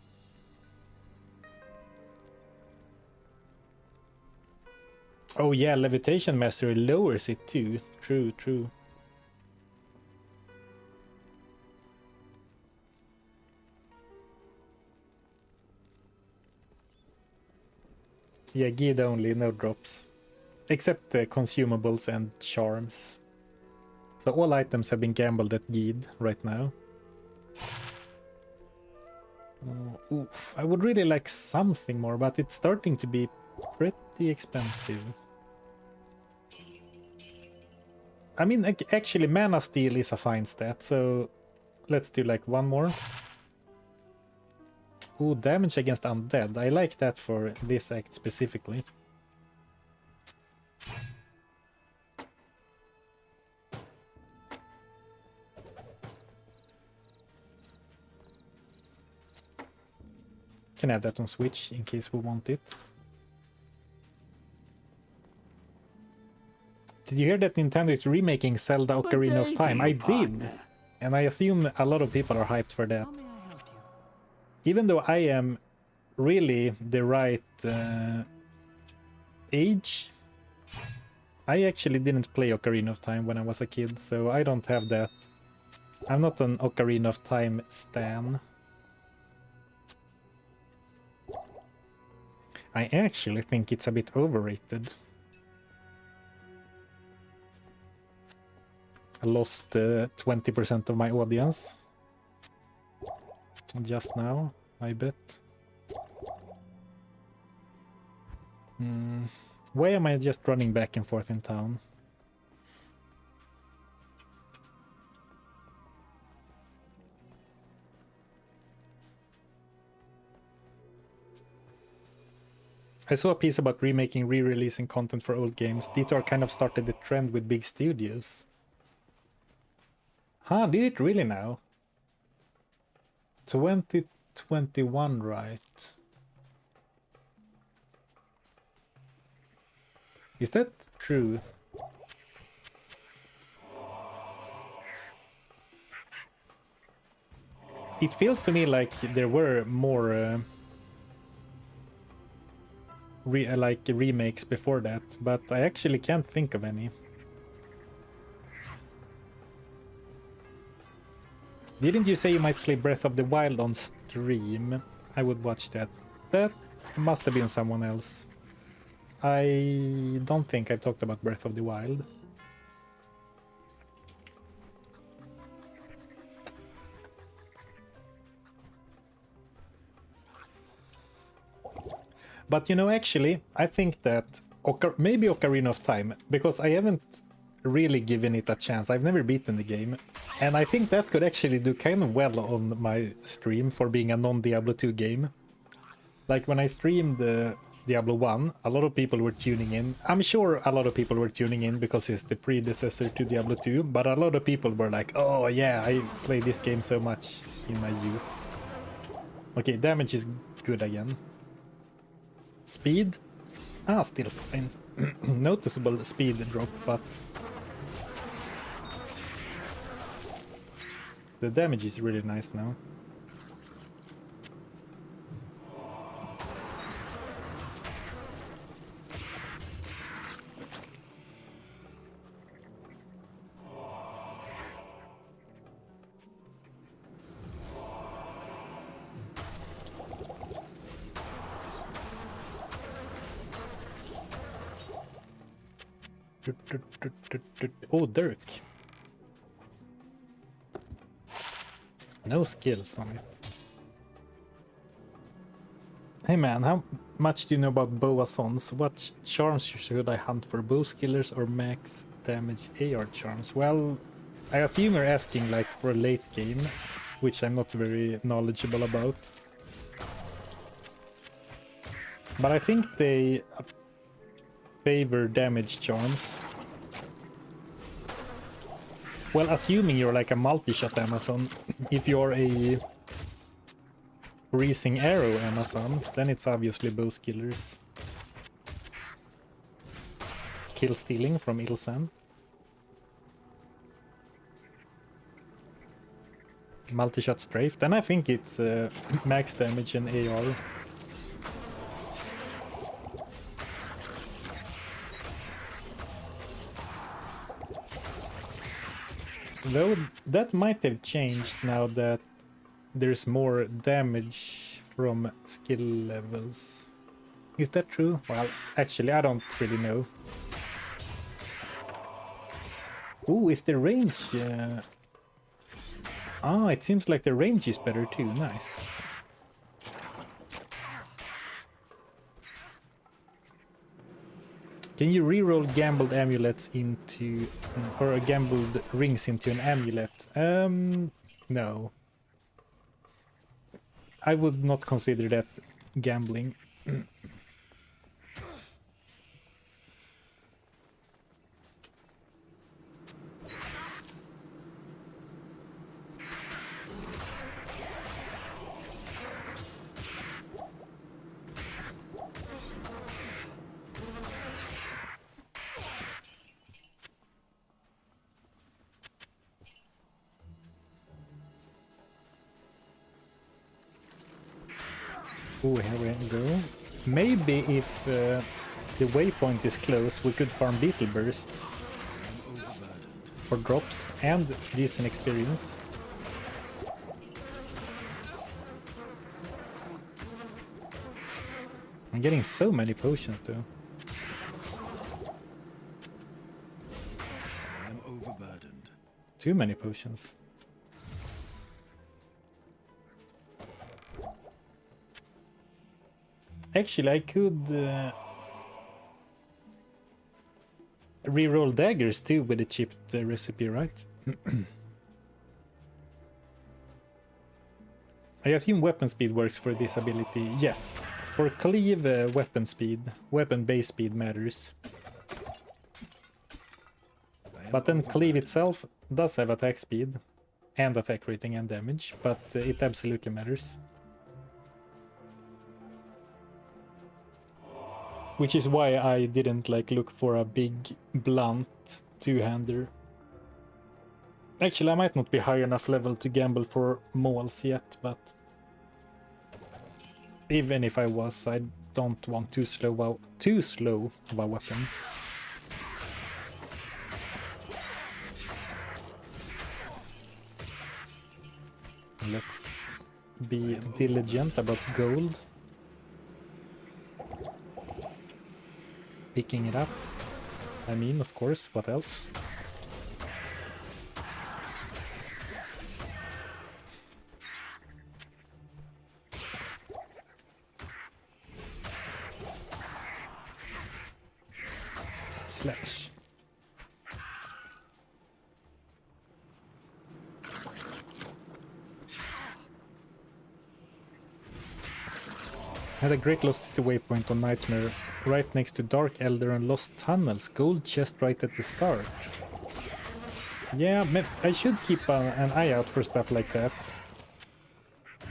Oh yeah, levitation mastery lowers it too. True, true. Yeah, Gheed only, no drops. Except consumables and charms. So all items have been gambled at Gheed right now. Oof, I would really like something more, but it's starting to be pretty expensive. I mean, actually, Mana Steal is a fine stat, so let's do like one more. Ooh, damage against undead. I like that for this act specifically. Can have that on Switch in case we want it. Did you hear that Nintendo is remaking Zelda Ocarina of Time? I did! And I assume a lot of people are hyped for that. How may I help you? Even though I am really the right age, I actually didn't play Ocarina of Time when I was a kid, so I don't have that. I'm not an Ocarina of Time stan. I actually think it's a bit overrated. I lost 20% of my audience just now, I bet. Why am I just running back and forth in town? I saw a piece about remaking, re-releasing content for old games. D2R kind of started the trend with big studios. Huh, did it really now? 2021, right? Is that true? It feels to me like there were more remakes before that, but I actually can't think of any. Didn't you say you might play Breath of the Wild on stream? I would watch that. That must have been someone else. I don't think I talked about Breath of the Wild. But you know, actually, I think that maybe Ocarina of Time, because I haven't really given it a chance. I've never beaten the game, and I think that could actually do kind of well on my stream for being a non-Diablo 2 game. Like when I streamed Diablo 1, a lot of people were tuning in. I'm sure a lot of people were tuning in because it's the predecessor to Diablo 2, but a lot of people were like, oh yeah, I played this game so much in my youth. Okay, damage is good again. Speed? Ah, still fine. Noticeable speed drop, but the damage is really nice now. Oh, Dirk. No skills on it. Hey man, how much do you know about bow assaults? What charms should I hunt for? Bow skillers or max damage AR charms? Well, I assume you're asking like for a late game, which I'm not very knowledgeable about. But I think they favor damage charms. Well, assuming you're like a multi-shot Amazon, if you're a freezing arrow Amazon, then it's obviously bow skillers. Kill stealing from Ilsan. Multi-shot strafe, then I think it's max damage and AR. Though that might have changed now that there's more damage from skill levels. Is that true? Well, actually, I don't really know. Ooh, is the range... Ah, it seems like the range is better too. Nice. Can you reroll gambled amulets into... or gambled rings into an amulet? No. I would not consider that gambling. Oh, here we go. Maybe if the waypoint is close, we could farm Beetle Burst for drops and decent experience. I'm getting so many potions though. I am overburdened. Too many potions. Actually, I could reroll daggers too with the chipped recipe, right? I assume weapon speed works for this ability. Yes. For cleave, weapon base speed matters. But then cleave itself does have attack speed and attack rating and damage, but it absolutely matters. Which is why I didn't like look for a big blunt two-hander. Actually, I might not be high enough level to gamble for mauls yet, but even if I was, I don't want too slow of a weapon. Let's be diligent about gold. Picking it up. I mean, of course, what else? Slash. Had a great Lost City waypoint on Nightmare, right next to Dark Elder and Lost Tunnels. Gold chest right at the start. Yeah, I should keep an eye out for stuff like that.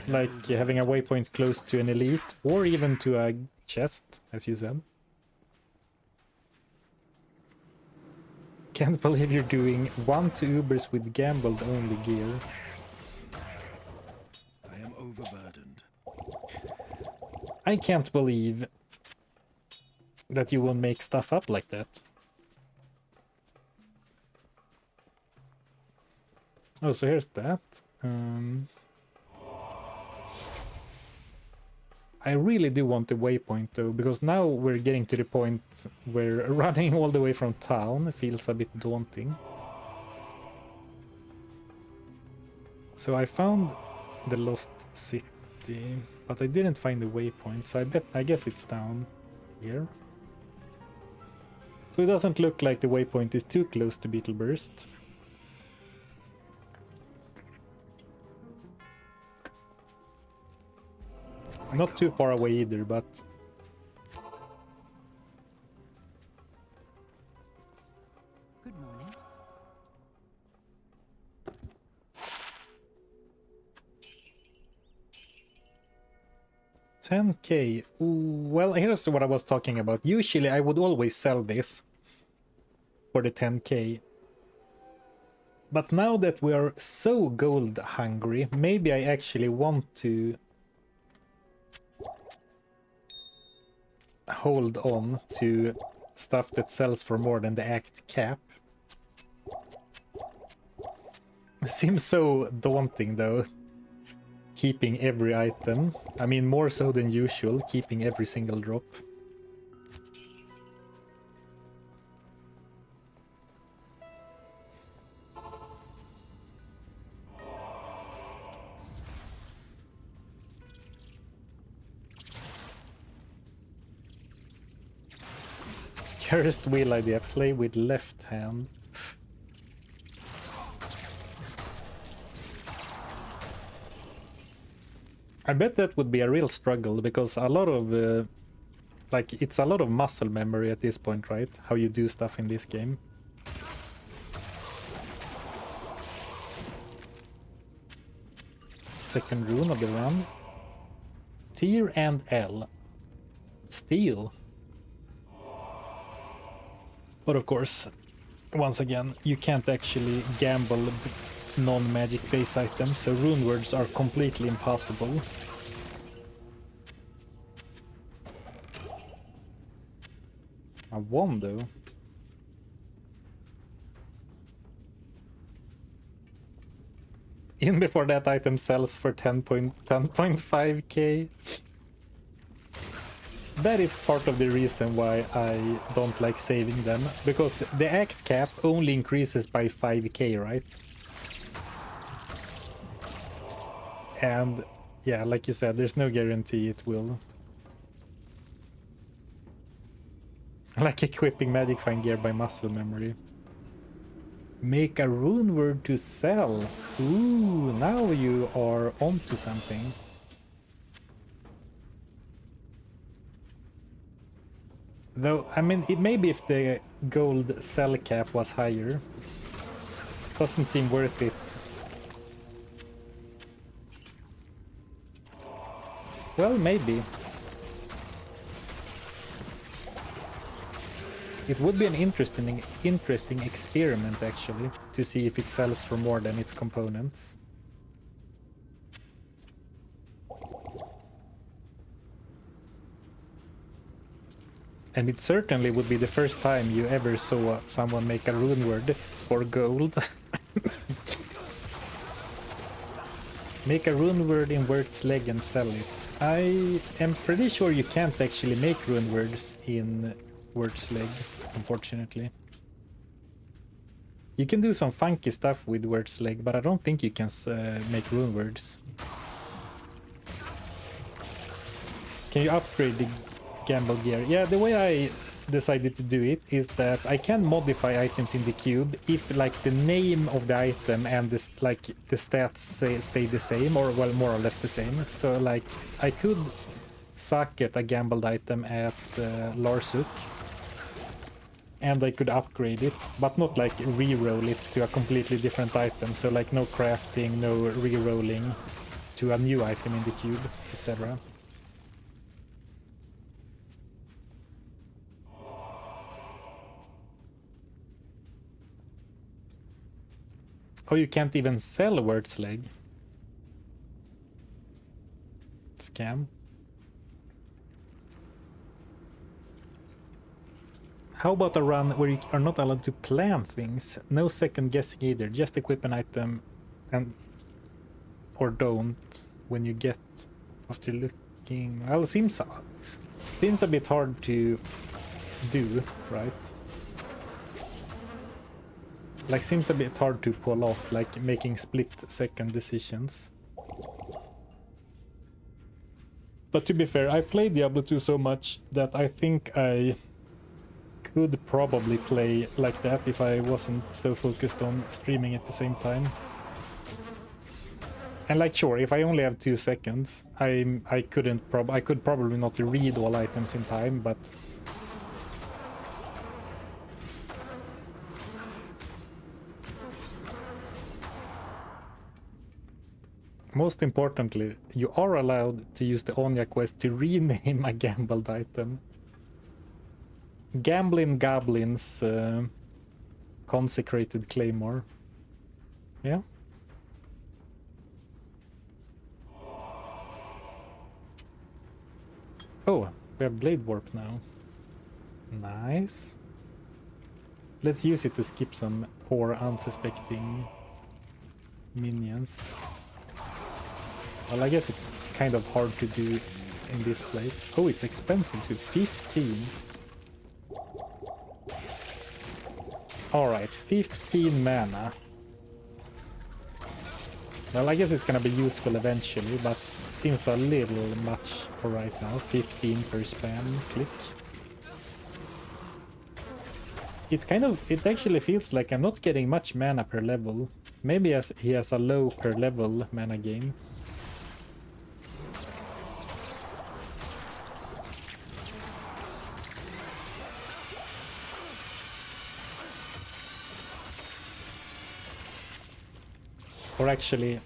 Like having a waypoint close to an elite, or even to a chest, as you said. Can't believe you're doing 1-2 Ubers with gambled only gear. I am overburdened. I can't believe that you will make stuff up like that. Oh, so here's that. I really do want the waypoint though, because now we're getting to the point where running all the way from town feels a bit daunting. So I found the Lost City, but I didn't find the waypoint, so I guess it's down here. So it doesn't look like the waypoint is too close to Beetle Burst. Not too far away either, but... Good morning. $10K. Well, here's what I was talking about. Usually I would always sell this for the 10K. But now that we are so gold hungry, maybe I actually want to hold on to stuff that sells for more than the act cap. Seems so daunting though, keeping every item. I mean, more so than usual, keeping every single drop. Cursed wheel idea, play with left hand. I bet that would be a real struggle, because a lot of like, it's a lot of muscle memory at this point, right? How you do stuff in this game. Second rune of the run. Tier and L. Steel. But of course, once again, you can't actually gamble non-magic base items, so rune words are completely impossible. I won though. Even before that item sells for 10.5k. That is part of the reason why I don't like saving them, because the act cap only increases by 5k, right? And yeah, like you said, there's no guarantee it will. Like equipping magic fine gear by muscle memory. Make a rune word to sell. Ooh, now you are onto something. Though, I mean, it maybe if the gold sell cap was higher. Doesn't seem worth it. Well, maybe. It would be an interesting experiment, actually, to see if it sells for more than its components. And it certainly would be the first time you ever saw someone make a rune word for gold. Make a rune word in Word's Leg and sell it. I am pretty sure you can't actually make rune words in Word's Leg, unfortunately. You can do some funky stuff with Word's Leg, but I don't think you can make rune words. Can you upgrade the gamble gear? Yeah, the way I decided to do it is that I can modify items in the cube if like the name of the item and this like the stats stay the same, or well, more or less the same. So like I could suck at a gambled item at Larsuk, and I could upgrade it, but not like re-roll it to a completely different item. So like no crafting, no re-rolling to a new item in the cube, etc. Oh, you can't even sell Word's Leg. Scam. How about a run where you are not allowed to plan things? No second guessing either. Just equip an item and or don't when you get after looking. Well, it seems a bit hard to do, right? Like, seems a bit hard to pull off, like making split-second decisions. But to be fair, I played Diablo 2 so much that I think I could probably play like that if I wasn't so focused on streaming at the same time. And like, sure, if I only have 2 seconds, I could probably not read all items in time, but most importantly, you are allowed to use the Onya quest to rename a gambled item. Gambling Goblin's Consecrated Claymore. Yeah. Oh, we have Blade Warp now. Nice. Let's use it to skip some poor unsuspecting minions. Well, I guess it's kind of hard to do in this place. Oh, it's expensive too. 15. Alright, 15 mana. Well, I guess it's gonna be useful eventually, but seems a little much for right now. 15 per spam click. It actually feels like I'm not getting much mana per level. Maybe he has a low per level mana gain. Or actually,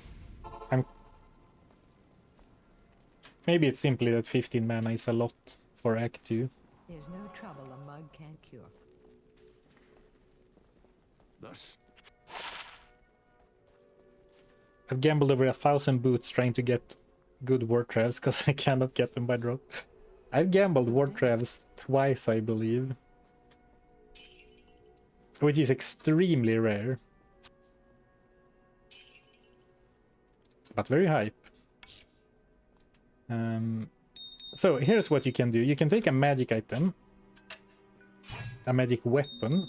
maybe it's simply that 15 mana is a lot for Act 2. There's no trouble a mug can't cure. Thus, I've gambled over 1,000 boots trying to get good War Travs because I cannot get them by drop. I've gambled War Travs twice, I believe. which is extremely rare. But very hype. So here's what you can do. You can take a magic item, a magic weapon,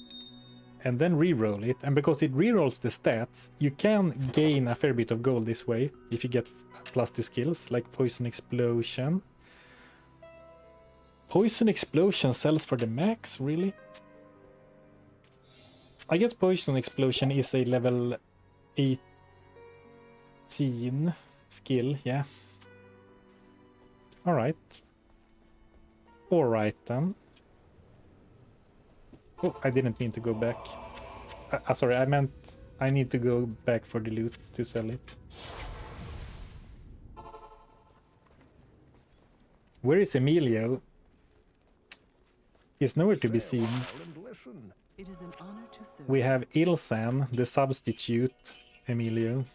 and then re-roll it. And because it re-rolls the stats, you can gain a fair bit of gold this way if you get +2 skills, like Poison Explosion. Poison Explosion sells for the max, really? I guess Poison Explosion is a level 18 skill, yeah. Alright. Alright then. Oh, I didn't mean to go back. Sorry, I meant I need to go back for the loot to sell it. Where is Emilio? He's nowhere to be seen. It is an honor to serve. We have Ilsan, the substitute Emilio.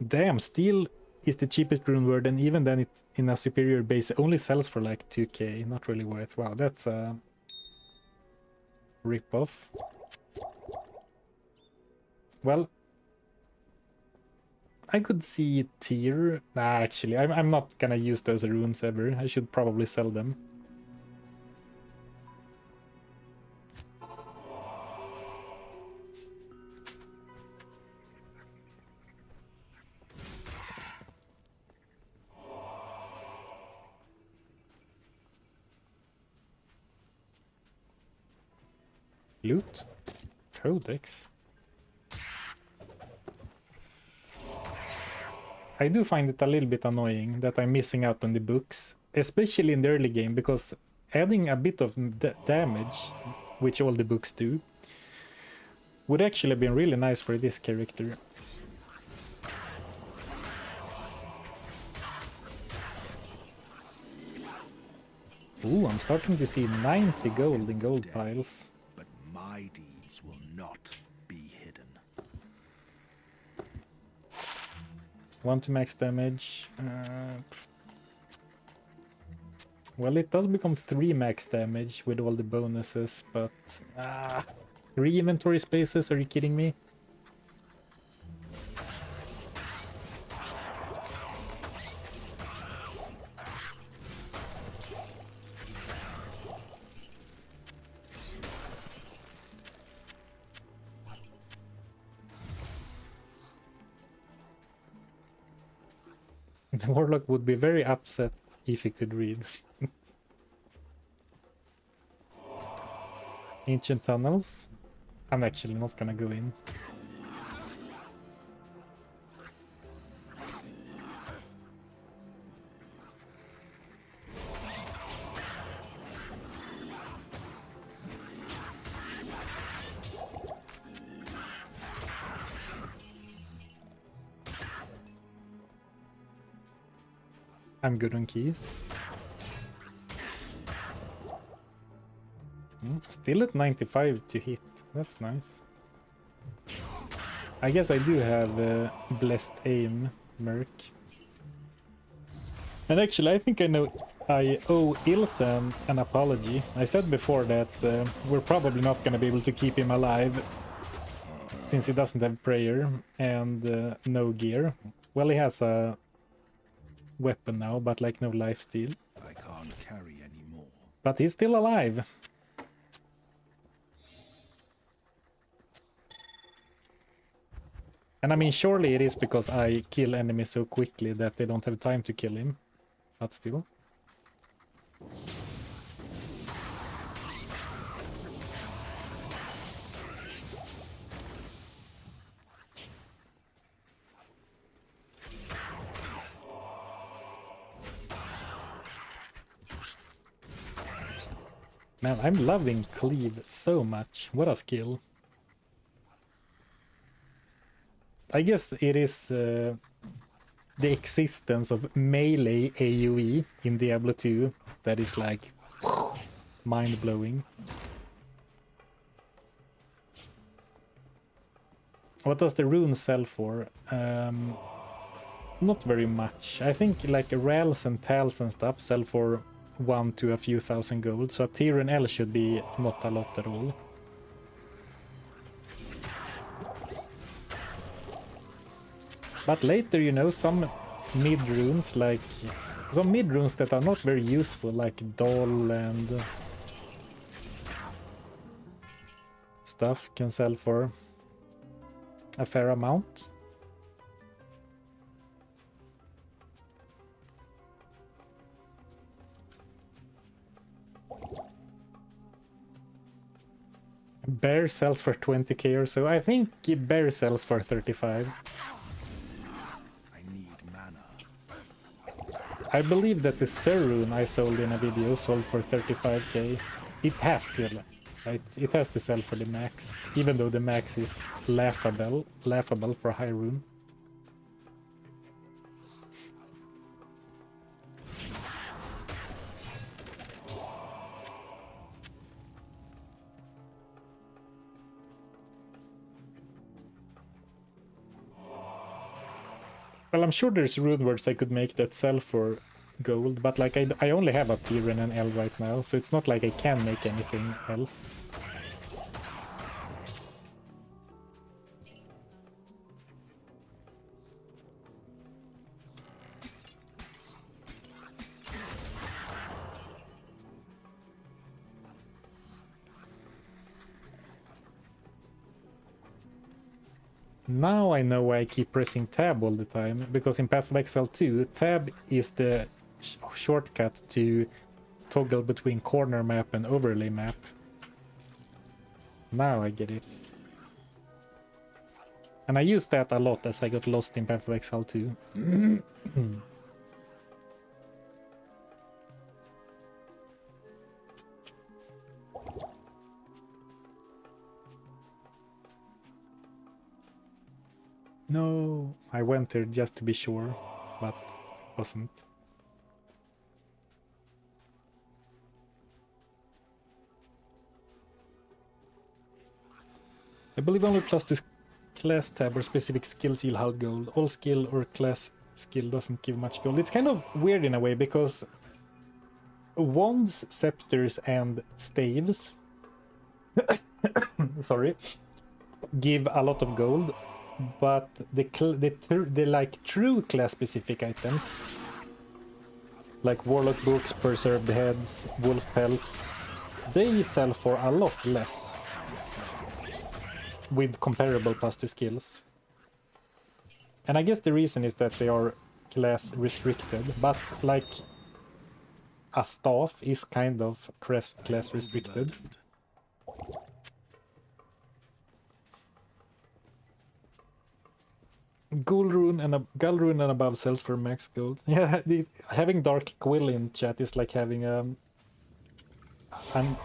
Damn, steel is the cheapest rune word, and even then it in a superior base only sells for like 2k. Not really worth. Wow, that's a rip-off. Well, I could see tier. Nah, actually, I'm not gonna use those runes ever. I should probably sell them. Loot? Codex? I do find it a little bit annoying that I'm missing out on the books, especially in the early game, because adding a bit of damage, which all the books do, would actually have been really nice for this character. Ooh, I'm starting to see 90 gold in gold piles. But my deeds will not be hidden. 1 to max damage. Well, it does become 3 max damage with all the bonuses, but 3 inventory spaces, are you kidding me? The Warlock would be very upset if he could read. Ancient tunnels. I'm actually not gonna go in. I'm good on keys. Still at 95 to hit. That's nice. I guess I do have blessed aim, Merc. And actually, I think I owe Ilsen an apology. I said before that we're probably not going to be able to keep him alive since he doesn't have prayer and no gear. Well, he has a weapon now, but like no lifesteal. I can't carry any more. But he's still alive. And I mean, surely it is because I kill enemies so quickly that they don't have time to kill him. But still. Man, I'm loving Cleave so much. What a skill. I guess it is the existence of melee AoE in Diablo 2 that is like mind-blowing. What does the rune sell for? Not very much. I think like rails and tals and stuff sell for 1 to a few thousand gold, so a tier in L should be not a lot at all. But later, you know, some mid runes like some mid runes that are not very useful, like Doll and stuff, can sell for a fair amount. Bear sells for 20k or so. I think Bear sells for 35. I need mana. I believe that the Sir rune I sold in a video sold for 35k. It has to, right? It has to sell for the max, even though the max is laughable for high rune. Well, I'm sure there's rune words I could make that sell for gold, but like I only have a tier and an L right now, so it's not like I can make anything else. Now I know why I keep pressing tab all the time, because in Path of Exile 2, tab is the shortcut to toggle between corner map and overlay map. Now I get it. And I used that a lot as I got lost in Path of Exile 2. No, I went there just to be sure, but wasn't. I believe only plus this class tab or specific skills yield hard gold. All skill or class skill doesn't give much gold. It's kind of weird in a way, because wands, scepters, and staves sorry, give a lot of gold. But the like true class specific items, like warlock books, preserved heads, wolf pelts, they sell for a lot less with comparable plus 2 skills. And I guess the reason is that they are class restricted, but like a staff is kind of class restricted. Gull rune and above sells for max gold. Yeah, having Dark Quill in chat is like having an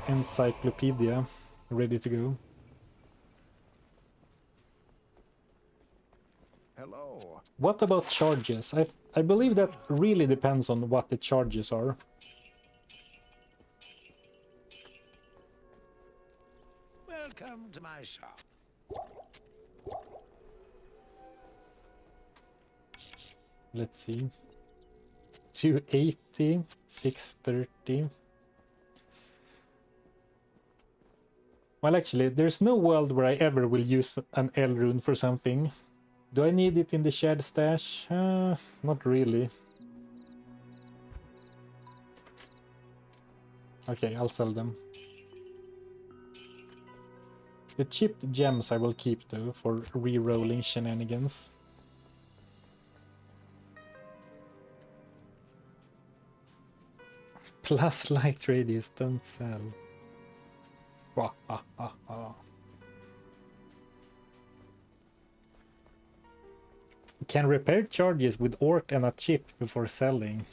encyclopedia ready to go. Hello. What about charges? I believe that really depends on what the charges are. Welcome to my shop. Let's see. 280, 630. Well, actually, there's no world where I ever will use an L rune for something. Do I need it in the shared stash? Not really. Okay, I'll sell them. The chipped gems I will keep though for re-rolling shenanigans. Plus light radius, don't sell. Wah, ah, ah, ah. Can repair charges with Orc and a chip before selling.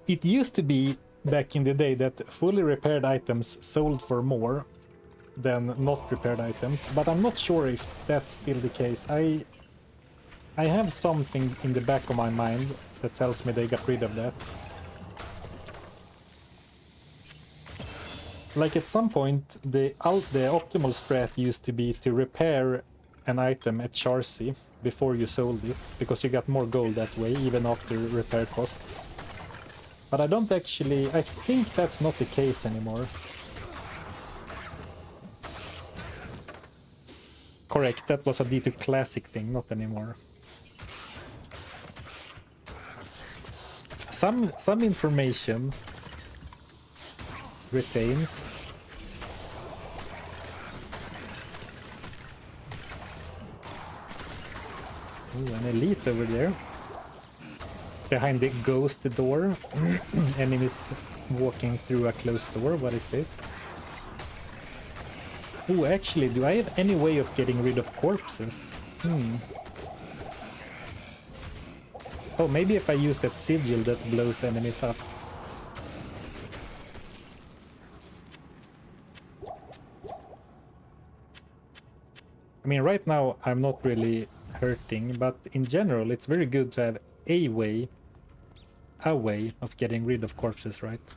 It used to be back in the day that fully repaired items sold for more than not repaired items, but I'm not sure if that's still the case. I have something in the back of my mind that tells me they got rid of that. Like at some point, the optimal strat used to be to repair an item at Charcy before you sold it, because you got more gold that way, even after repair costs. But I don't actually... I think that's not the case anymore. Correct, that was a D2 Classic thing, not anymore. Some information retains. Ooh, an elite over there. Behind the ghost door. Enemies walking through a closed door. What is this? Ooh, actually, do I have any way of getting rid of corpses? Oh, maybe if I use that sigil that blows enemies up. I mean, right now I'm not really hurting, but in general it's very good to have a way of getting rid of corpses, right?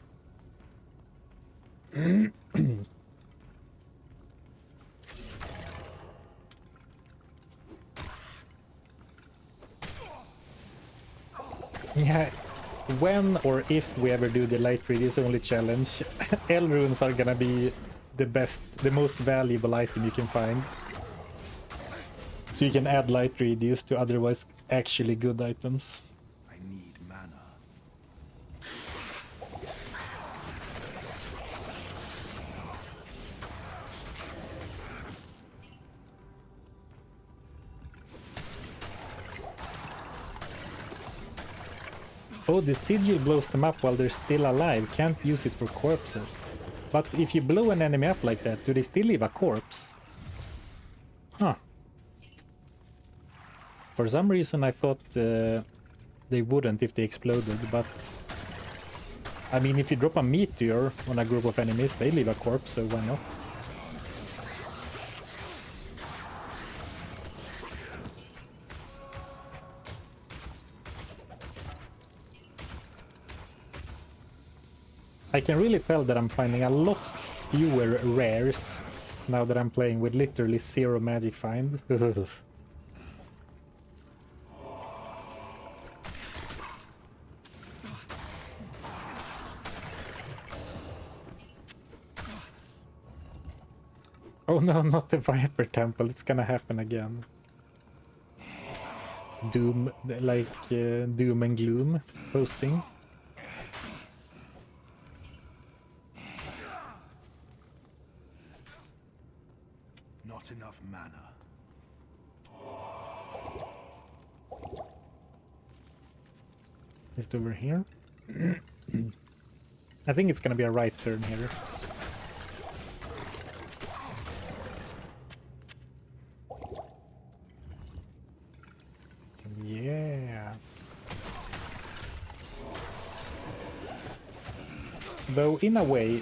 Yeah, when or if we ever do the light reduce only challenge, L runes are gonna be the most valuable item you can find. So you can add light reduce to otherwise actually good items. I need mana. Oh, the sigil blows them up while they're still alive. Can't use it for corpses. But if you blow an enemy up like that, do they still leave a corpse? Huh. For some reason I thought they wouldn't if they exploded, but... I mean, if you drop a meteor on a group of enemies, they leave a corpse, so why not? I can really tell that I'm finding a lot fewer rares now that I'm playing with literally 0 magic find. Oh no, not the Viper Temple, it's gonna happen again. Doom, like Doom and Gloom posting. Not enough mana. Is it over here? I think it's gonna be a right turn here. Yeah. Though in a way,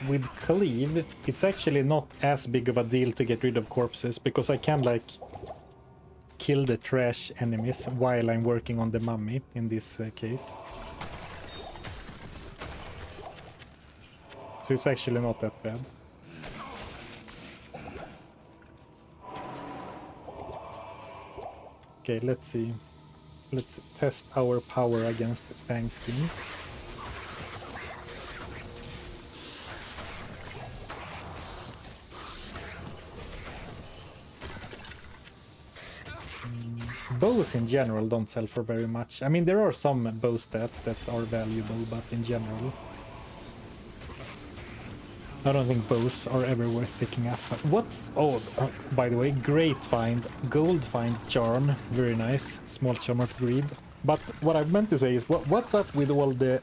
with Cleave, it's actually not as big of a deal to get rid of corpses, because I can like kill the trash enemies while I'm working on the mummy in this case. So it's actually not that bad. Okay, let's see. Let's test our power against Fangskin. Bows in general don't sell for very much. I mean, there are some bow stats that are valuable, but in general, I don't think bows are ever worth picking up. What's... Oh, by the way, great find. Gold find charm. Very nice. Small charm of greed. But what I meant to say is, what's up with all the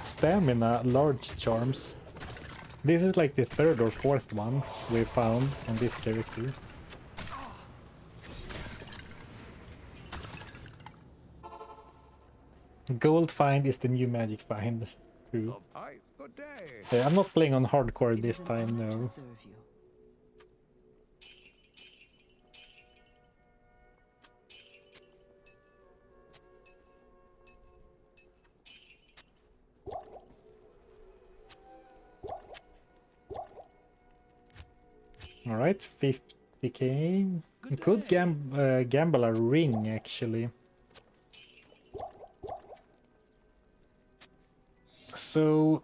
stamina large charms? This is like the 3rd or 4th one we found on this character. Gold find is the new magic find. True. Hi, good day. Yeah, I'm not playing on hardcore this time, no. All right, 50k. We could gamble a ring, actually. So,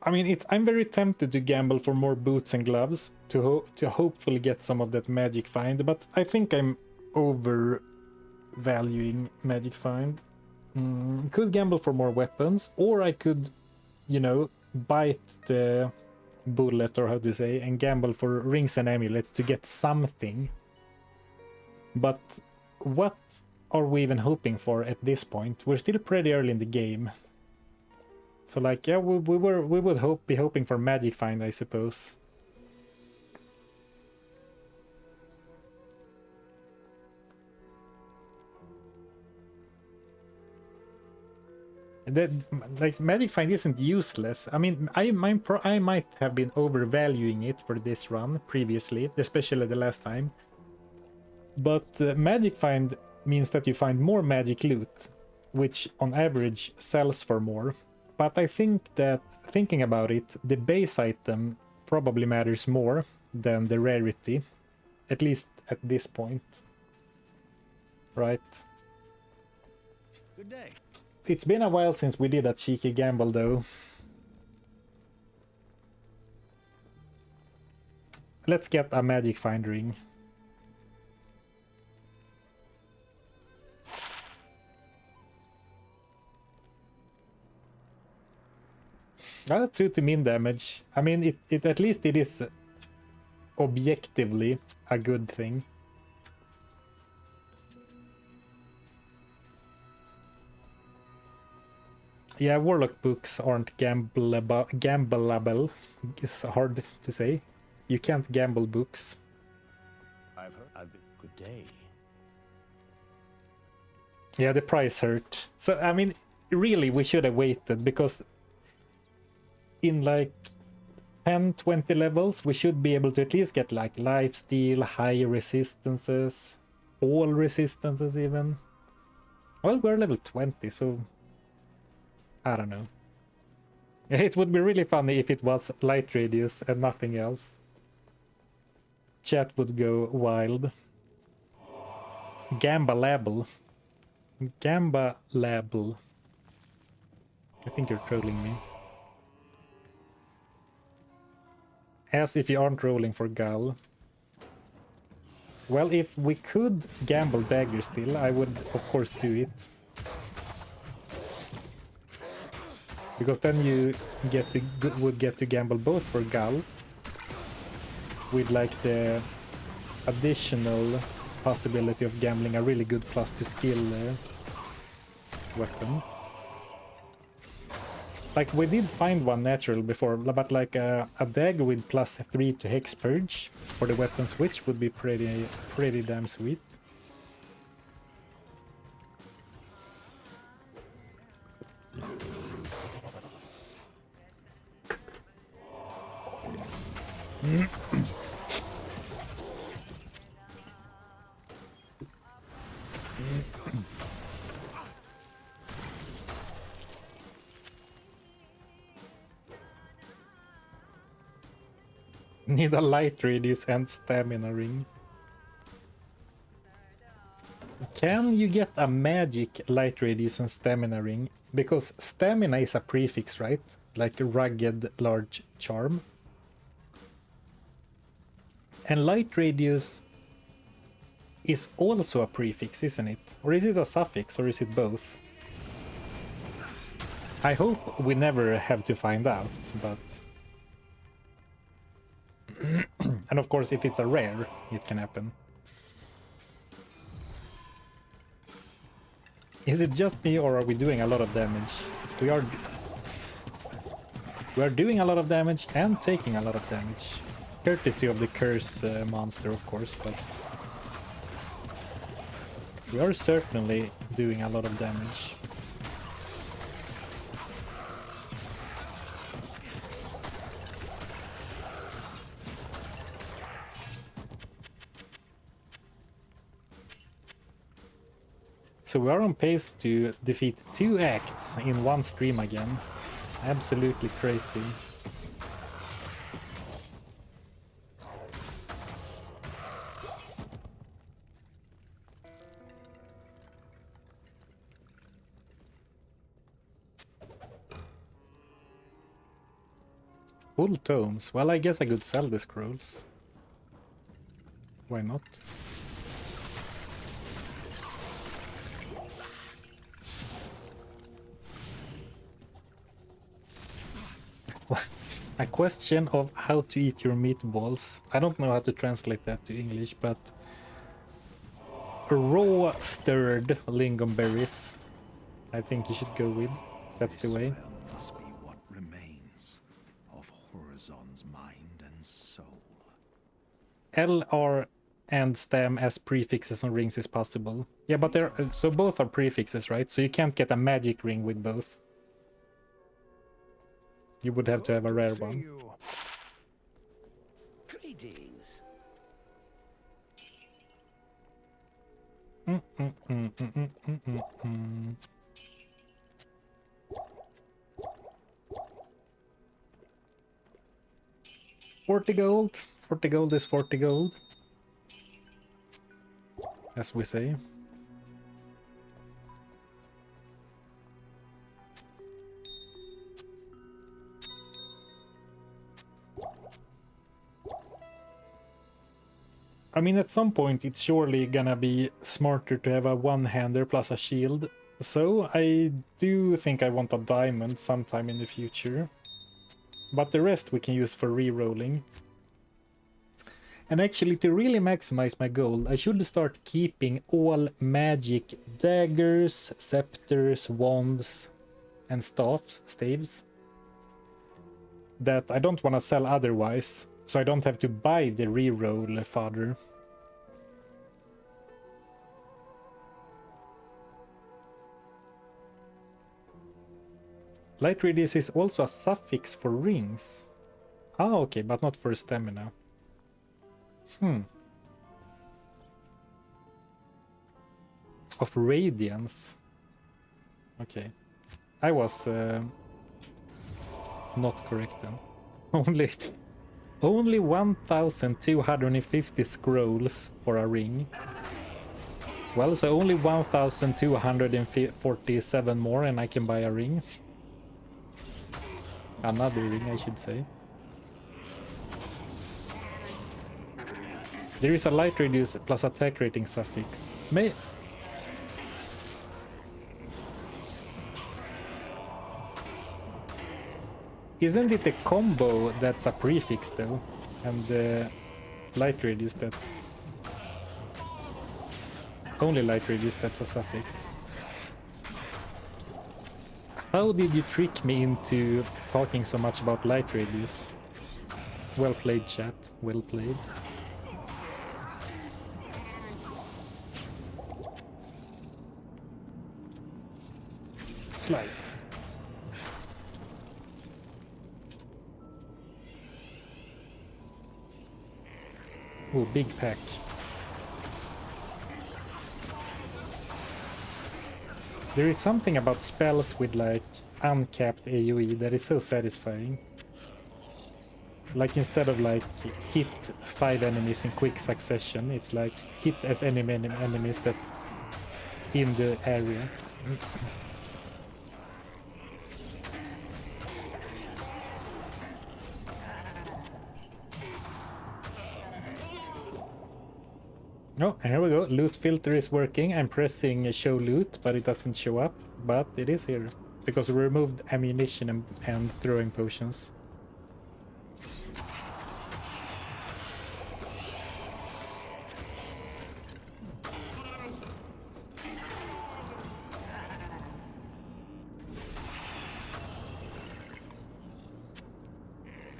I mean, I'm very tempted to gamble for more boots and gloves to hopefully get some of that magic find, but I think I'm overvaluing magic find. Could gamble for more weapons, or I could, you know, bite the bullet, or how to say, and gamble for rings and amulets to get something. But what are we even hoping for at this point? We're still pretty early in the game. So like, yeah, we would be hoping for magic find, I suppose. That, like, magic find isn't useless. I mean, I might have been overvaluing it for this run previously, especially the last time. But magic find means that you find more magic loot, which on average sells for more. But I think that, thinking about it, the base item probably matters more than the rarity, at least at this point. Right? Good day. It's been a while since we did a cheeky gamble, though. Let's get a magic find ring. Ah, 2 to mean damage. I mean, it at least it is objectively a good thing. Yeah, Warlock books aren't gambleable. It's hard to say. You can't gamble books. I've been good day. Yeah, the price hurt. So, I mean, really, we should have waited, because in like 10-20 levels, we should be able to at least get like lifesteal, high resistances, all resistances even. Well, we're level 20, so I don't know. It would be really funny if it was light radius and nothing else. Chat would go wild. Gamba label. Gamba label. I think you're trolling me. As if you aren't rolling for Gull. Well, if we could gamble dagger still, I would of course do it. Because then you would get to gamble both for Gull, with like the additional possibility of gambling a really good plus to skill weapon. Like, we did find one natural before, but like a dagger with +3 to Hex Purge for the weapon switch would be pretty damn sweet. Need a light radius and stamina ring. Can you get a magic light radius and stamina ring? Because stamina is a prefix, right? Like a rugged large charm. And light radius is also a prefix, isn't it? Or is it a suffix, or is it both? I hope we never have to find out, but... And of course, if it's a rare, it can happen. Is it just me, or are we doing a lot of damage? We are doing a lot of damage and taking a lot of damage. Courtesy of the curse monster, of course, but... we are certainly doing a lot of damage. So we are on pace to defeat 2 acts in one stream again. Absolutely crazy. Full tomes. Well, I guess I could sell the scrolls. Why not? A question of how to eat your meatballs. I don't know how to translate that to English, but raw stirred lingonberries. I think you should go with. That's the way. Realm must be what remains of Horizon's mind and soul. L, R, and stem as prefixes on rings is possible. Yeah, but they're so both are prefixes, right? So you can't get a magic ring with both. You would have to have a rare one. Greetings. Mm. 40 gold. 40 gold is 40 gold. As we say. I mean, at some point it's surely gonna be smarter to have a one-hander plus a shield. So I do think I want a diamond sometime in the future. But the rest we can use for re-rolling. And actually, to really maximize my gold, I should start keeping all magic daggers, scepters, wands, and staves. That I don't want to sell otherwise, so I don't have to buy the re-roll fodder. Light radius is also a suffix for rings. Ah, okay, but not for stamina. Of radiance. Okay. I was not correct then. Only 1,250 scrolls for a ring. Well, so only 1,247 more and I can buy a ring. Another ring, I should say. There is a light radius plus attack rating suffix. Isn't it a combo that's a prefix though? And the light radius that's... Only light radius that's a suffix. How did you trick me into talking so much about light radius? Well played, chat. Well played. Slice. Oh, big pack. There is something about spells with like uncapped AoE that is so satisfying. Like instead of like hit 5 enemies in quick succession, it's like hit as many enemies that's in the area. Oh, here we go. Loot filter is working. I'm pressing show loot, but it doesn't show up. But it is here. Because we removed ammunition and throwing potions.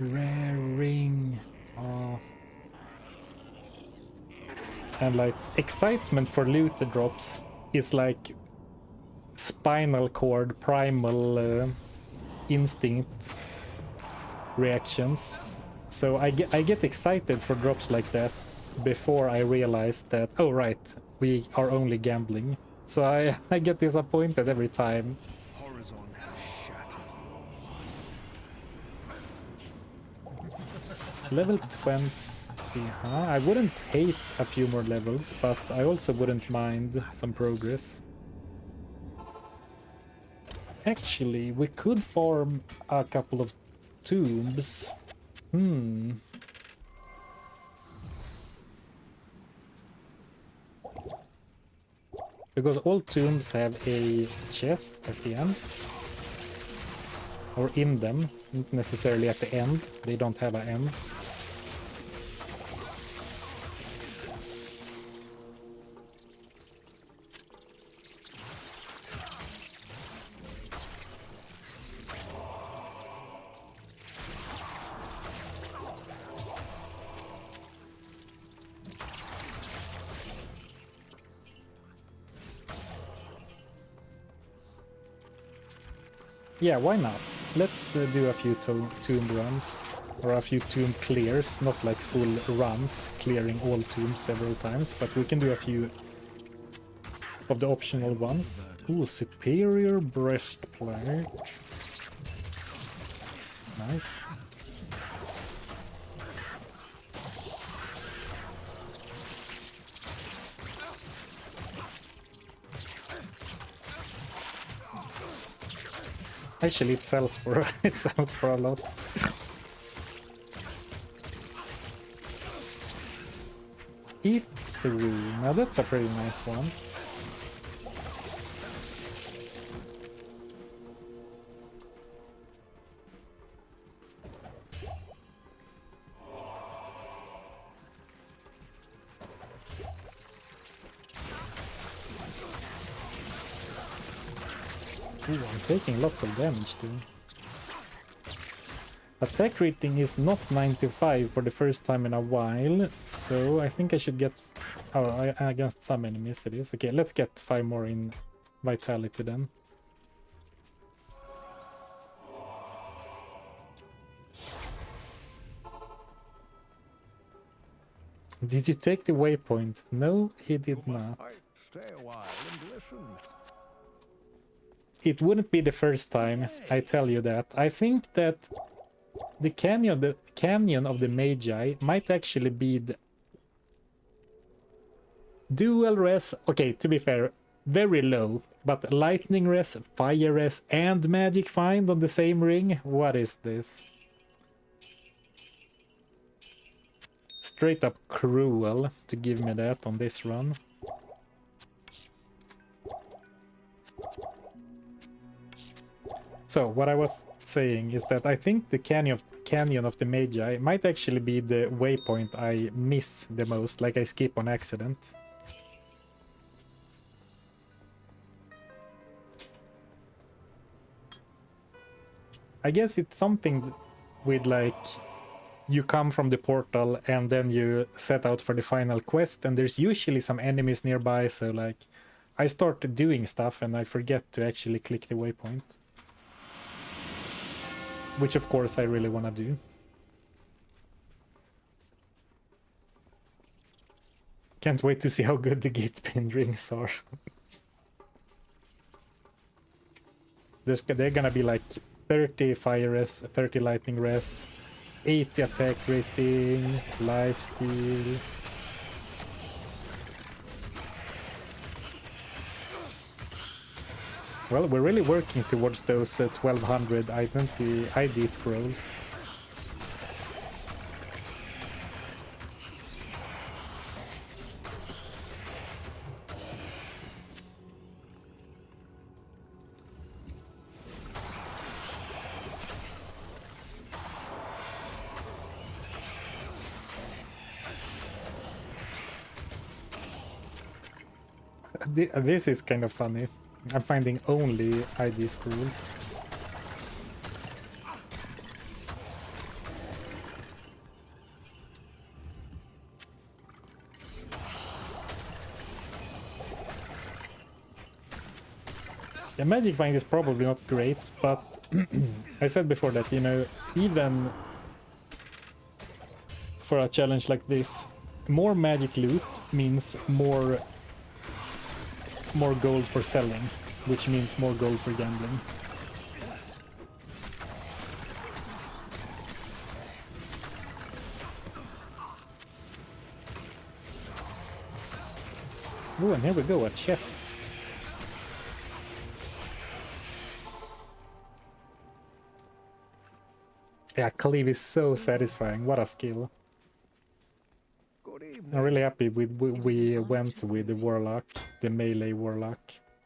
Rare ring. Oh. And like excitement for loot drops is like spinal cord primal instinct reactions. So I get excited for drops like that before I realize that, oh right, we are only gambling. So I get disappointed every time. Horizon has shattered your Level 20. I wouldn't hate a few more levels, but I also wouldn't mind some progress. Actually, we could farm a couple of tombs Because all tombs have a chest at the end. Or in them, not necessarily at the end. They don't have an end. Yeah, why not? Let's do a few tomb runs, or a few tomb clears, not like full runs, clearing all tombs several times, but we can do a few of the optional ones. Ooh, superior breastplate. Nice. Actually, it sells for it sells for a lot. E3. Now that's a pretty nice one. Ooh, I'm taking lots of damage too. Attack rating is not 95 for the first time in a while, so I think I should get... Oh, against some enemies it is. Okay, let's get 5 more in vitality then. Did you take the waypoint? No, he did not. Stay a while and listen. It wouldn't be the first time, I tell you that. I think that the canyon of the Magi might actually be the dual res. Okay, to be fair, very low, but lightning res, fire res, and magic find on the same ring. What is this? Straight up cruel to give me that on this run. So what I was saying is that I think the canyon of the Magi might actually be the waypoint I miss the most, like I skip on accident. I guess it's something with like you come from the portal and then you set out for the final quest, and there's usually some enemies nearby, so like I start doing stuff and I forget to actually click the waypoint. Which of course I really want to do. Can't wait to see how good the gate pin rings are. They're gonna be like 30 fire res, 30 lightning res, 80 attack rating, lifesteal. Well, we're really working towards those 1200 ID scrolls. This is kind of funny. I'm finding only ID scrolls. The magic find is probably not great, but I said before that, you know, even for a challenge like this, more magic loot means more gold for selling, which means more gold for gambling. Oh, and here we go, a chest. Yeah, cleave is so satisfying. What a skill. Good evening. I'm really happy we went with the warlock, the melee warlock.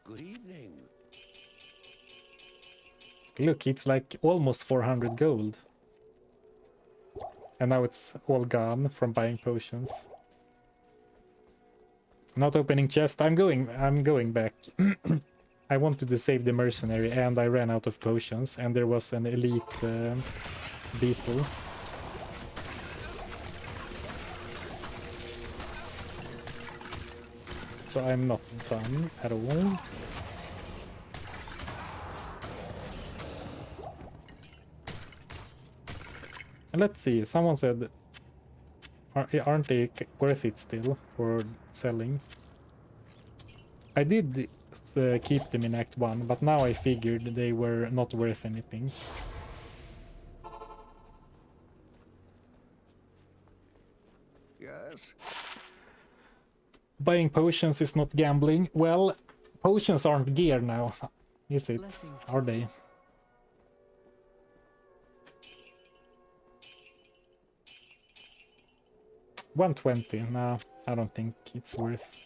Good evening. Look, it's like almost 400 gold. And now it's all gone from buying potions. Not opening chest. I'm going back. I wanted to save the mercenary and I ran out of potions and there was an elite beetle. So I'm not done at all. And let's see, someone said, aren't they worth it still for selling? I did keep them in Act 1, but now I figured they were not worth anything. Yes. Buying potions is not gambling. Well, potions aren't gear now, is it? Are they? $120. Nah, I don't think it's worth.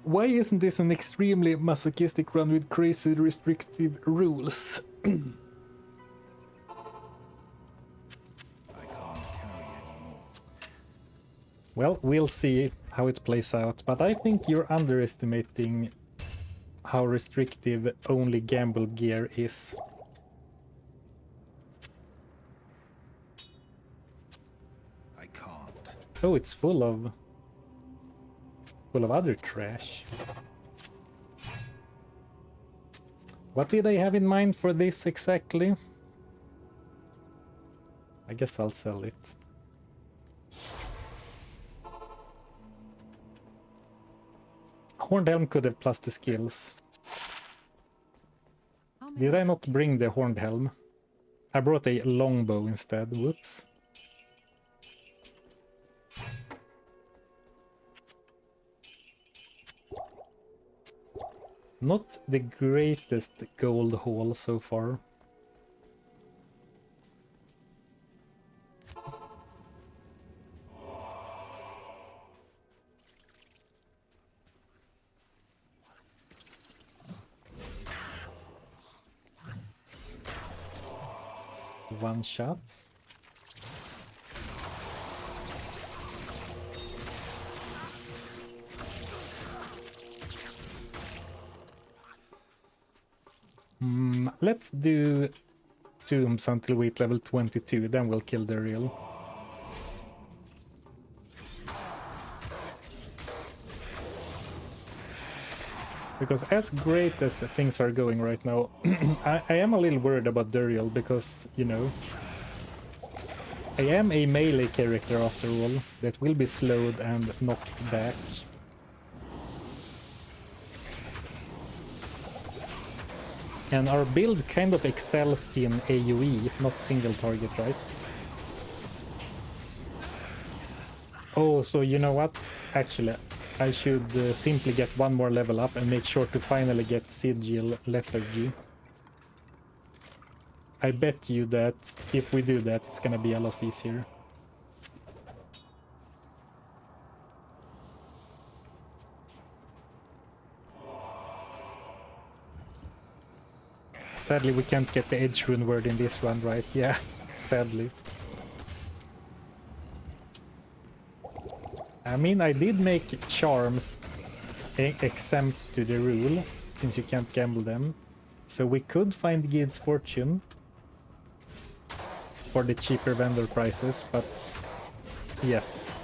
Why isn't this an extremely masochistic run with crazy restrictive rules? I can't carry anymore. Well, we'll see how it plays out, but I think you're underestimating how restrictive only gamble gear is. I can't. Oh, it's full of other trash. What did I have in mind for this exactly? I guess I'll sell it. Horned Helm could have +2 skills. Did I not bring the Horned Helm? I brought a longbow instead, whoops. Not the greatest gold haul so far. One shot. Let's do tombs until we hit level 22, then we'll kill the real. Because as great as things are going right now, I am a little worried about Duriel because, you know, I am a melee character after all that will be slowed and knocked back. And our build kind of excels in AoE, not single target, right? Oh, so you know what? Actually, I should simply get one more level up and make sure to finally get Sigil Lethargy. I bet you that if we do that, it's gonna be a lot easier. Sadly, we can't get the edge rune word in this one, right? Yeah, sadly. I mean, I did make charms exempt to the rule, since you can't gamble them. So we could find Gheed's fortune for the cheaper vendor prices, but yes,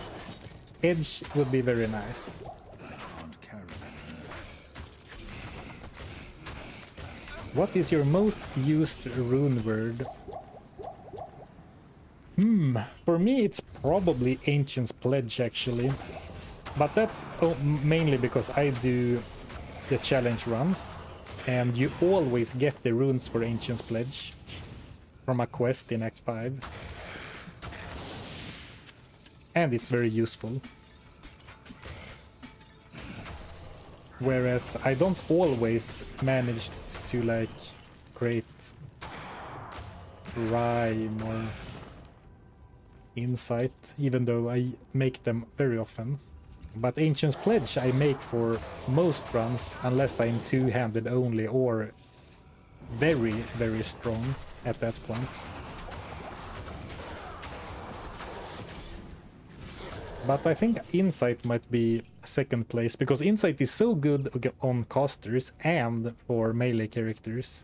edge would be very nice. Can't carry anymore. What is your most used rune word? For me it's probably Ancient's Pledge actually. But that's mainly because I do the challenge runs. and you always get the runes for Ancient's Pledge from a quest in Act 5. And it's very useful. Whereas I don't always manage to like create rhyme or insight, even though I make them very often. But Ancient's Pledge I make for most runs, unless I'm two-handed only or very, very strong at that point. But I think Insight might be second place, because Insight is so good on casters and for melee characters.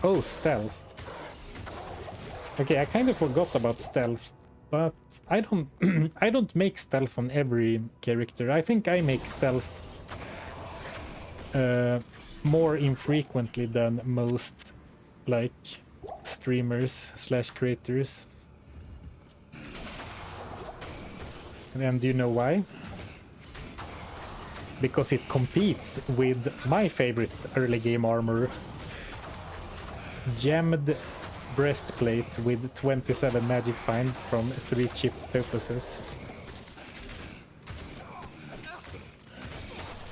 Oh, stealth. Okay, I kind of forgot about stealth, but I don't I don't make stealth on every character. I think I make stealth more infrequently than most like streamers slash creators. And do you know why? Because it competes with my favorite early game armor, gemmed breastplate with 27 magic find from 3 chipped topuses.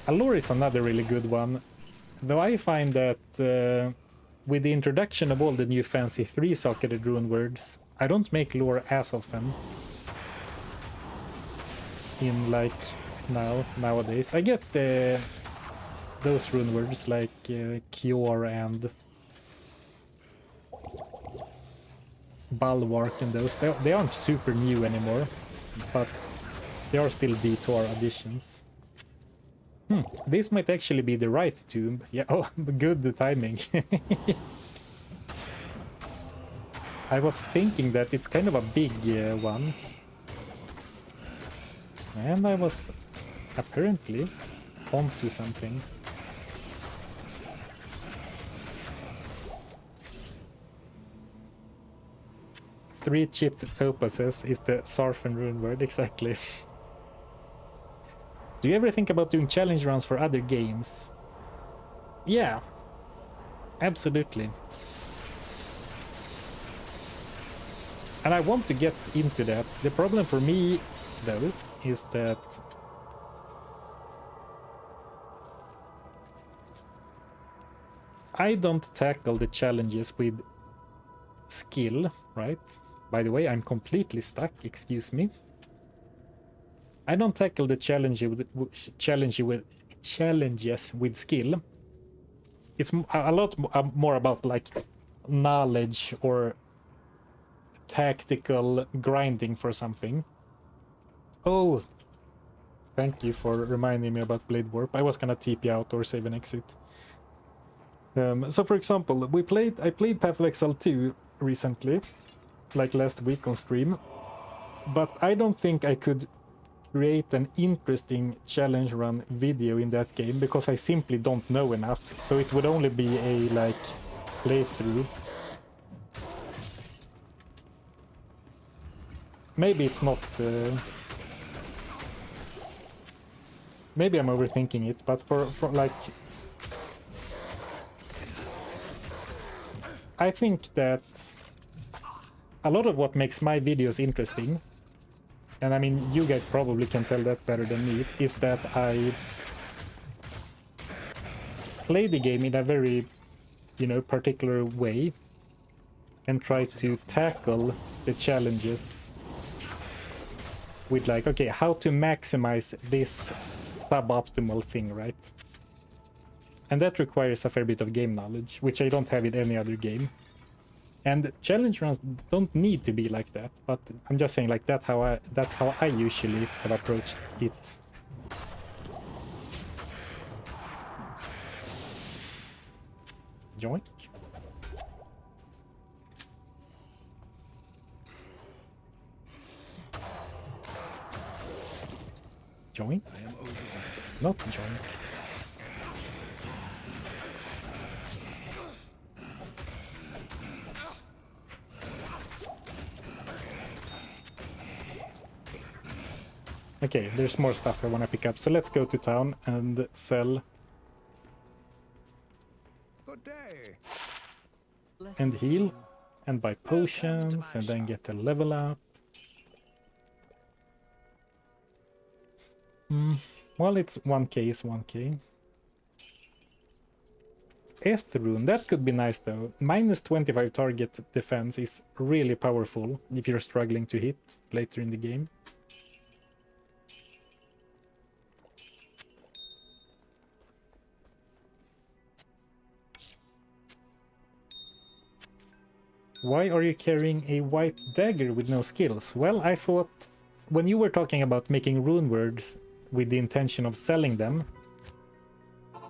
Allure is another really good one, though I find that with the introduction of all the new fancy 3-socketed rune words, I don't make lore as often in like nowadays. I guess those rune words like Cure and Bulwark and those, they aren't super new anymore, but they are still D2R additions. This might actually be the right tomb. Yeah, oh, good timing. I was thinking that it's kind of a big one. And I was apparently onto something. Three chipped topazes is the Sarfen rune word, exactly. Do you ever think about doing challenge runs for other games? Yeah, absolutely. And I want to get into that. The problem for me, though, is that I don't tackle the challenges with skill, right? By the way, I'm completely stuck, excuse me. I don't tackle the challenges with skill. It's a lot more about like knowledge or tactical grinding for something. Oh, thank you for reminding me about Blade Warp. I was gonna TP out or save an exit. So for example, I played Path of Exile 2 recently, like last week on stream, but I don't think I could create an interesting challenge run video in that game because I simply don't know enough, so it would only be a like playthrough. Maybe it's not maybe I'm overthinking it, but for like I think that a lot of what makes my videos interesting, and I mean you guys probably can tell that better than me, is that I play the game in a very, you know, particular way and try to tackle the challenges with like, okay, how to maximize this suboptimal thing, right? And that requires a fair bit of game knowledge, which I don't have in any other game. And challenge runs don't need to be like that, but I'm just saying like that's how I usually have approached it. Joink. Joink? Not joink. Okay, there's more stuff I want to pick up. So let's go to town and sell Good day. and heal and buy potions and then get a level up. Well, it's 1k is 1k. F rune, that could be nice though. Minus 25 target defense is really powerful if you're struggling to hit later in the game. Why are you carrying a white dagger with no skills? Well, I thought when you were talking about making rune words with the intention of selling them,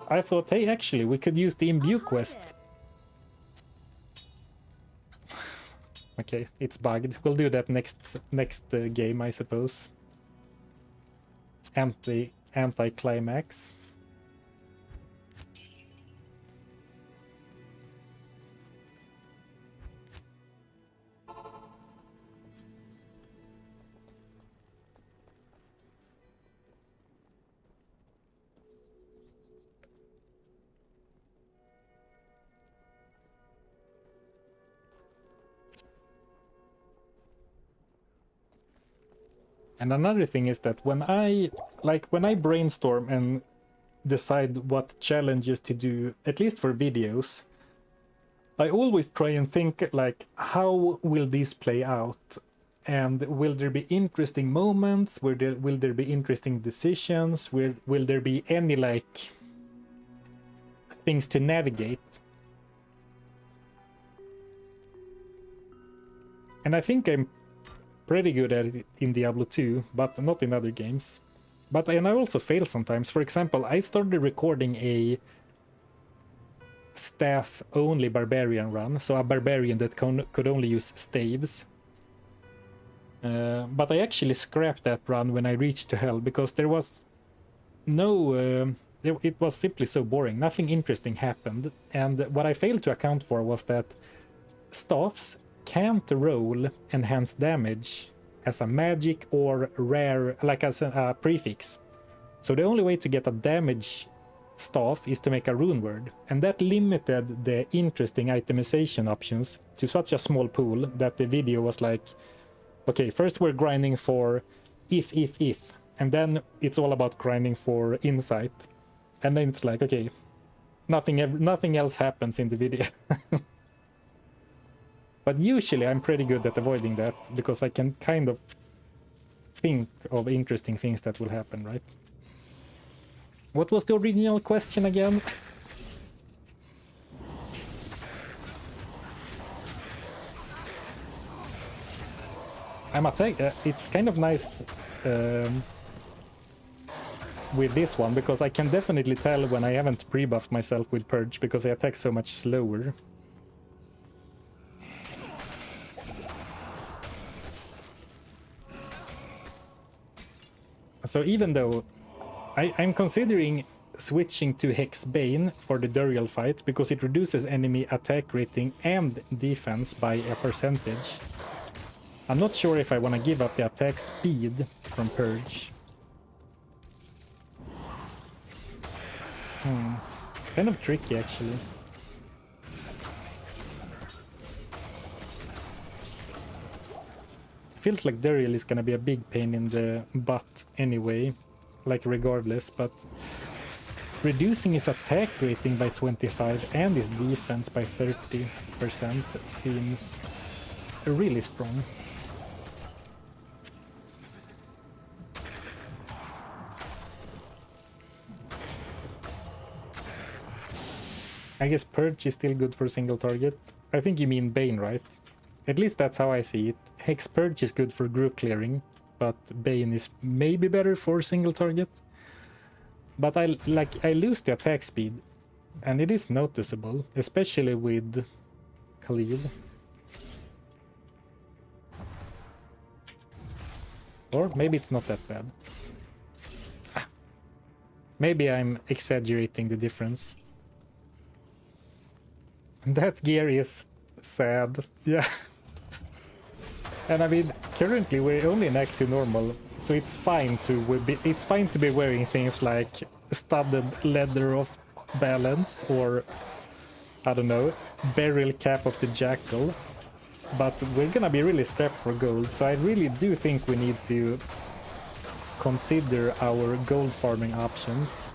I thought, hey, actually, we could use the imbue quest. Okay, it's bugged. We'll do that next game, I suppose. Anti-climax. And another thing is that when I brainstorm and decide what challenges to do, at least for videos, I always try and think like, how will this play out? And will there be interesting moments? Will there be interesting decisions? Will there be any like things to navigate? And I think I'm pretty good at it in Diablo 2, but not in other games. And I also fail sometimes. For example, I started recording a staff-only barbarian run, so a barbarian that could only use staves. But I actually scrapped that run when I reached to hell, because there was no... it was simply so boring. Nothing interesting happened. And what I failed to account for was that staffs can't roll enhanced damage as a magic or rare, like as a prefix. So the only way to get a damage staff is to make a rune word, and that limited the interesting itemization options to such a small pool that the video was like, okay, first we're grinding for if, and then it's all about grinding for insight, and then it's like, okay, nothing else happens in the video. But usually I'm pretty good at avoiding that, because I can kind of think of interesting things that will happen, right? What was the original question again? I'm attacking. It's kind of nice with this one, because I can definitely tell when I haven't pre-buffed myself with Purge, because I attack so much slower. So even though I'm considering switching to Hex Bane for the Duriel fight, because it reduces enemy attack rating and defense by a percentage, I'm not sure if I want to give up the attack speed from Purge. Kind of tricky, actually. Feels like Duriel is gonna be a big pain in the butt anyway, like regardless, but reducing his attack rating by 25 and his defense by 30% seems really strong. I guess Purge is still good for single target. I think you mean Bane, right? At least that's how I see it. Hex Purge is good for group clearing, but Bane is maybe better for single target. But I lose the attack speed, and it is noticeable, especially with Gheed. Or maybe it's not that bad. Maybe I'm exaggerating the difference. That gear is sad, yeah. And I mean, currently we're only in Act 2 normal, So it's fine to be wearing things like studded leather of balance or I don't know, burial cap of the jackal. But we're gonna be really strapped for gold, so I really do think we need to consider our gold farming options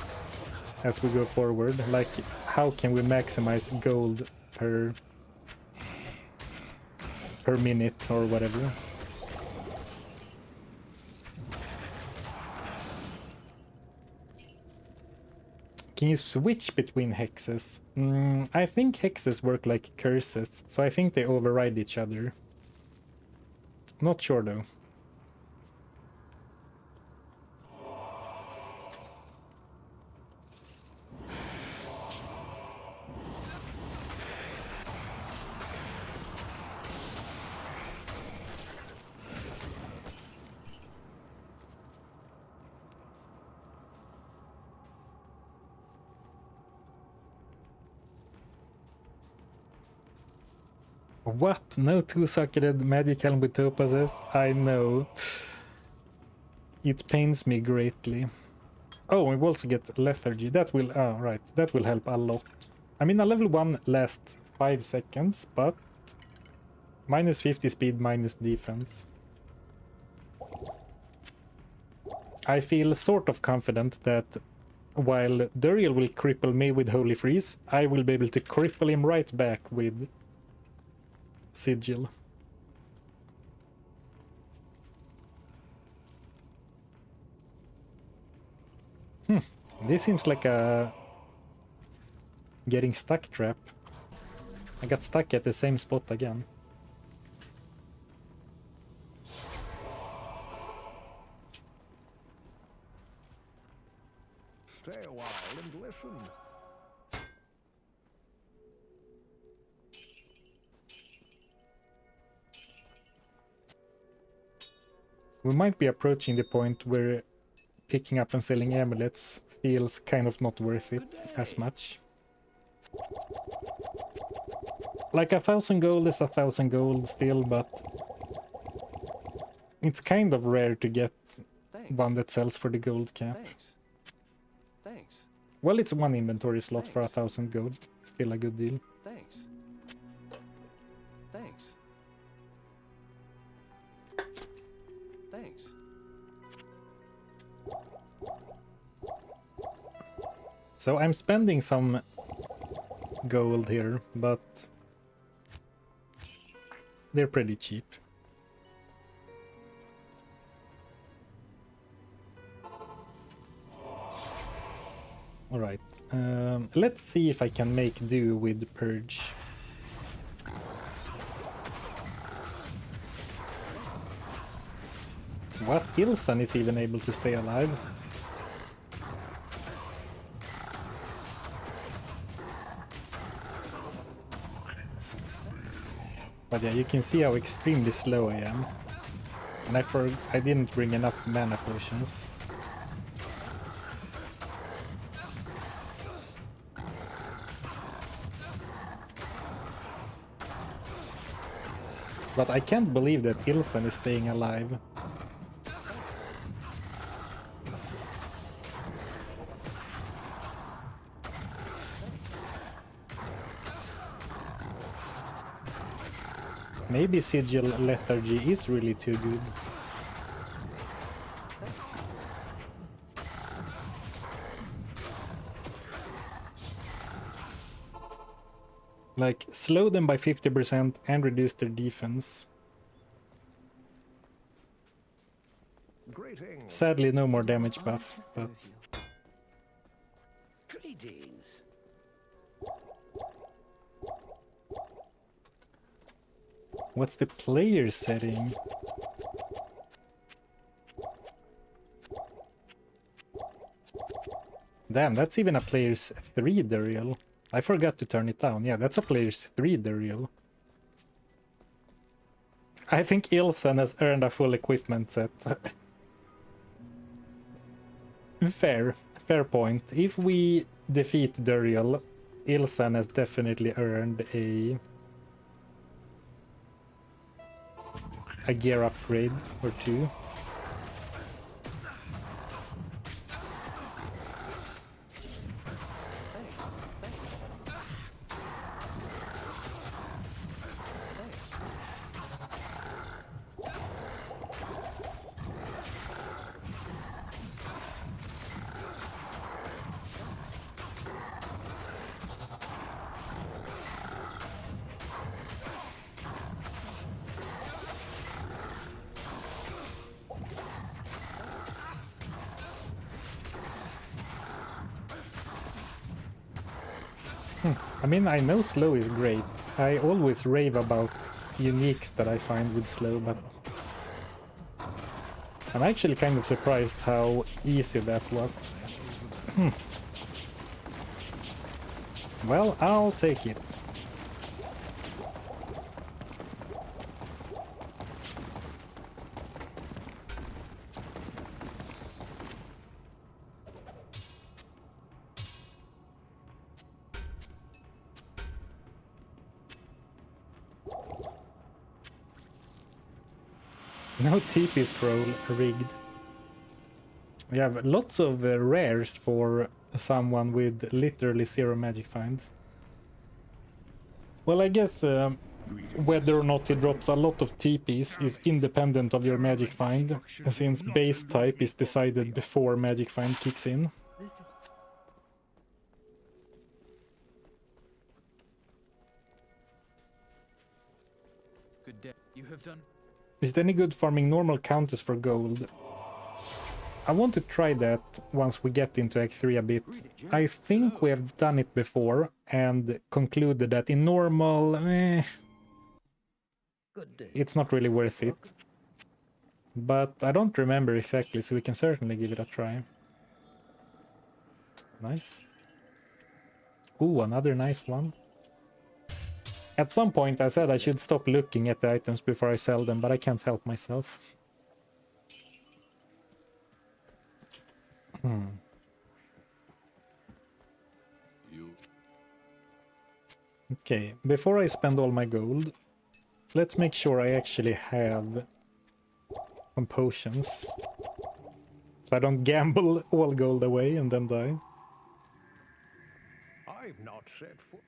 as we go forward. Like, how can we maximize gold per minute or whatever? Can you switch between hexes? I think hexes work like curses, so I think they override each other. Not sure though. What? No two-sucketed magic helm with topazes? I know. It pains me greatly. Oh, we also get lethargy. That will... Oh, right. That will help a lot. I mean, a level 1 lasts 5 seconds, but... minus 50 speed, minus defense. I feel sort of confident that while Duriel will cripple me with Holy Freeze, I will be able to cripple him right back with Sigil. This seems like a getting stuck trap. I got stuck at the same spot again. Stay a while and listen. We might be approaching the point where picking up and selling amulets feels kind of not worth it as much. Like 1,000 gold is 1,000 gold still, but it's kind of rare to get one that sells for the gold cap. Thanks. Well, it's one inventory slot for 1,000 gold. Still a good deal. Thanks. So I'm spending some gold here, but they're pretty cheap. Alright, let's see if I can make do with Purge. What? Ilsan is even able to stay alive? But yeah, you can see how extremely slow I am. And I didn't bring enough mana potions. But I can't believe that Ilsan is staying alive. Maybe Sigil Lethargy is really too good. Like, slow them by 50% and reduce their defense. Greetings. Sadly, no more damage buff, but... Greetings. What's the player setting? Damn, that's even a player's 3 Duriel. I forgot to turn it down. Yeah, that's a player's 3 Duriel. I think Ilsan has earned a full equipment set. Fair point. If we defeat Duriel, Ilsan has definitely earned a gear upgrade or 2. I mean, I know slow is great. I always rave about uniques that I find with slow, but I'm actually kind of surprised how easy that was. Well, I'll take it. No TP scroll rigged. We have lots of rares for someone with literally 0 magic finds. Well, I guess whether or not he drops a lot of TPs is independent of your magic find, since base type is decided before magic find kicks in. This is Good day. You have done. Is it any good farming normal counters for gold? I want to try that once we get into Act 3 a bit. I think we have done it before and concluded that in normal, it's not really worth it. But I don't remember exactly, so we can certainly give it a try. Nice. Ooh, another nice one. At some point I said I should stop looking at the items before I sell them, but I can't help myself. Okay, before I spend all my gold, let's make sure I actually have some potions. So I don't gamble all gold away and then die. I've not set foot.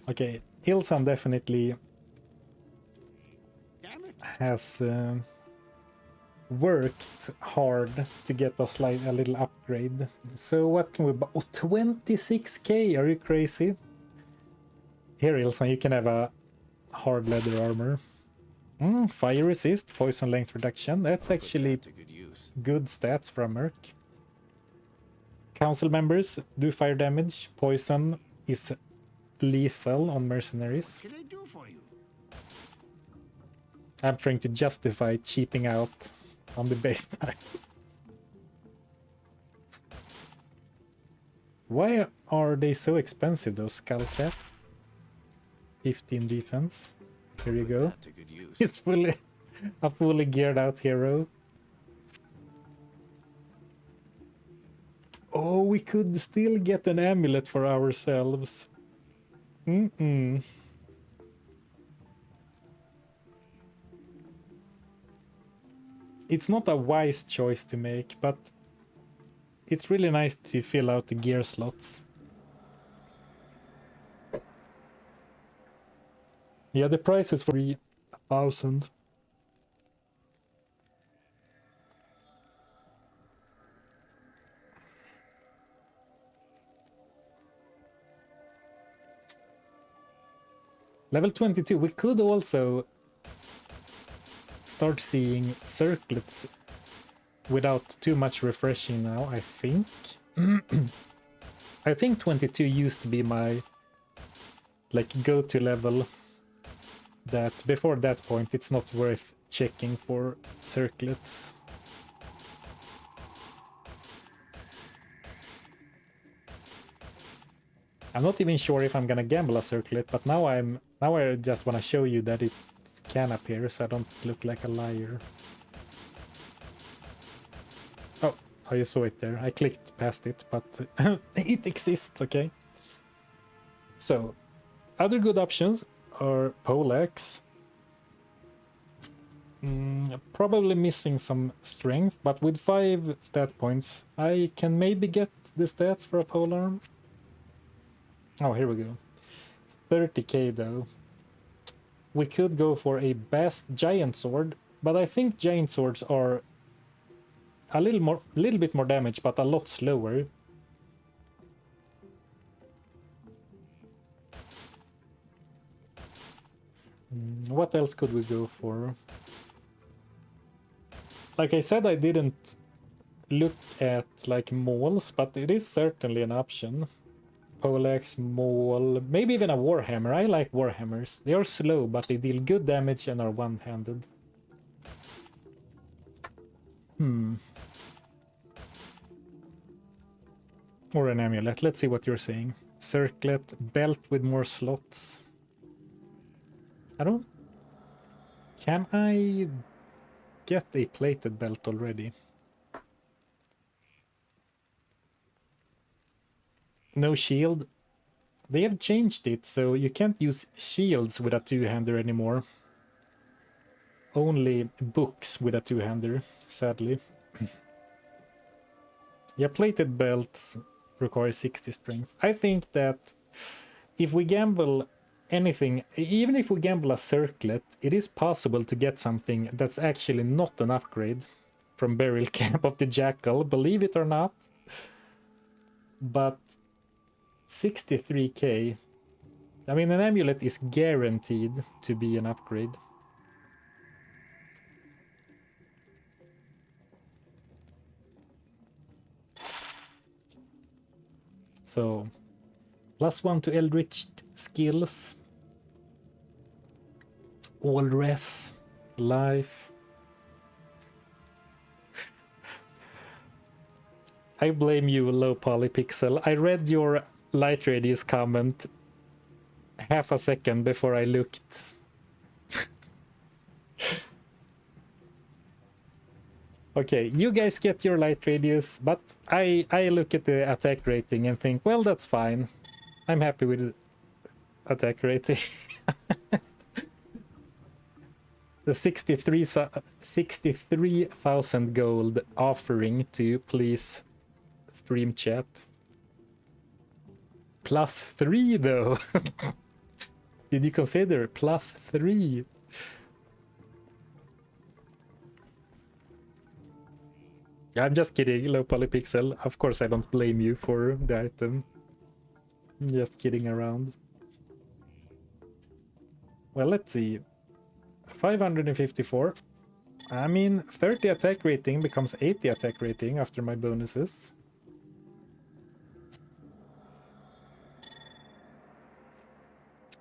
Okay, Ilsan definitely has worked hard to get a little upgrade. So what can we buy? Oh, 26k! Are you crazy? Here, Ilsan, you can have a hard leather armor. Fire resist, poison length reduction. That's actually To good use. good stats for a merc. Council members do fire damage. Poison is lethal on mercenaries. What can I do for you? I'm trying to justify cheaping out on the base type. Why are they so expensive, those skull cap? 15 defense. Here you go. To good use. It's a fully geared out hero. Oh, we could still get an amulet for ourselves. It's not a wise choice to make, but it's really nice to fill out the gear slots. Yeah, the price is for 3,000. Level 22, we could also start seeing circlets without too much refreshing now, I think. I think 22 used to be my go-to level, that before that point it's not worth checking for circlets. I'm not even sure if I'm gonna gamble a circlet, but now I just want to show you that it can appear, so I don't look like a liar. Oh, you saw it there. I clicked past it, but it exists, okay? So, other good options are poleaxe. Probably missing some strength, but with 5 stat points, I can maybe get the stats for a polearm. Oh, here we go. 30k though. We could go for a bast giant sword, but I think giant swords are a little bit more damage, but a lot slower. What else could we go for? Like I said, I didn't look at like malls, but it is certainly an option. Poleaxe, maul, maybe even a warhammer. I like warhammers. They are slow, but they deal good damage and are one-handed. Or an amulet. Let's see what you're saying. Circlet, belt with more slots. I don't... Can I get a plated belt already? No shield. They have changed it, so you can't use shields with a two-hander anymore. Only books with a two-hander, sadly. Yeah, plated belts require 60 strength. I think that if we gamble anything, even if we gamble a circlet, it is possible to get something that's actually not an upgrade from Burial Camp of the Jackal, believe it or not. But 63k. I mean, an amulet is guaranteed to be an upgrade. So, +1 to Eldritch skills. All res. Life. I blame you, low polypixel. I read your light radius comment half a second before I looked. Okay, you guys get your light radius, but I look at the attack rating and think, well, that's fine. I'm happy with attack rating. The 63,000 gold offering to please stream chat. +3 though. Did you consider +3? I'm just kidding, low polypixel. Of course I don't blame you for the item. Just kidding around. Well, let's see. 554. I mean, 30 attack rating becomes 80 attack rating after my bonuses.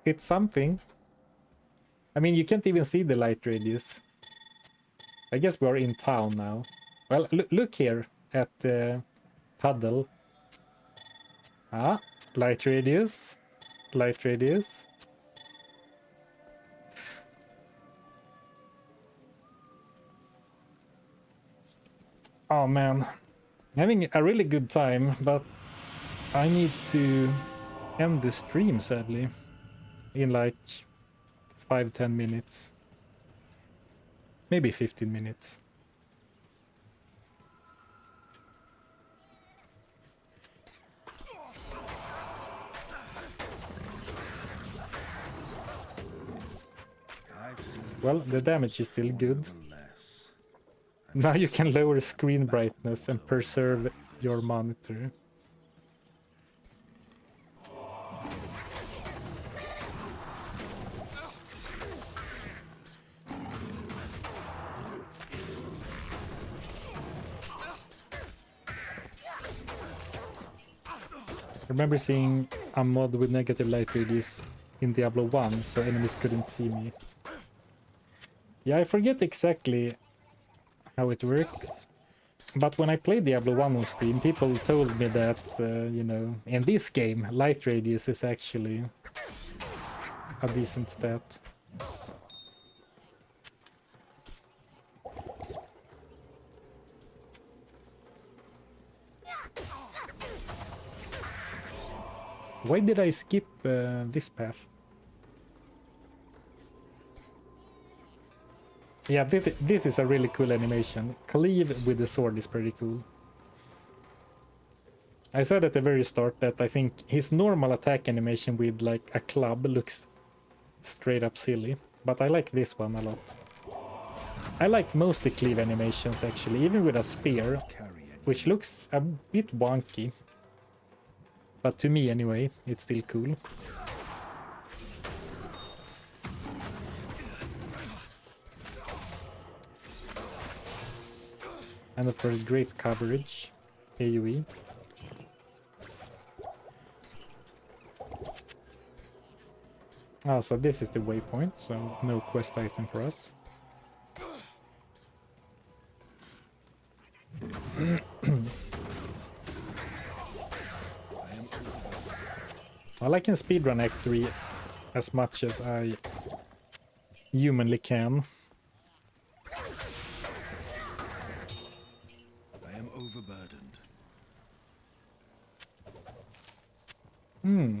It's something. I mean, you can't even see the light radius. I guess we're in town now. Well, look here at the puddle. Ah, light radius. Light radius. Oh man, having a really good time, but I need to end the stream sadly in like 5-10 minutes, maybe 15 minutes. Well, the damage is still good. Now you can lower screen brightness and preserve your monitor. I remember seeing a mod with negative light radius in Diablo 1, so enemies couldn't see me. Yeah, I forget exactly how it works, but when I played Diablo 1 on stream, people told me that, you know, in this game, light radius is actually a decent stat. Why did I skip this path? Yeah, this is a really cool animation. Cleave with the sword is pretty cool. I said at the very start that I think his normal attack animation with like a club looks straight up silly, but I like this one a lot. I like most the cleave animations actually, even with a spear, which looks a bit wonky. But to me anyway, it's still cool. And of course, great coverage. AoE. Oh, so this is the waypoint, so no quest item for us. Well, I can speedrun Act 3 as much as I humanly can. I am overburdened.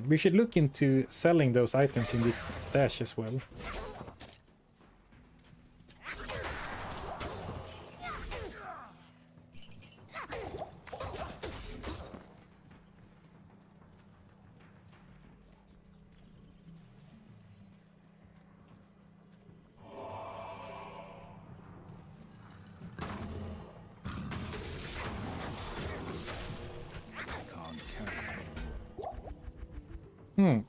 We should look into selling those items in the stash as well.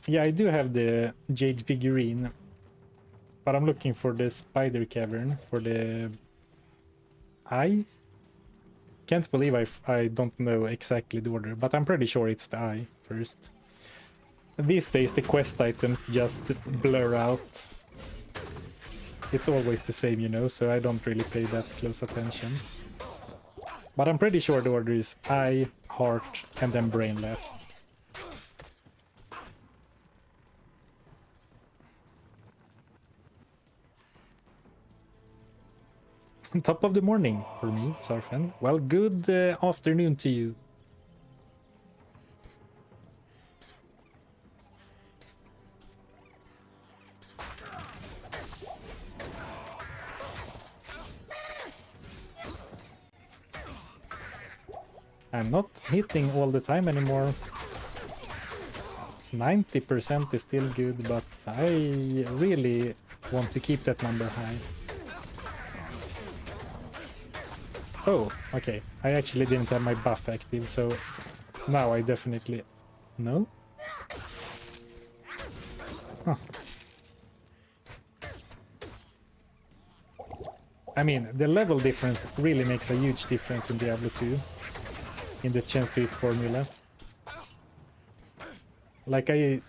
Yeah, I do have the Jade figurine, but I'm looking for the spider cavern for the eye. Can't believe I don't know exactly the order, but I'm pretty sure it's the eye first. These days the quest items just blur out. It's always the same, you know, so I don't really pay that close attention. But I'm pretty sure the order is eye, heart, and then brain last. Top of the morning for me, Sarfan. Well, good afternoon to you. I'm not hitting all the time anymore. 90% is still good, but I really want to keep that number high. Oh, okay. I actually didn't have my buff active, so now I definitely... No? Huh. I mean, the level difference really makes a huge difference in Diablo 2. In the chance to hit formula. Like I...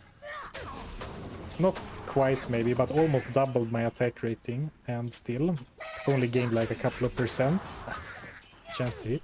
Not quite maybe, but almost doubled my attack rating, and still only gained like a couple of percent chance to hit.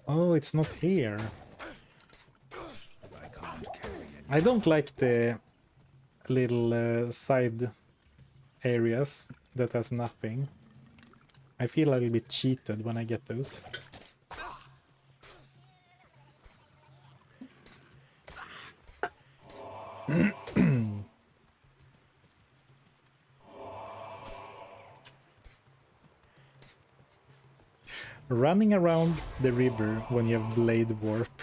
Oh, it's not here. I don't like the little side areas that has nothing. I feel a little bit cheated when I get those. Running around the river when you have Blade Warp.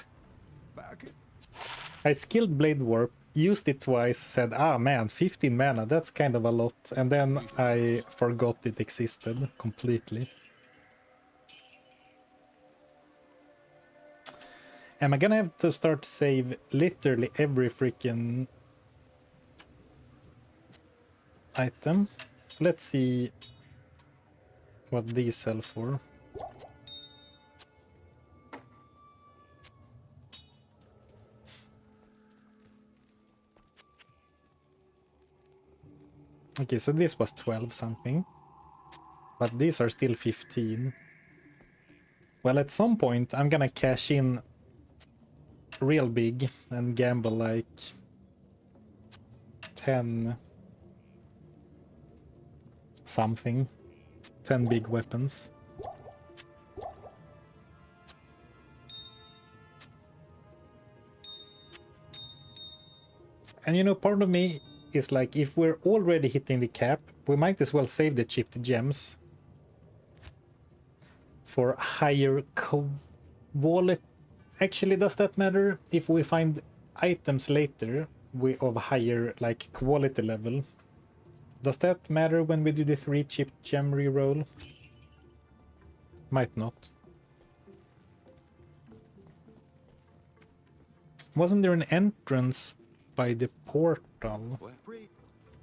I skilled Blade Warp, used it twice, said, ah man, 15 mana, that's kind of a lot. And then I forgot it existed completely. Am I gonna have to start to save literally every freaking item? Let's see what these sell for. Okay, so this was 12 something, but these are still 15. Well, at some point I'm gonna cash in real big and gamble like 10 something, 10 big weapons. And you know, part of me is like, if we're already hitting the cap, we might as well save the chipped gems for higher quality. Actually, does that matter? If we find items later of higher like quality level. Does that matter when we do the 3-chip gem reroll? Might not. Wasn't there an entrance by the portal?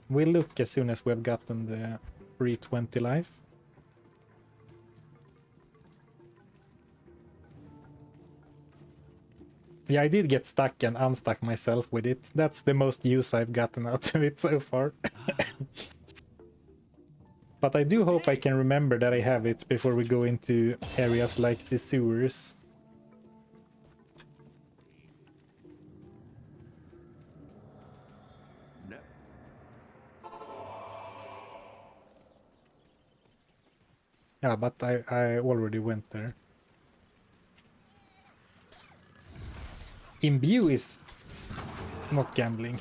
We'll look as soon as we've gotten the 320 life. Yeah, I did get stuck and unstuck myself with it. That's the most use I've gotten out of it so far. But I do hope I can remember that I have it before we go into areas like the sewers. No. Yeah, but I already went there. Imbue is not gambling.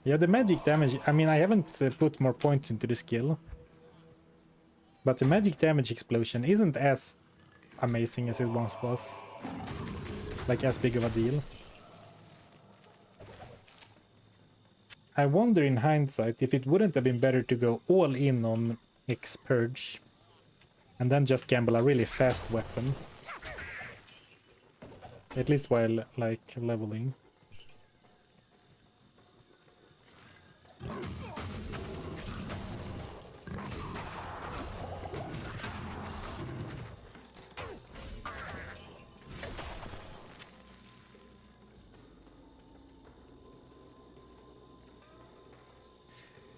Yeah, the magic damage, I mean, I haven't put more points into the skill. But the magic damage explosion isn't as amazing as it once was. Like, as big of a deal. I wonder in hindsight if it wouldn't have been better to go all in on X-Purge. And then just gamble a really fast weapon. At least while, like, leveling.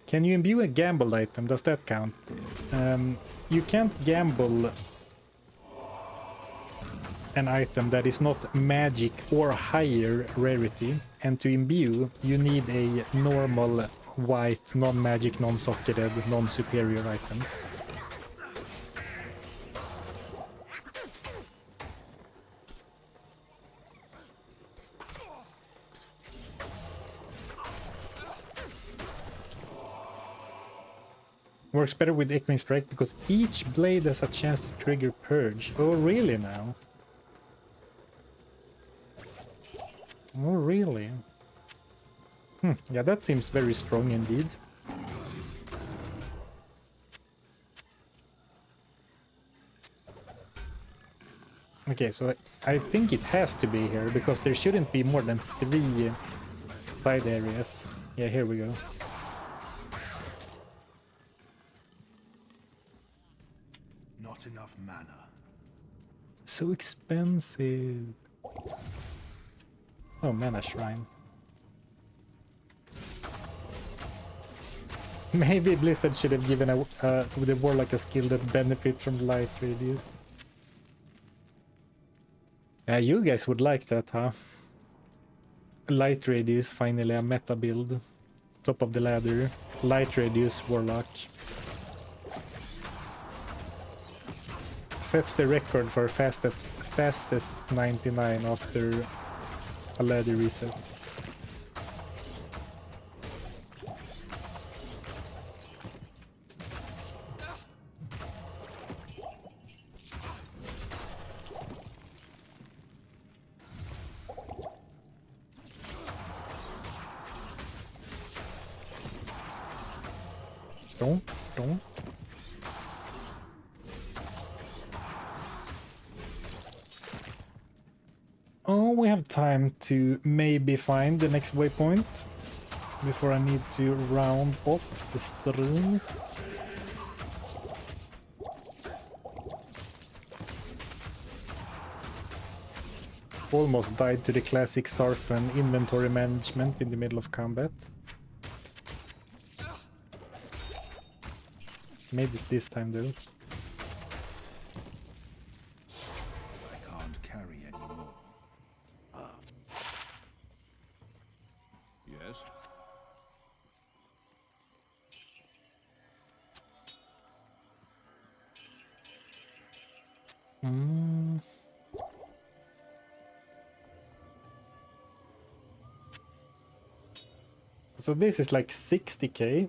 Can you imbue a gambled item? Does that count? You can't gamble an item that is not magic or higher rarity. And to imbue, you need a normal white, non-magic, non-socketed, non-superior item. Works better with Echoing Strike because each blade has a chance to trigger Purge. Oh, really now? Oh, really? Yeah, that seems very strong indeed. Okay, so I think it has to be here because there shouldn't be more than 3 side areas. Yeah, here we go. Not enough mana. So expensive. Oh, mana shrine. Maybe Blizzard should have given the warlock a skill that benefits from light radius. You guys would like that, huh? Light radius, finally a meta build. Top of the ladder. Light radius warlock. Sets the record for fastest 99 after a ladder reset. Don't. Oh, we have time to maybe find the next waypoint before I need to round off the stream. Almost died to the classic Sarfen inventory management in the middle of combat. Made it this time though. I can't carry anymore. Yes? Mm. So this is like 60k.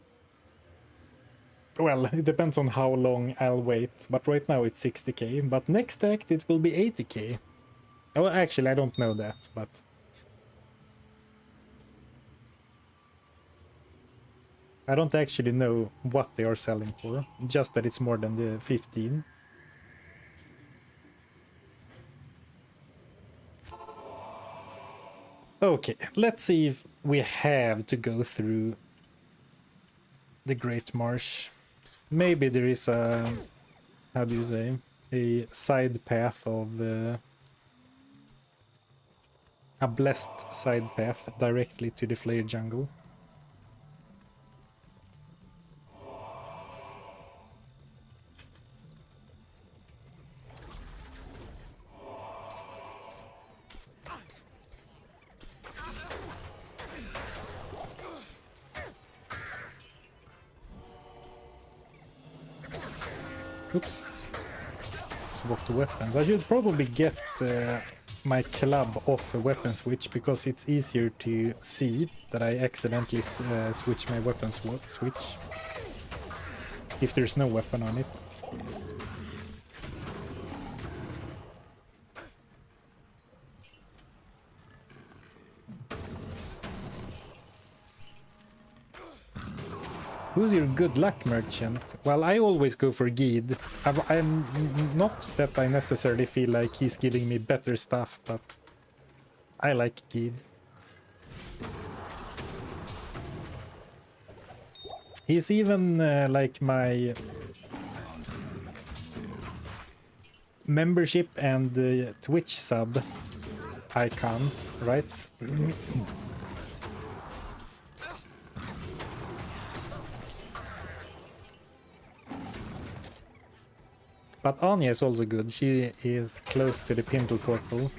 Well, it depends on how long I'll wait, but right now it's 60k. But next act it will be 80k. Oh, actually, I don't know that, but... I don't actually know what they are selling for, just that it's more than the 15. Okay, let's see if we have to go through the Great Marsh. Maybe there is a, how do you say, a side path of a blessed side path directly to the Flare Jungle. Oops. Swap the weapons. I should probably get my club off a weapon switch because it's easier to see that I accidentally switch my weapon switch if there's no weapon on it. Who's your good luck merchant? Well, I always go for Gheed. I'm not that I necessarily feel like he's giving me better stuff, but I like Gheed. He's even like my membership and Twitch sub icon, right? But Anya is also good. She is close to the Pintle Corporal.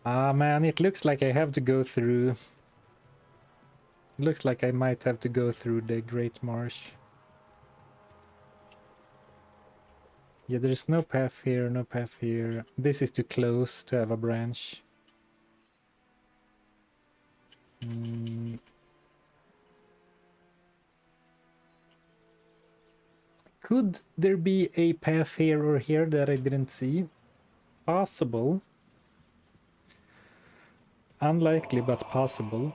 Ah man, it looks like I have to go through... It looks like I might have to go through the Great Marsh. Yeah, there's no path here, no path here. This is too close to have a branch. Could there be a path here or here that I didn't see? Possible. Unlikely, but possible.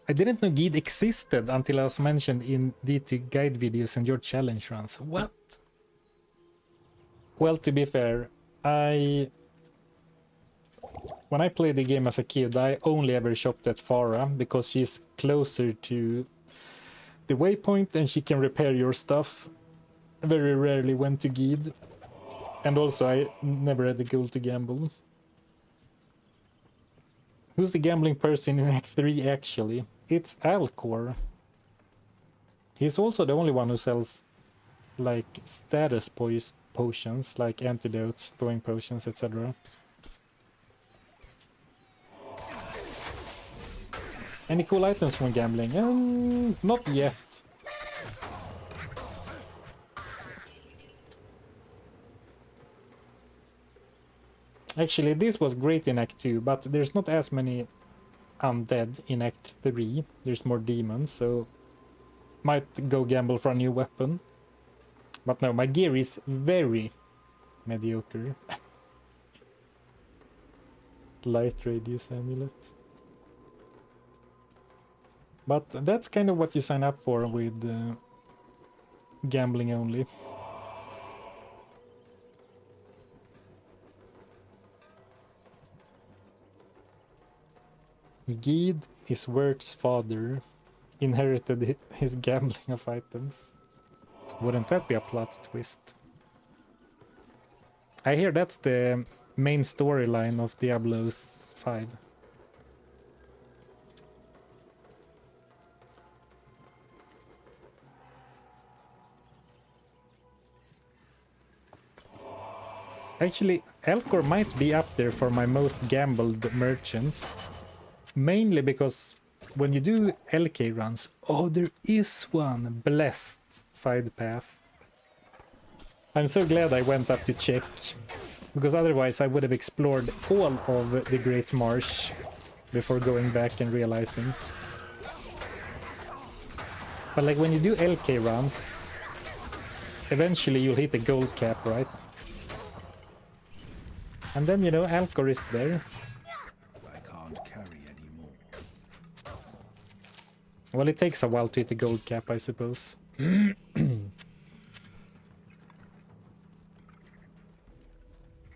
I didn't know Gheed existed until I was mentioned in D2 guide videos and your challenge runs. What? Well, to be fair, when I played the game as a kid, I only ever shopped at Farah because she's closer to the waypoint and she can repair your stuff. I very rarely went to Gheed. And also, I never had the goal to gamble. Who's the gambling person in Act 3 actually? It's Alcor. He's also the only one who sells like status potions, like antidotes, throwing potions, etc. Any cool items from gambling? Not yet. Actually, this was great in Act 2, but there's not as many undead in Act 3. There's more demons, so might go gamble for a new weapon. But no, my gear is very mediocre. Light radius amulet. But that's kind of what you sign up for with gambling only. Gheed, his Wert's father, inherited his gambling of items. Wouldn't that be a plot twist? I hear that's the main storyline of Diablo 5. Actually, Elcor might be up there for my most gambled merchants. Mainly because when you do LK runs... Oh, there is one! Blessed side path. I'm so glad I went up to check. Because otherwise I would have explored all of the Great Marsh before going back and realizing. But like when you do LK runs, eventually you'll hit a gold cap, right? And then, you know, Alcor is there. I can't carry anymore. Well, it takes a while to hit the gold cap, I suppose.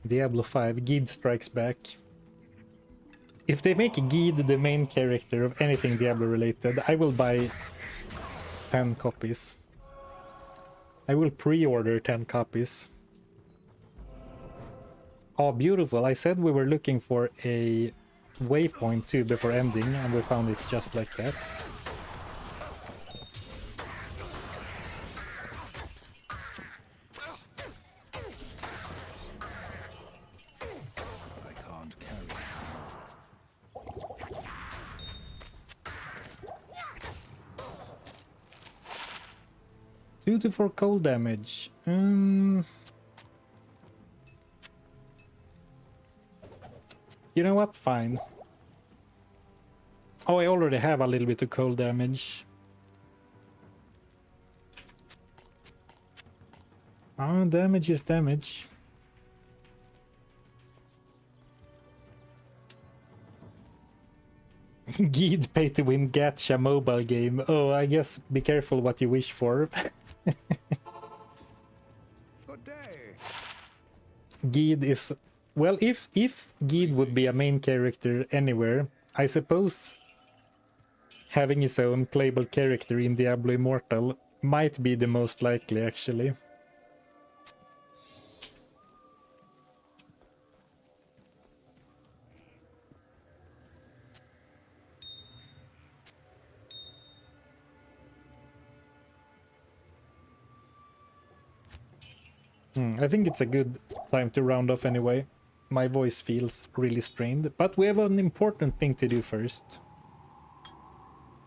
Diablo 5, Gheed strikes back. If they make Gheed the main character of anything Diablo related, I will buy 10 copies. I will pre-order 10 copies. Oh, beautiful. I said we were looking for a waypoint too before ending, and we found it just like that. I can't carry. 2 to 4 cold damage. You know what? Fine. Oh, I already have a little bit of cold damage. Oh, damage is damage. Gheed pay to win gacha mobile game. Oh, I guess be careful what you wish for. Good day. Gheed is... Well, if Gheed would be a main character anywhere, I suppose having his own playable character in Diablo Immortal might be the most likely, actually. I think it's a good time to round off anyway. My voice feels really strained, but we have an important thing to do first.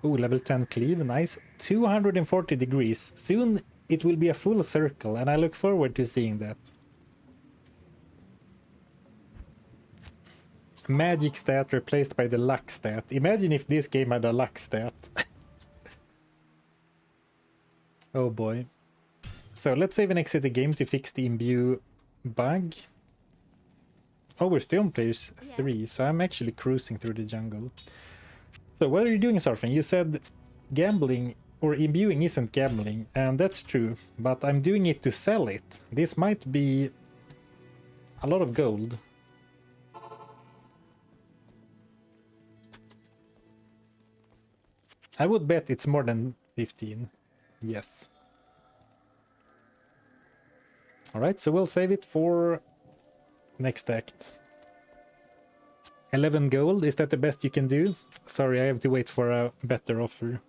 Ooh, level 10 cleave, nice. 240 degrees. Soon it will be a full circle, and I look forward to seeing that. Magic stat replaced by the luck stat. Imagine if this game had a luck stat. Oh boy. So let's save and exit the game to fix the imbue bug. Oh, we're still on players 3, so I'm actually cruising through the jungle. So what are you doing, Sarfin? You said gambling or imbuing isn't gambling, and that's true, but I'm doing it to sell it. This might be a lot of gold. I would bet it's more than 15. Yes. Alright, so we'll save it for next act. 11 gold, is that the best you can do? Sorry, I have to wait for a better offer.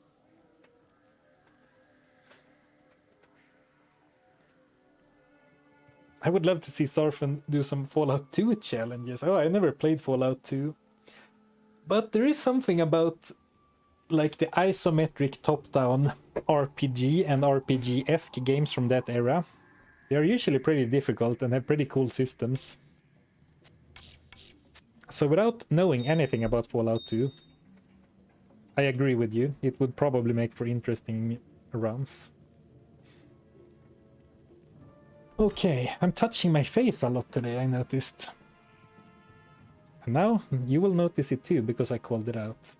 I would love to see Sarfin do some Fallout 2 challenges. Oh, I never played Fallout 2. But there is something about like the isometric top-down RPG and RPG-esque games from that era. They are usually pretty difficult and have pretty cool systems. So without knowing anything about Fallout 2, I agree with you. It would probably make for interesting runs. Okay, I'm touching my face a lot today, I noticed. And now you will notice it too, because I called it out.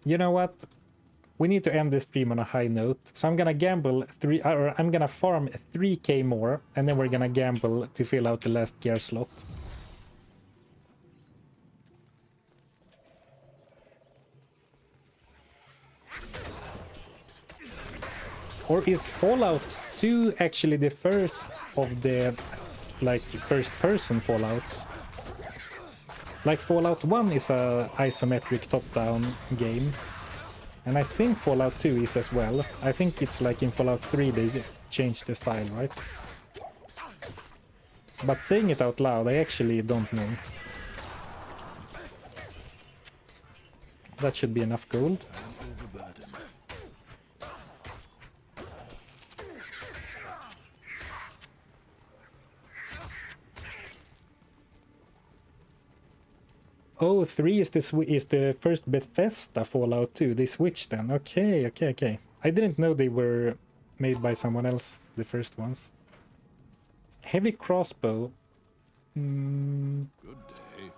You know what? We need to end this stream on a high note, so I'm gonna gamble I'm gonna farm 3k more, and then we're gonna gamble to fill out the last gear slot. Or is Fallout 2 actually the first of the, like, first-person Fallouts? Like, Fallout 1 is a isometric top-down game. And I think Fallout 2 is as well. I think it's like in Fallout 3 they change the style, right? But saying it out loud, I actually don't know. That should be enough gold. Oh, 3 is the first Bethesda Fallout 2. They switched then. Okay. I didn't know they were made by someone else, the first ones. Heavy crossbow. Good day.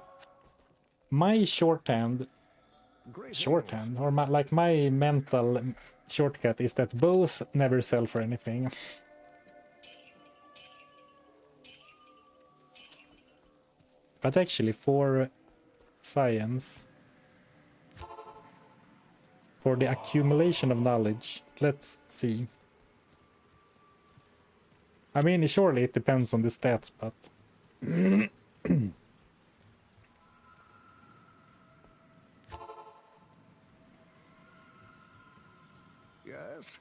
My shorthand, or my mental shortcut is that bows never sell for anything. But actually, for science, for the accumulation of knowledge, let's see. I mean, surely it depends on the stats, but Yes.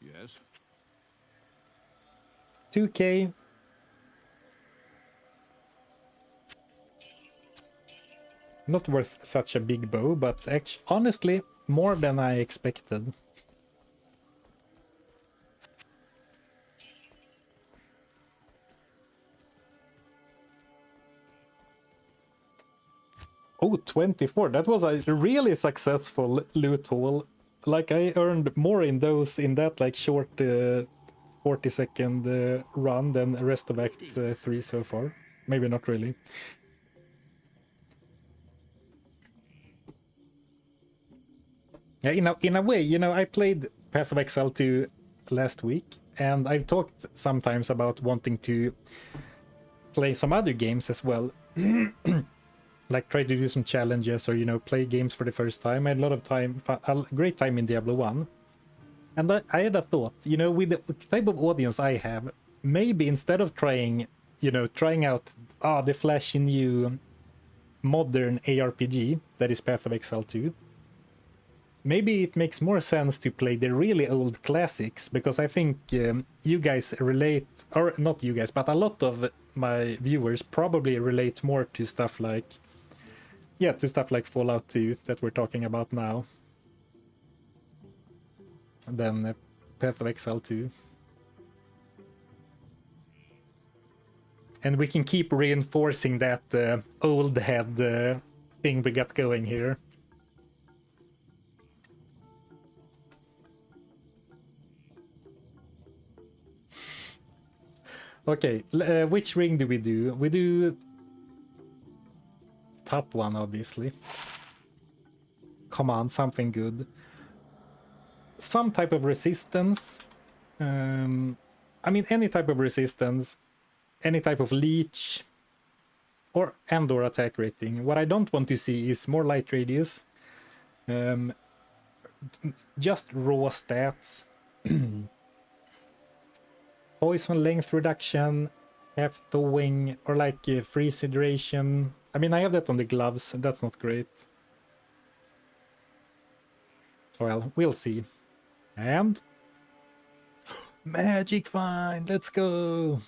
Yes. 2K. Not worth such a big bow, but actually, honestly, more than I expected. Oh, 24. That was a really successful loot haul. Like, I earned more in that like short 40-second run than the rest of Act 3 so far. Maybe not really. Yeah, in a way, you know, I played Path of Exile 2 last week, and I've talked sometimes about wanting to play some other games as well. Like try to do some challenges or, you know, play games for the first time. I had a lot of time, a great time in Diablo 1. And I had a thought, you know, with the type of audience I have, maybe instead of trying out the flashy new modern ARPG that is Path of Exile 2, maybe it makes more sense to play the really old classics, because I think you guys relate, or not you guys, but a lot of my viewers probably relate more to stuff like, Fallout 2 that we're talking about now than Path of Exile 2. And we can keep reinforcing that old head thing we got going here. Okay, which ring do we do? We do top one, obviously. Come on, something good. Some type of resistance. I mean, any type of resistance, any type of leech, or attack rating. What I don't want to see is more light radius. Just raw stats. Poison length reduction, half thawing, or like freeze duration. I mean, I have that on the gloves, that's not great. Well, we'll see. And magic find, let's go.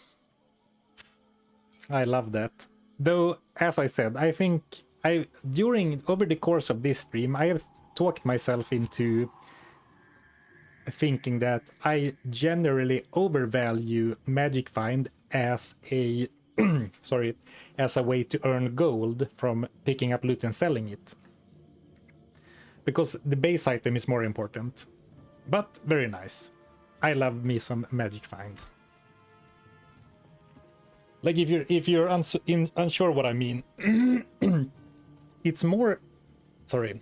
I love that. Though, as I said, I think over the course of this stream, I have talked myself into thinking that I generally overvalue magic find as a as a way to earn gold from picking up loot and selling it, because the base item is more important. But very nice. I love me some magic find. Like, if you're unsure what I mean, it's more, sorry.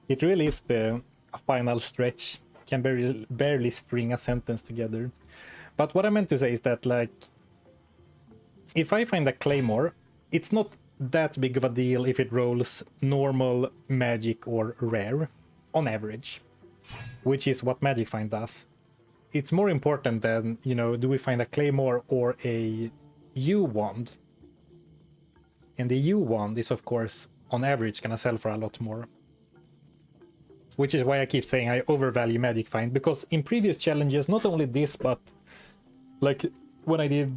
It really is the final stretch. Can barely string a sentence together. But what I meant to say is that, like, if I find a claymore, it's not that big of a deal if it rolls normal, magic, or rare, on average. Which is what magic find does. it's more important than, you know, do we find a claymore or a U wand? And the U wand is, of course, on average gonna sell for a lot more. Which is why I keep saying I overvalue Magic Find, because in previous challenges, not only this, but like when I did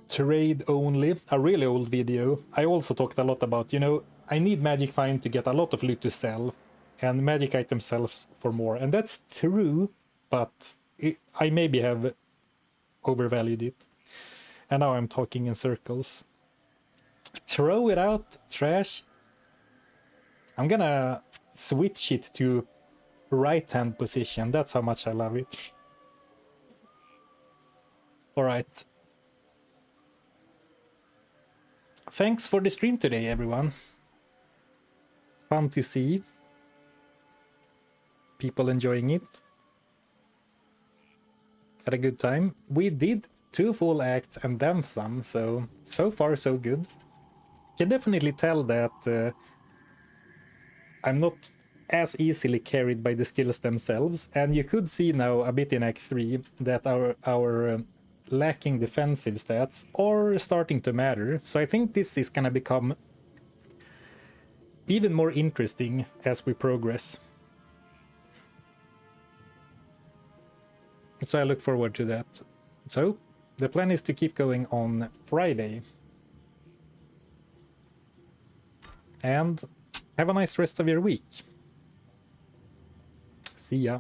trade only, a really old video, I also talked a lot about, you know, I need Magic Find to get a lot of loot to sell, and magic items sells for more. And that's true, but I maybe have overvalued it. And now I'm talking in circles. Throw it out, trash. I'm gonna switch it to right hand position. That's how much I love it. Alright. Thanks for the stream today, everyone. Fun to see people enjoying it. Had a good time. We did 2 full acts and then some, so far so good. Can definitely tell that I'm not as easily carried by the skills themselves, and you could see now a bit in Act 3 that our lacking defensive stats are starting to matter. So I think this is gonna become even more interesting as we progress. So I look forward to that. So the plan is to keep going on Friday. And have a nice rest of your week. See ya.